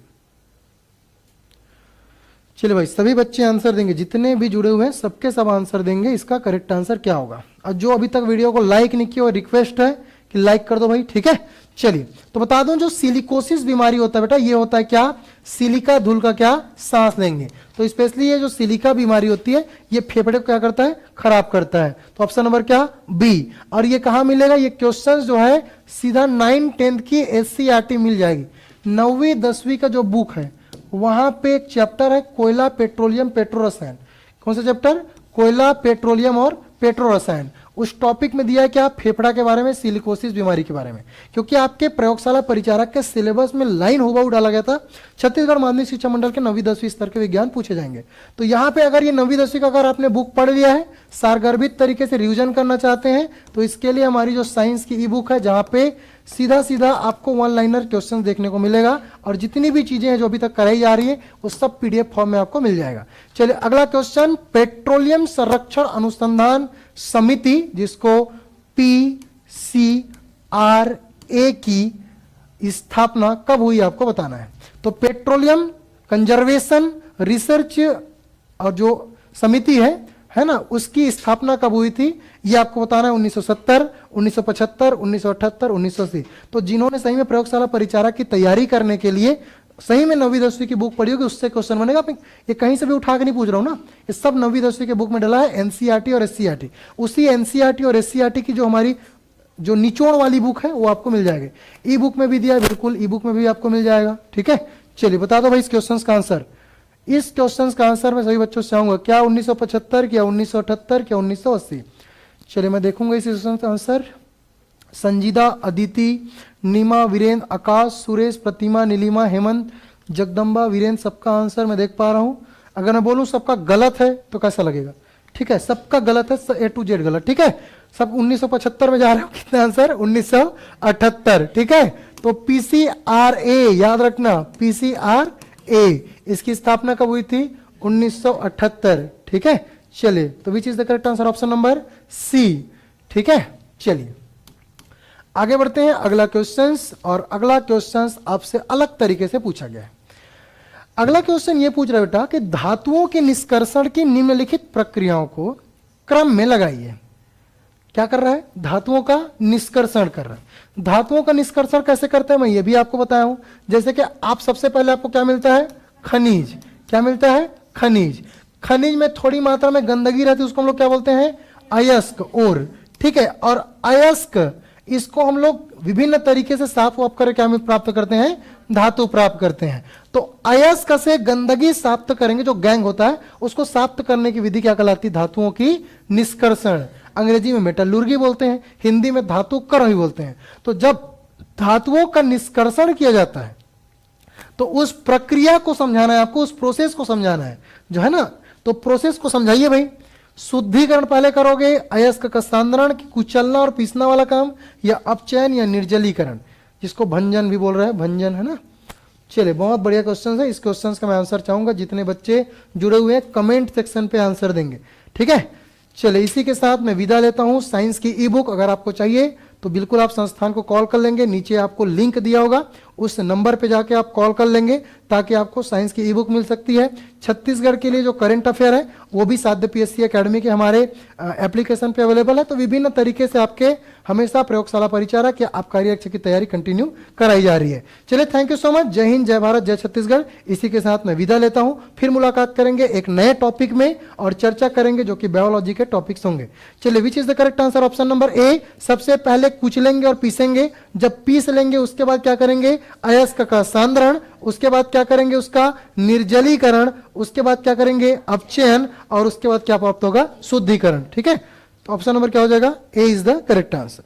भाई, सभी बच्चे आंसर देंगे, जितने भी जुड़े हुए हैं सबके सब आंसर देंगे। इसका करेक्ट आंसर क्या होगा। और जो अभी तक वीडियो को लाइक नहीं किया, रिक्वेस्ट है कि लाइक कर दो भाई, ठीक है। चलिए, तो बता दूं जो सिलिकोसिस बीमारी होता है बेटा, ये होता है क्या, सिलिका धूल का क्या, सांस लेंगे। तो स्पेशली ये जो सिलिका बीमारी होती है ये फेफड़े को क्या करता है, खराब करता है। तो ऑप्शन नंबर क्या, बी। और ये कहां मिलेगा, ये क्वेश्चन जो है सीधा 9, 10 की SCERT मिल जाएगी। 9वीं 10वीं का जो बुक है वहां पे एक चैप्टर है कोयला, पेट्रोलियम, पेट्रो रसायन। कौन सा चैप्टर, कोयला, पेट्रोलियम और पेट्रो रसायन। उस टॉपिक में दिया है क्या, फेफड़ा के बारे में, सिलिकोसिस बीमारी के बारे में। क्योंकि आपके प्रयोगशाला परिचारक के सिलेबस में लाइन हुबहू डाला गया था, छत्तीसगढ़ माध्यमिक शिक्षा मंडल के 9वीं 10वीं स्तर के विज्ञान पूछे जाएंगे। तो यहाँ पे अगर ये 9वीं 10वीं का अगर आपने बुक पढ़ लिया है, सारगर्भित तरीके से रिविजन करना चाहते हैं, तो इसके लिए हमारी जो साइंस की ई बुक है जहाँ पे सीधा सीधा आपको 1 लाइनर क्वेश्चन देखने को मिलेगा और जितनी भी चीजें हैं जो अभी तक कराई जा रही है वो सब PDF फॉर्म में आपको मिल जाएगा। चलिए अगला क्वेश्चन, पेट्रोलियम संरक्षण अनुसंधान समिति जिसको PCRA की स्थापना कब हुई आपको बताना है। तो पेट्रोलियम कंजर्वेशन रिसर्च और जो समिति है ना, उसकी स्थापना कब हुई थी ये आपको बताना है। 1970, 1975, 1978, 1980। तो जिन्होंने सही में प्रयोगशाला परिचारक की तैयारी करने के लिए सही में 9वीं 10वीं की बुक पढ़ी होगी उससे क्वेश्चन बनेगा। ये कहीं से भी उठा के नहीं पूछ रहा हूं ना, ये सब 9वीं 10वीं के बुक में डला है, NCERT और SCERT। उसी NCERT और SCERT की जो हमारी जो निचोड़ वाली बुक है वो आपको मिल जाएगी। ई बुक में भी दिया है, बिल्कुल ई बुक में भी आपको मिल जाएगा, ठीक है। चलिए बता दो भाई इस क्वेश्चन का आंसर। इस क्वेश्चन का आंसर मैं सभी बच्चों से चाहूंगा, क्या 1975, क्या 1978, क्या 1980। चलिए मैं देखूंगा इस क्वेश्चन का आंसर। संजीदा, अदिति, नीमा, वीरेंद्र, आकाश, सुरेश, प्रतिमा, नीलिमा, हेमंत, जगदम्बा, वीरेंद्र, सबका आंसर मैं देख पा रहा हूं। अगर मैं बोलूं सबका गलत है तो कैसा लगेगा, ठीक है। सबका गलत है, A to Z गलत, ठीक है। सब 1975 में जा रहे हो, कितना आंसर 1978, ठीक है। तो PCRA याद रखना, PCRA इसकी स्थापना कब हुई थी, 1978, ठीक है। चलिए तो which is the correct answer, option number C, ठीक है। चलिए आगे बढ़ते हैं अगला क्वेश्चंस, और अगला क्वेश्चंस आपसे अलग तरीके से पूछा गया है। अगला क्वेश्चन ये पूछ रहा है बेटा कि धातुओं के निष्कर्षण की निम्नलिखित प्रक्रियाओं को क्रम में लगाइए। क्या कर रहा है, धातुओं का निष्कर्षण कर रहा है। धातुओं का निष्कर्षण कैसे करते हैं मैं ये भी आपको बताया हूं। जैसे कि आप सबसे पहले आपको क्या मिलता है, खनिज। क्या मिलता है, खनिज। खनिज में थोड़ी मात्रा में गंदगी रहती है, उसको हम लोग क्या बोलते हैं, अयस्क, और ठीक है। और अयस्क इसको हम लोग विभिन्न तरीके से साफ वाफ करके क्या प्राप्त करते हैं, धातु प्राप्त करते हैं। तो अयस्क से गंदगी साफ करेंगे, जो गैंग होता है उसको साफ करने की विधि क्या कहलाती है, धातुओं की निष्कर्षण। अंग्रेजी में मेटलुर्गी बोलते हैं, हिंदी में धातु कर्म भी बोलते हैं। तो जब धातुओं का निष्कर्षण किया जाता है तो उस प्रक्रिया को समझाना है आपको, उस प्रोसेस को समझाना है जो है ना। तो प्रोसेस को समझाइए भाई। शुद्धिकरण पहले करोगे, अयस्क का सांद्रण, कुचलना और पीसना वाला काम, या अपचयन या निर्जलीकरण, जिसको भंजन भी बोल रहे हैं, भंजन, है ना। चलिए बहुत बढ़िया क्वेश्चन है। इस क्वेश्चन का मैं आंसर चाहूंगा, जितने बच्चे जुड़े हुए हैं कमेंट सेक्शन पे आंसर देंगे, ठीक है। चलिए इसी के साथ मैं विदा लेता हूं। साइंस की ई बुक अगर आपको चाहिए तो बिल्कुल आप संस्थान को कॉल कर लेंगे, नीचे आपको लिंक दिया होगा, उस नंबर पे जाके आप कॉल कर लेंगे ताकि आपको साइंस की ई बुक मिल सकती है। छत्तीसगढ़ के लिए जो करंट अफेयर है वो भी साध्य PSC एकेडमी के हमारे एप्लीकेशन पे अवेलेबल है। तो विभिन्न तरीके से आपके हमेशा प्रयोगशाला परिचारक या आबकारी आरक्षक की तैयारी कंटिन्यू कराई जा रही है। चलिए थैंक यू सो मच। जय हिंद, जय भारत, जय छत्तीसगढ़। इसी के साथ मैं विदा लेता हूं, फिर मुलाकात करेंगे एक नए टॉपिक में और चर्चा करेंगे जो कि बायोलॉजी के टॉपिक्स होंगे। चलिए विच is the correct answer, option number ए। सबसे पहले कुचलेंगे और पीसेंगे, जब पीस लेंगे उसके बाद क्या करेंगे, अयस्क का सांद्रण, उसके बाद क्या करेंगे, उसका निर्जलीकरण, उसके बाद क्या करेंगे, अपचयन, और उसके बाद क्या प्राप्त होगा, शुद्धिकरण, ठीक है। तो ऑप्शन नंबर क्या हो जाएगा, ए इज द करेक्ट आंसर।